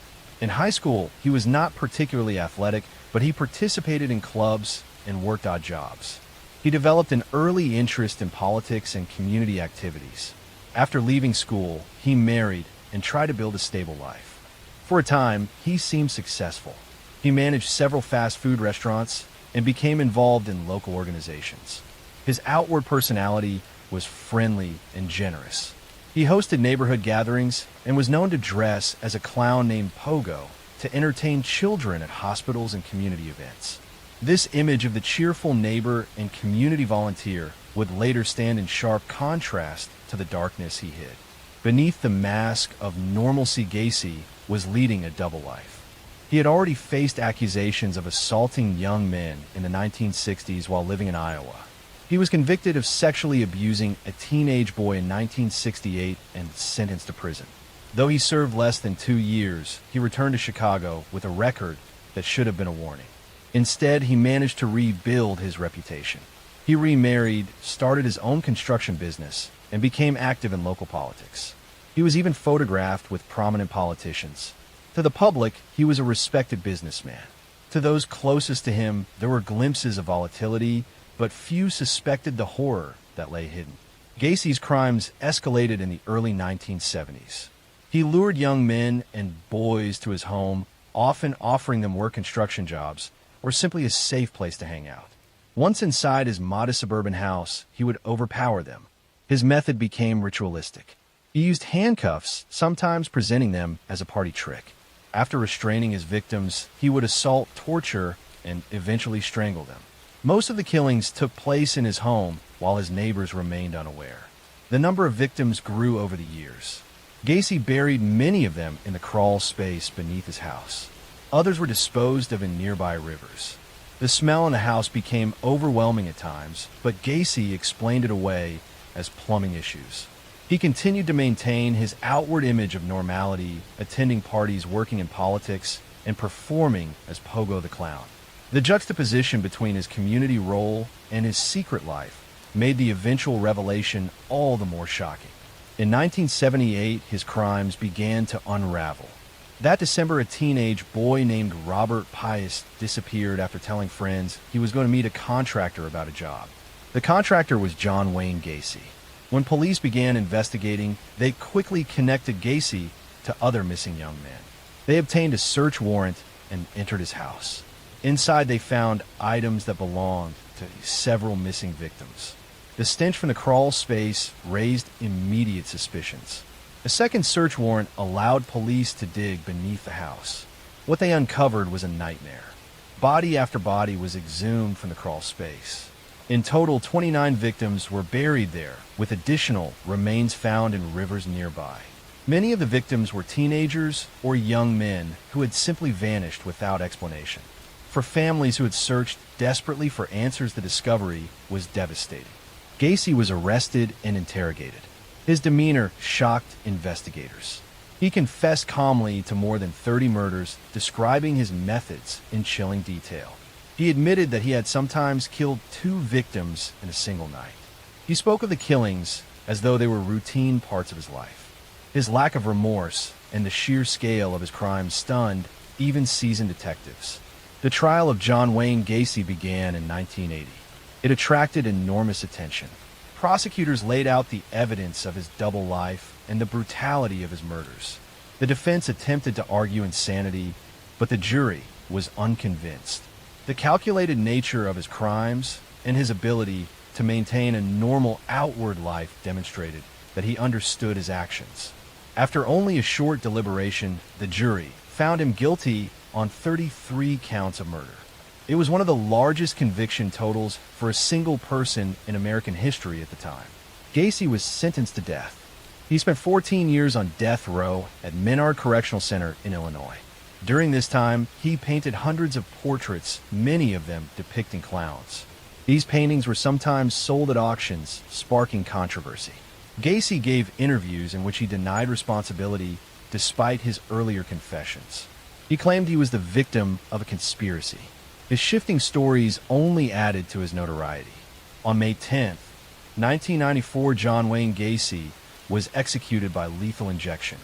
In high school, he was not particularly athletic, but he participated in clubs and worked odd jobs. He developed an early interest in politics and community activities. After leaving school, he married and tried to build a stable life. For a time, he seemed successful. He managed several fast food restaurants and became involved in local organizations. His outward personality was friendly and generous. He hosted neighborhood gatherings and was known to dress as a clown named Pogo to entertain children at hospitals and community events. This image of the cheerful neighbor and community volunteer would later stand in sharp contrast to the darkness he hid. Beneath the mask of normalcy, Gacy was leading a double life. He had already faced accusations of assaulting young men in the 1960s while living in Iowa. He was convicted of sexually abusing a teenage boy in 1968 and sentenced to prison. Though he served less than 2 years, he returned to Chicago with a record that should have been a warning. Instead, he managed to rebuild his reputation. He remarried, started his own construction business, and became active in local politics. He was even photographed with prominent politicians. To the public, he was a respected businessman. To those closest to him, there were glimpses of volatility, but few suspected the horror that lay hidden. Gacy's crimes escalated in the early 1970s. He lured young men and boys to his home, often offering them work construction jobs or simply a safe place to hang out. Once inside his modest suburban house, he would overpower them. His method became ritualistic. He used handcuffs, sometimes presenting them as a party trick. After restraining his victims, he would assault, torture, and eventually strangle them. Most of the killings took place in his home while his neighbors remained unaware. The number of victims grew over the years. Gacy buried many of them in the crawl space beneath his house. Others were disposed of in nearby rivers. The smell in the house became overwhelming at times, but Gacy explained it away as plumbing issues. He continued to maintain his outward image of normality, attending parties, working in politics, and performing as Pogo the Clown. The juxtaposition between his community role and his secret life made the eventual revelation all the more shocking. In 1978, his crimes began to unravel. That December, a teenage boy named Robert Pius disappeared after telling friends he was going to meet a contractor about a job. The The contractor was John Wayne Gacy. When police began investigating, they quickly connected Gacy to other missing young men. They obtained a search warrant and entered his house. Inside, they found items that belonged to several missing victims. The stench from the crawl space raised immediate suspicions. A second search warrant allowed police to dig beneath the house. What they uncovered was a nightmare. Body after body was exhumed from the crawl space. In total, 29 victims were buried there, with additional remains found in rivers nearby. Many of the victims were teenagers or young men who had simply vanished without explanation. For families who had searched desperately for answers, the discovery was devastating. Gacy was arrested and interrogated. His demeanor shocked investigators. He confessed calmly to more than 30 murders, describing his methods in chilling detail. He admitted that he had sometimes killed 2 victims in a single night. He spoke of the killings as though they were routine parts of his life. His lack of remorse and the sheer scale of his crimes stunned even seasoned detectives. The trial of John Wayne Gacy began in 1980. It attracted enormous attention. Prosecutors laid out the evidence of his double life and the brutality of his murders. The defense attempted to argue insanity, but the jury was unconvinced. The calculated nature of his crimes and his ability to maintain a normal outward life demonstrated that he understood his actions. After only a short deliberation, the jury found him guilty on 33 counts of murder. It was one of the largest conviction totals for a single person in American history at the time. Gacy was sentenced to death. He spent 14 years on death row at Menard Correctional Center in Illinois. During this time, he painted hundreds of portraits, many of them depicting clowns. These paintings were sometimes sold at auctions, sparking controversy. Gacy gave interviews in which he denied responsibility despite his earlier confessions. He claimed he was the victim of a conspiracy. His shifting stories only added to his notoriety. On May 10, 1994, John Wayne Gacy was executed by lethal injection.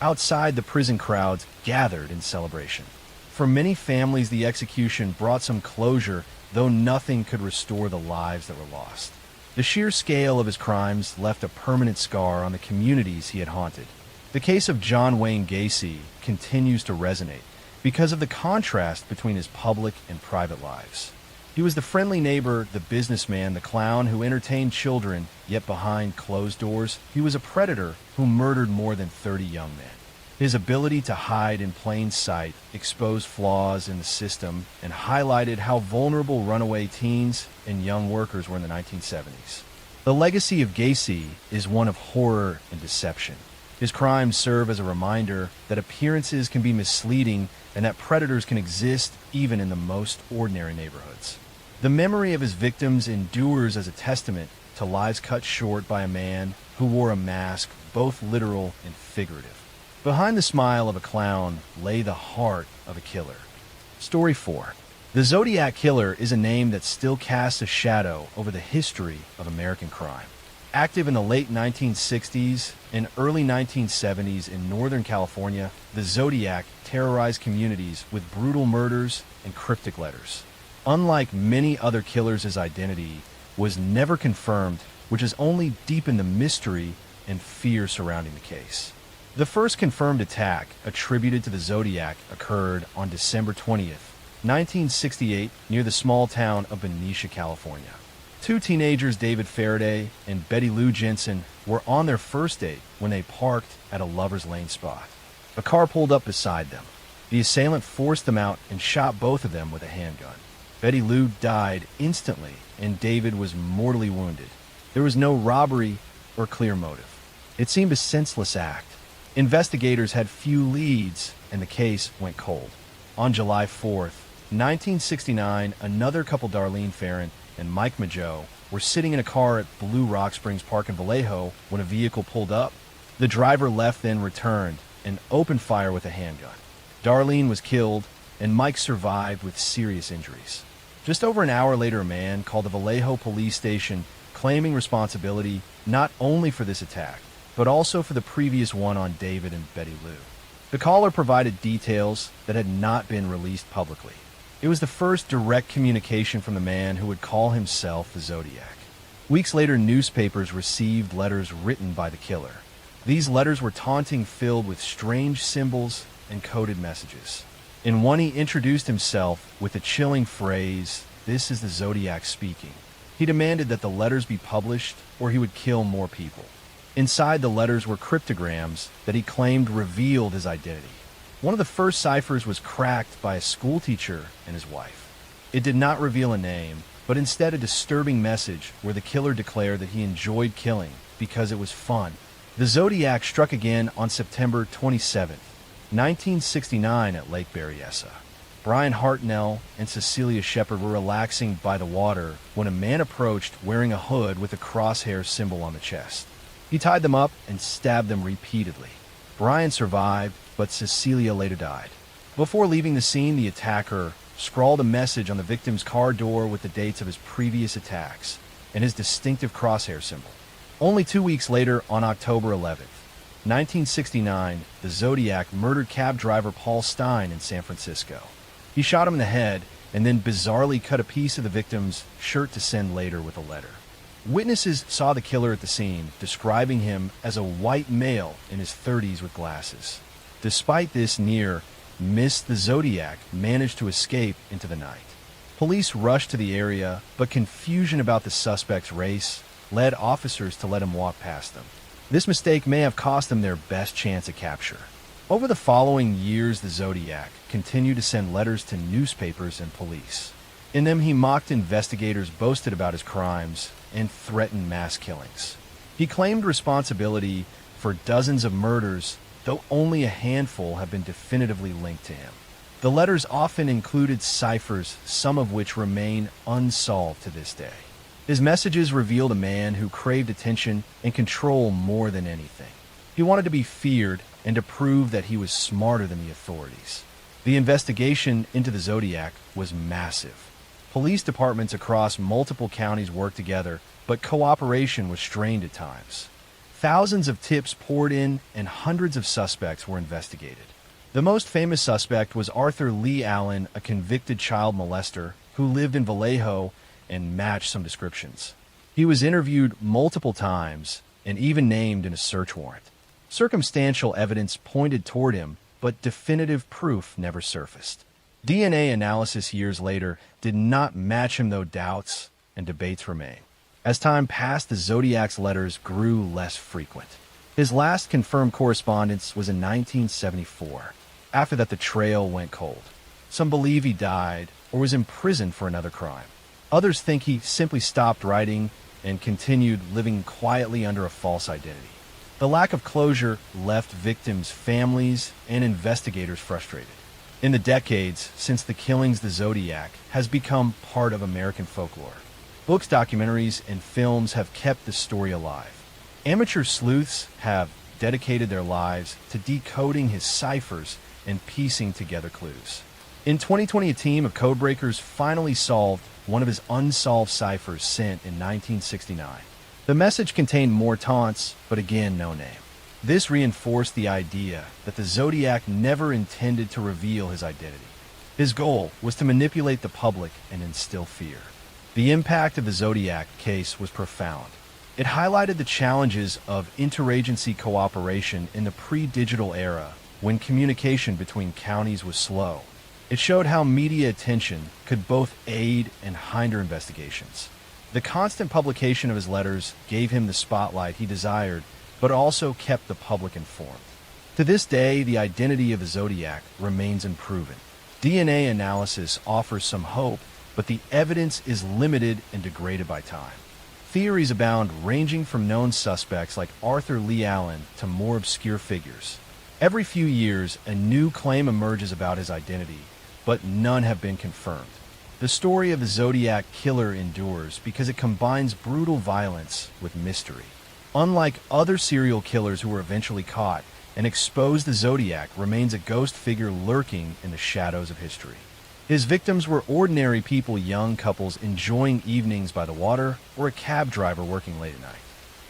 Outside, the prison crowds gathered in celebration. For many families, the execution brought some closure, though nothing could restore the lives that were lost. The sheer scale of his crimes left a permanent scar on the communities he had haunted. The case of John Wayne Gacy continues to resonate because of the contrast between his public and private lives. He was the friendly neighbor, the businessman, the clown who entertained children, yet behind closed doors, he was a predator who murdered more than 30 young men. His ability to hide in plain sight exposed flaws in the system and highlighted how vulnerable runaway teens and young workers were in the 1970s. The legacy of Gacy is one of horror and deception. His crimes serve as a reminder that appearances can be misleading and that predators can exist even in the most ordinary neighborhoods. The memory of his victims endures as a testament to lives cut short by a man who wore a mask, both literal and figurative. Behind the smile of a clown lay the heart of a killer. Story 4. The Zodiac Killer is a name that still casts a shadow over the history of American crime. Active in the late 1960s and early 1970s in Northern California, the Zodiac terrorized communities with brutal murders and cryptic letters. Unlike many other killers, his identity was never confirmed, which has only deepened the mystery and fear surrounding the case. The first confirmed attack attributed to the Zodiac occurred on December 20th, 1968, near the small town of Benicia, California. 2 teenagers, David Faraday and Betty Lou Jensen, were on their first date when they parked at a lover's lane spot. A car pulled up beside them. The assailant forced them out and shot both of them with a handgun. Betty Lou died instantly, and David was mortally wounded. There was no robbery or clear motive. It seemed a senseless act. Investigators had few leads, and the case went cold. On July 4th, 1969, another couple, Darlene Farron and Mike Mageau, were sitting in a car at Blue Rock Springs Park in Vallejo when a vehicle pulled up. The driver left, then returned and opened fire with a handgun. Darlene was killed, and Mike survived with serious injuries. Just over an hour later, a man called the Vallejo police station claiming responsibility not only for this attack, but also for the previous one on David and Betty Lou. The caller provided details that had not been released publicly. It was the first direct communication from the man who would call himself the Zodiac. Weeks later, newspapers received letters written by the killer. These letters were taunting, filled with strange symbols and coded messages. In one, he introduced himself with the chilling phrase, "This is the Zodiac speaking." He demanded that the letters be published or he would kill more people. Inside the letters were cryptograms that he claimed revealed his identity. One of the first ciphers was cracked by a schoolteacher and his wife. It did not reveal a name, but instead a disturbing message where the killer declared that he enjoyed killing because it was fun. The Zodiac struck again on September 27, 1969 at Lake Berryessa. Brian Hartnell and Cecilia Shepard were relaxing by the water when a man approached wearing a hood with a crosshair symbol on the chest. He tied them up and stabbed them repeatedly. Brian survived, but Cecilia later died. Before leaving the scene, the attacker scrawled a message on the victim's car door with the dates of his previous attacks and his distinctive crosshair symbol. Only 2 weeks later, on October 11, 1969, the Zodiac murdered cab driver Paul Stein in San Francisco. He shot him in the head and then bizarrely cut a piece of the victim's shirt to send later with a letter. Witnesses saw the killer at the scene, describing him as a white male in his 30s with glasses. Despite this near miss, the Zodiac managed to escape into the night. Police rushed to the area, but confusion about the suspect's race led officers to let him walk past them. This mistake may have cost them their best chance at capture. Over the following years, the Zodiac continued to send letters to newspapers and police. In them, he mocked investigators, boasted about his crimes, and threatened mass killings. He claimed responsibility for dozens of murders, though only a handful have been definitively linked to him. The letters often included ciphers, some of which remain unsolved to this day. His messages revealed a man who craved attention and control more than anything. He wanted to be feared and to prove that he was smarter than the authorities. The investigation into the Zodiac was massive. Police departments across multiple counties worked together, but cooperation was strained at times. Thousands of tips poured in and hundreds of suspects were investigated. The most famous suspect was Arthur Lee Allen, a convicted child molester who lived in Vallejo and matched some descriptions. He was interviewed multiple times and even named in a search warrant. Circumstantial evidence pointed toward him, but definitive proof never surfaced. DNA analysis years later did not match him, though doubts and debates remain. As time passed, the Zodiac's letters grew less frequent. His last confirmed correspondence was in 1974. After that, the trail went cold. Some believe he died or was imprisoned for another crime. Others think he simply stopped writing and continued living quietly under a false identity. The lack of closure left victims' families and investigators frustrated. In the decades since the killings, the Zodiac has become part of American folklore. Books, documentaries, and films have kept the story alive. Amateur sleuths have dedicated their lives to decoding his ciphers and piecing together clues. In 2020, a team of codebreakers finally solved one of his unsolved ciphers sent in 1969. The message contained more taunts, but again, no name. This reinforced the idea that the Zodiac never intended to reveal his identity. His goal was to manipulate the public and instill fear. The impact of the Zodiac case was profound. It highlighted the challenges of interagency cooperation in the pre-digital era when communication between counties was slow. It showed how media attention could both aid and hinder investigations. The constant publication of his letters gave him the spotlight he desired, but also kept the public informed. To this day, the identity of the Zodiac remains unproven. DNA analysis offers some hope, but the evidence is limited and degraded by time. Theories abound, ranging from known suspects like Arthur Lee Allen to more obscure figures. Every few years, a new claim emerges about his identity, but none have been confirmed. The story of the Zodiac killer endures because it combines brutal violence with mystery. Unlike other serial killers who were eventually caught and exposed, the Zodiac remains a ghost figure lurking in the shadows of history. His victims were ordinary people, young couples enjoying evenings by the water, or a cab driver working late at night.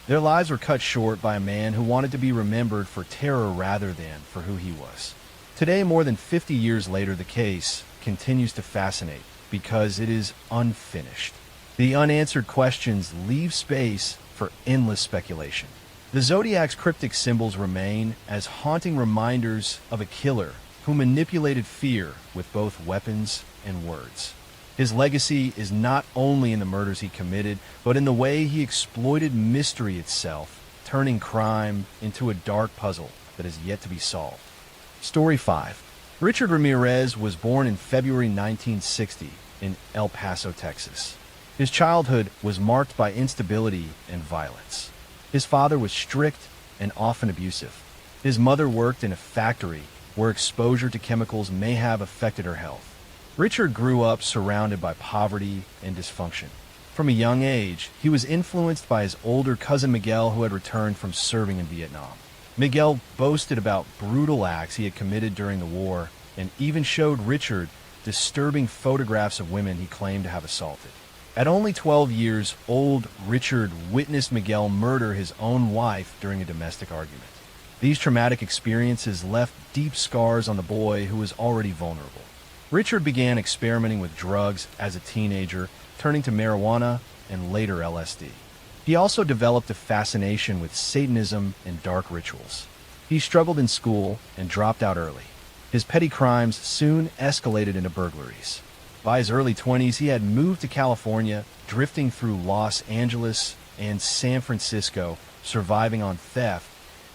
Their lives were cut short by a man who wanted to be remembered for terror rather than for who he was. Today, more than 50 years later, the case continues to fascinate because it is unfinished. The unanswered questions leave space for endless speculation. The Zodiac's cryptic symbols remain as haunting reminders of a killer who manipulated fear with both weapons and words. His legacy is not only in the murders he committed, but in the way he exploited mystery itself, turning crime into a dark puzzle that is yet to be solved. Story 5. Richard Ramirez was born in February 1960 in El Paso, Texas. His childhood was marked by instability and violence. His father was strict and often abusive. His mother worked in a factory where exposure to chemicals may have affected her health. Richard grew up surrounded by poverty and dysfunction. From a young age, he was influenced by his older cousin Miguel, who had returned from serving in Vietnam. Miguel boasted about brutal acts he had committed during the war and even showed Richard disturbing photographs of women he claimed to have assaulted. At only 12 years old, Richard witnessed Miguel murder his own wife during a domestic argument. These traumatic experiences left deep scars on the boy who was already vulnerable. Richard began experimenting with drugs as a teenager, turning to marijuana and later LSD. He also developed a fascination with Satanism and dark rituals. He struggled in school and dropped out early. His petty crimes soon escalated into burglaries. By his early 20s, he had moved to California, drifting through Los Angeles and San Francisco, surviving on theft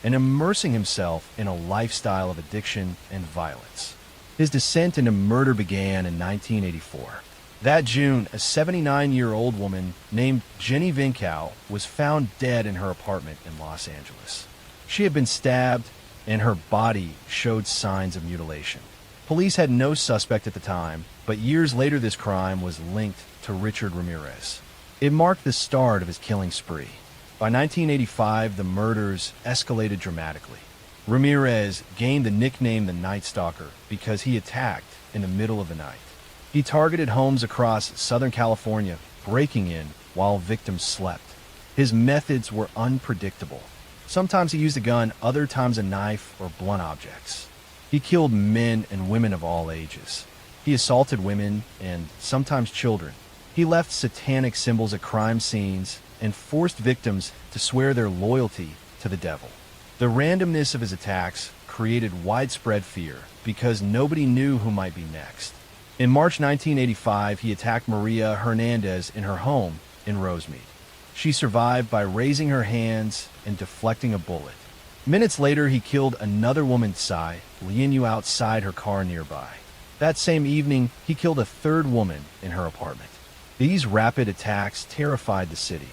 and immersing himself in a lifestyle of addiction and violence. His descent into murder began in 1984. That June, a 79-year-old woman named Jenny Vincow was found dead in her apartment in Los Angeles. She had been stabbed, and her body showed signs of mutilation. Police had no suspect at the time, but years later this crime was linked to Richard Ramirez. It marked the start of his killing spree. By 1985, the murders escalated dramatically. Ramirez gained the nickname the Night Stalker because he attacked in the middle of the night. He targeted homes across Southern California, breaking in while victims slept. His methods were unpredictable. Sometimes he used a gun, other times a knife or blunt objects. He killed men and women of all ages. He assaulted women and sometimes children. He left satanic symbols at crime scenes and forced victims to swear their loyalty to the devil. The randomness of his attacks created widespread fear because nobody knew who might be next. In March 1985, he attacked Maria Hernandez in her home in Rosemead. She survived by raising her hands and deflecting a bullet. Minutes later, he killed another woman, Tsai, Lianyu, outside her car nearby. That same evening, he killed a third woman in her apartment. These rapid attacks terrified the city.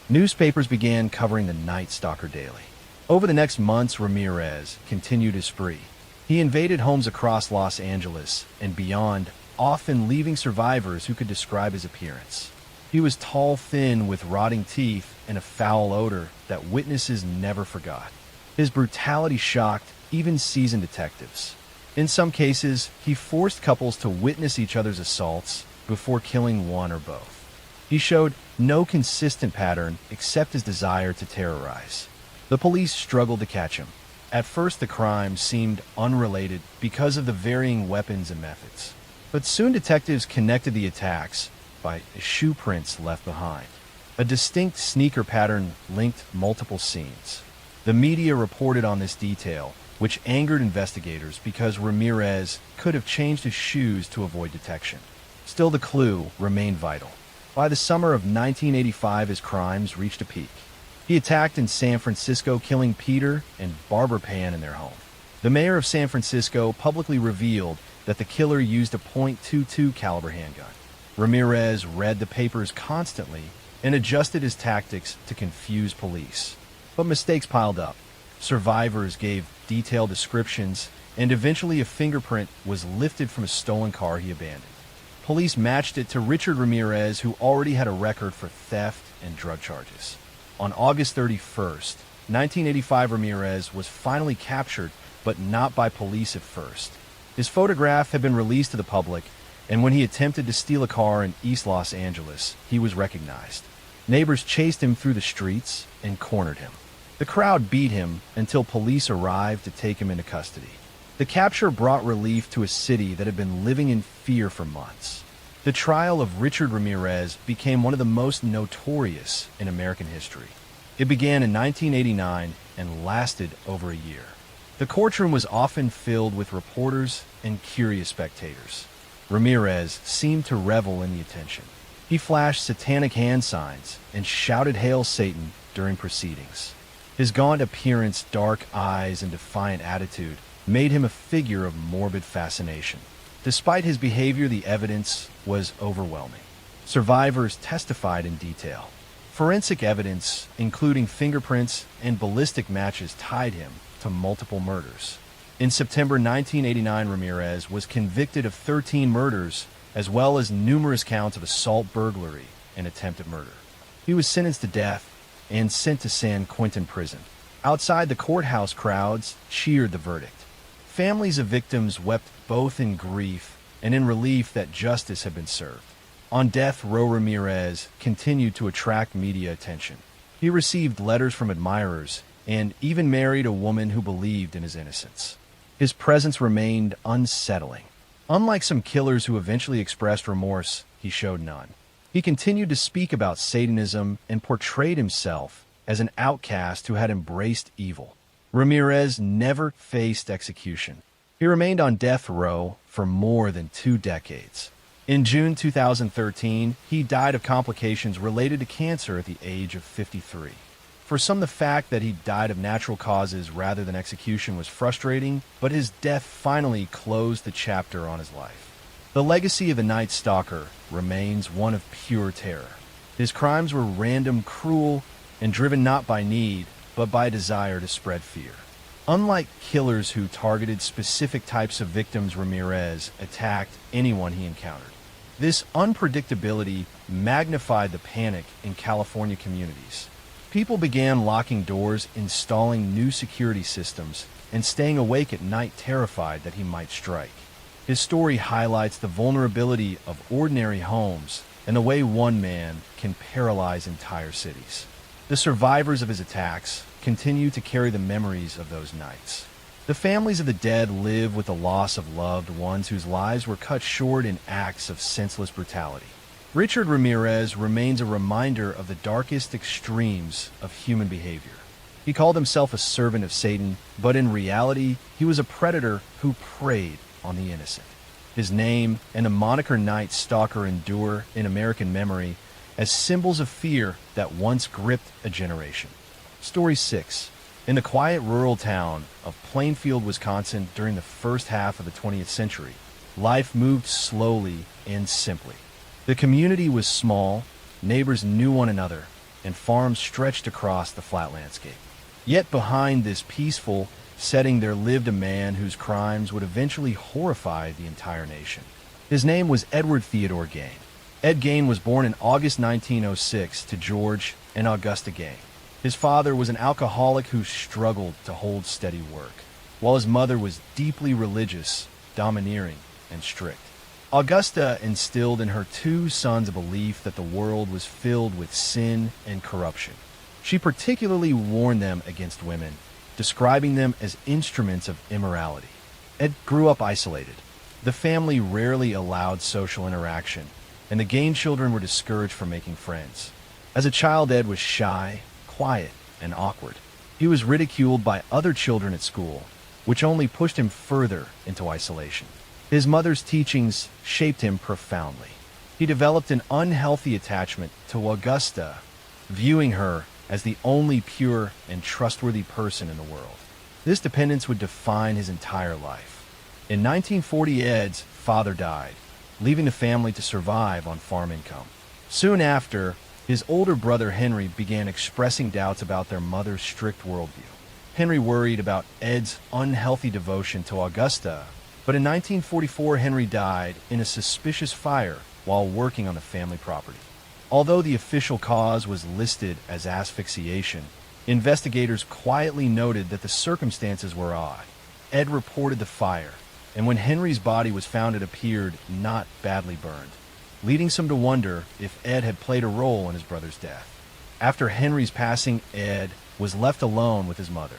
Newspapers began covering the Night Stalker daily. Over the next months, Ramirez continued his spree. He invaded homes across Los Angeles and beyond, often leaving survivors who could describe his appearance. He was tall, thin, with rotting teeth and a foul odor that witnesses never forgot. His brutality shocked even seasoned detectives. In some cases, he forced couples to witness each other's assaults before killing one or both. He showed no consistent pattern except his desire to terrorize. The police struggled to catch him. At first, the crime seemed unrelated because of the varying weapons and methods. But soon detectives connected the attacks by shoe prints left behind. A distinct sneaker pattern linked multiple scenes. The media reported on this detail, which angered investigators because Ramirez could have changed his shoes to avoid detection. Still, the clue remained vital. By the summer of 1985, his crimes reached a peak. He attacked in San Francisco, killing Peter and Barbara Pan in their home. The mayor of San Francisco publicly revealed that the killer used a .22 caliber handgun. Ramirez read the papers constantly and adjusted his tactics to confuse police. But mistakes piled up. Survivors gave detailed descriptions, and eventually a fingerprint was lifted from a stolen car he abandoned. Police matched it to Richard Ramirez, who already had a record for theft and drug charges. On August 31st, 1985, Ramirez was finally captured, but not by police at first. His photograph had been released to the public, and when he attempted to steal a car in East Los Angeles, he was recognized. Neighbors chased him through the streets and cornered him. The crowd beat him until police arrived to take him into custody. The capture brought relief to a city that had been living in fear for months. The trial of Richard Ramirez became one of the most notorious in American history. It began in 1989 and lasted over a year. The courtroom was often filled with reporters and curious spectators. Ramirez seemed to revel in the attention. He flashed satanic hand signs and shouted "Hail Satan" during proceedings. His gaunt appearance, dark eyes, and defiant attitude made him a figure of morbid fascination. Despite his behavior, the evidence was overwhelming. Survivors testified in detail. Forensic evidence, including fingerprints and ballistic matches, tied him to multiple murders. In September 1989, Ramirez was convicted of 13 murders, as well as numerous counts of assault, burglary, and attempted murder. He was sentenced to death and sent to San Quentin prison. Outside the courthouse, crowds cheered the verdict. Families of victims wept both in grief and in relief that justice had been served. On death row, Ramirez continued to attract media attention. He received letters from admirers and even married a woman who believed in his innocence. His presence remained unsettling. Unlike some killers who eventually expressed remorse, he showed none. He continued to speak about Satanism and portrayed himself as an outcast who had embraced evil. Ramirez never faced execution. He remained on death row for more than 2 decades. In June 2013, he died of complications related to cancer at the age of 53. For some, the fact that he died of natural causes rather than execution was frustrating, but his death finally closed the chapter on his life. The legacy of the Night Stalker remains one of pure terror. His crimes were random, cruel, and driven not by need, but by desire to spread fear. Unlike killers who targeted specific types of victims, Ramirez attacked anyone he encountered. This unpredictability magnified the panic in California communities. People began locking doors, installing new security systems, and staying awake at night terrified that he might strike. His story highlights the vulnerability of ordinary homes and the way one man can paralyze entire cities. The survivors of his attacks continue to carry the memories of those nights. The families of the dead live with the loss of loved ones whose lives were cut short in acts of senseless brutality. Richard Ramirez remains a reminder of the darkest extremes of human behavior. He called himself a servant of Satan, but in reality, he was a predator who preyed on the innocent. His name and the moniker Night Stalker endure in American memory as symbols of fear that once gripped a generation. Story 6. In the quiet rural town of Plainfield, Wisconsin, during the first half of the 20th century, life moved slowly and simply. The community was small, neighbors knew one another, and farms stretched across the flat landscape. Yet behind this peaceful setting there lived a man whose crimes would eventually horrify the entire nation. His name was Edward Theodore Gain. Ed Gain was born in August 1906 to George and Augusta Gain. His father was an alcoholic who struggled to hold steady work, while his mother was deeply religious, domineering, and strict. Augusta instilled in her 2 sons a belief that the world was filled with sin and corruption. She particularly warned them against women, describing them as instruments of immorality. Ed grew up isolated. The family rarely allowed social interaction, and the Gain children were discouraged from making friends. As a child, Ed was shy, quiet, and awkward. He was ridiculed by other children at school, which only pushed him further into isolation. His mother's teachings shaped him profoundly. He developed an unhealthy attachment to Augusta, viewing her as the only pure and trustworthy person in the world. This dependence would define his entire life. In 1940, Ed's father died, leaving the family to survive on farm income. Soon after, his older brother Henry began expressing doubts about their mother's strict worldview. Henry worried about Ed's unhealthy devotion to Augusta, but in 1944 Henry died in a suspicious fire while working on the family property. Although the official cause was listed as asphyxiation, investigators quietly noted that the circumstances were odd. Ed reported the fire, and when Henry's body was found, it appeared not badly burned, leading some to wonder if Ed had played a role in his brother's death. After Henry's passing, Ed was left alone with his mother.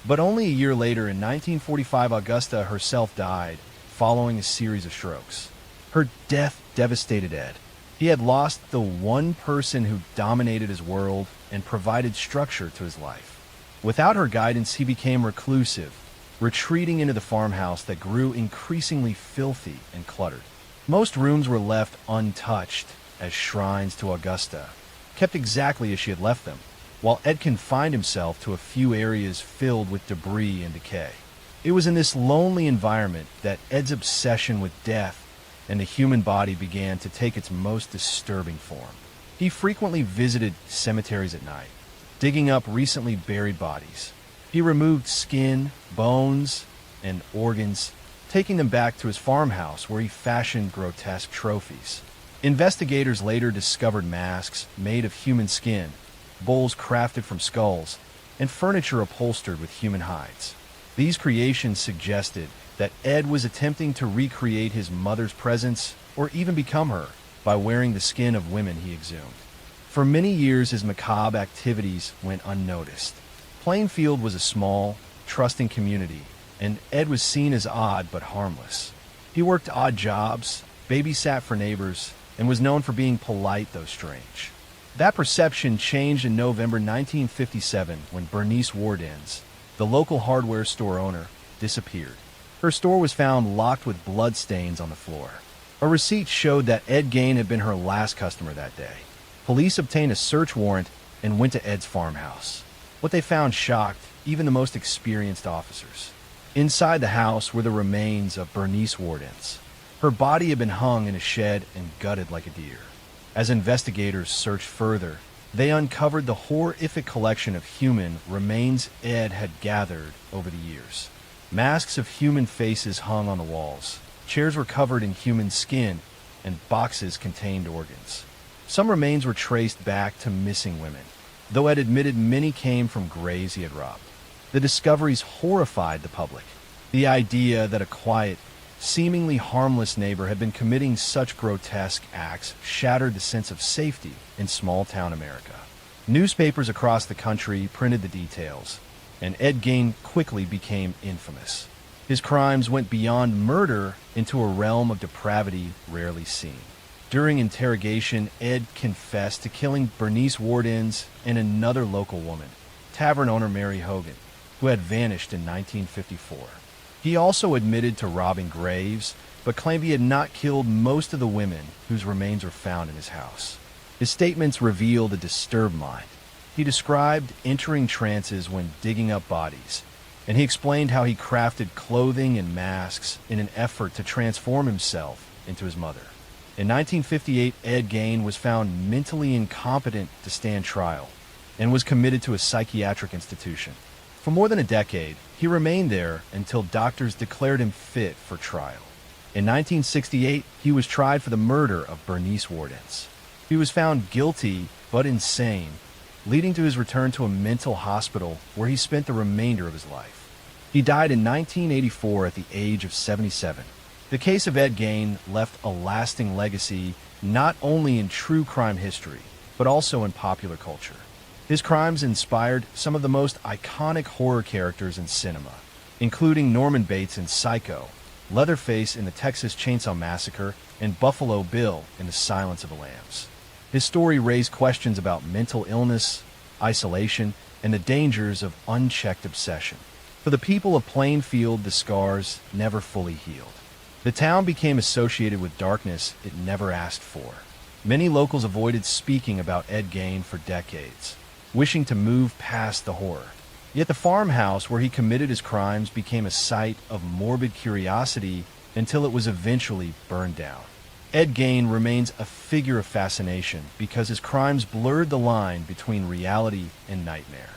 But only a year later, in 1945, Augusta herself died following a series of strokes. Her death devastated Ed. He had lost the one person who dominated his world and provided structure to his life. Without her guidance, he became reclusive, retreating into the farmhouse that grew increasingly filthy and cluttered. Most rooms were left untouched as shrines to Augusta, kept exactly as she had left them, while Ed confined himself to a few areas filled with debris and decay. It was in this lonely environment that Ed's obsession with death and the human body began to take its most disturbing form. He frequently visited cemeteries at night, digging up recently buried bodies. He removed skin, bones, and organs, taking them back to his farmhouse where he fashioned grotesque trophies. Investigators later discovered masks made of human skin, bowls crafted from skulls, and furniture upholstered with human hides. These creations suggested that Ed was attempting to recreate his mother's presence or even become her by wearing the skin of women he exhumed. For many years, his macabre activities went unnoticed. Plainfield was a small, trusting community, and Ed was seen as odd but harmless. He worked odd jobs, babysat for neighbors, and was known for being polite though strange. That perception changed in November 1957 when Bernice Wardens, the local hardware store owner, disappeared. Her store was found locked with bloodstains on the floor. A receipt showed that Ed Gain had been her last customer that day. Police obtained a search warrant and went to Ed's farmhouse. What they found shocked even the most experienced officers. Inside the house were the remains of Bernice Wardens. Her body had been hung in a shed and gutted like a deer. As investigators searched further, they uncovered the horrific collection of human remains Ed had gathered over the years. Masks of human faces hung on the walls. Chairs were covered in human skin, and boxes contained organs. Some remains were traced back to missing women, though Ed admitted many came from graves he had robbed. The discoveries horrified the public. The idea that a quiet, seemingly harmless neighbor had been committing such grotesque acts shattered the sense of safety in small-town America. Newspapers across the country printed the details, and Ed Gain quickly became infamous. His crimes went beyond murder into a realm of depravity rarely seen. During interrogation, Ed confessed to killing Bernice Wardens and another local woman, tavern owner Mary Hogan, who had vanished in 1954. He also admitted to robbing graves, but claimed he had not killed most of the women whose remains were found in his house. His statements revealed a disturbed mind. He described entering trances when digging up bodies, and he explained how he crafted clothing and masks in an effort to transform himself into his mother. In 1958, Ed Gain was found mentally incompetent to stand trial and was committed to a psychiatric institution. For more than a decade, he remained there until doctors declared him fit for trial. In 1968, he was tried for the murder of Bernice Wardens. He was found guilty but insane, leading to his return to a mental hospital where he spent the remainder of his life. He died in 1984 at the age of 77. The case of Ed Gain left a lasting legacy not only in true crime history, but also in popular culture. His crimes inspired some of the most iconic horror characters in cinema, including Norman Bates in Psycho, Leatherface in the Texas Chainsaw Massacre, and Buffalo Bill in The Silence of the Lambs. His story raised questions about mental illness, isolation, and the dangers of unchecked obsession. For the people of Plainfield, the scars never fully healed. The town became associated with darkness it never asked for. Many locals avoided speaking about Ed Gain for decades, wishing to move past the horror. Yet the farmhouse where he committed his crimes became a site of morbid curiosity until it was eventually burned down. Ed Gain remains a figure of fascination because his crimes blurred the line between reality and nightmare.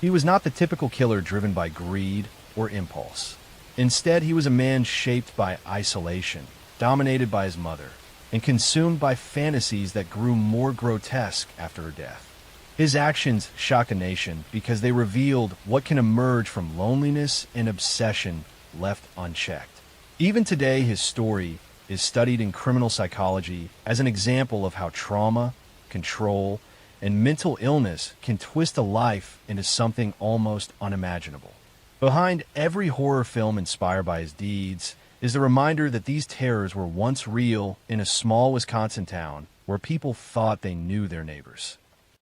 He was not the typical killer driven by greed or impulse. Instead, he was a man shaped by isolation, dominated by his mother, and consumed by fantasies that grew more grotesque after her death. His actions shock a nation because they revealed what can emerge from loneliness and obsession left unchecked. Even today, his story is studied in criminal psychology as an example of how trauma, control, and mental illness can twist a life into something almost unimaginable. Behind every horror film inspired by his deeds, is the reminder that these terrors were once real in a small Wisconsin town where people thought they knew their neighbors.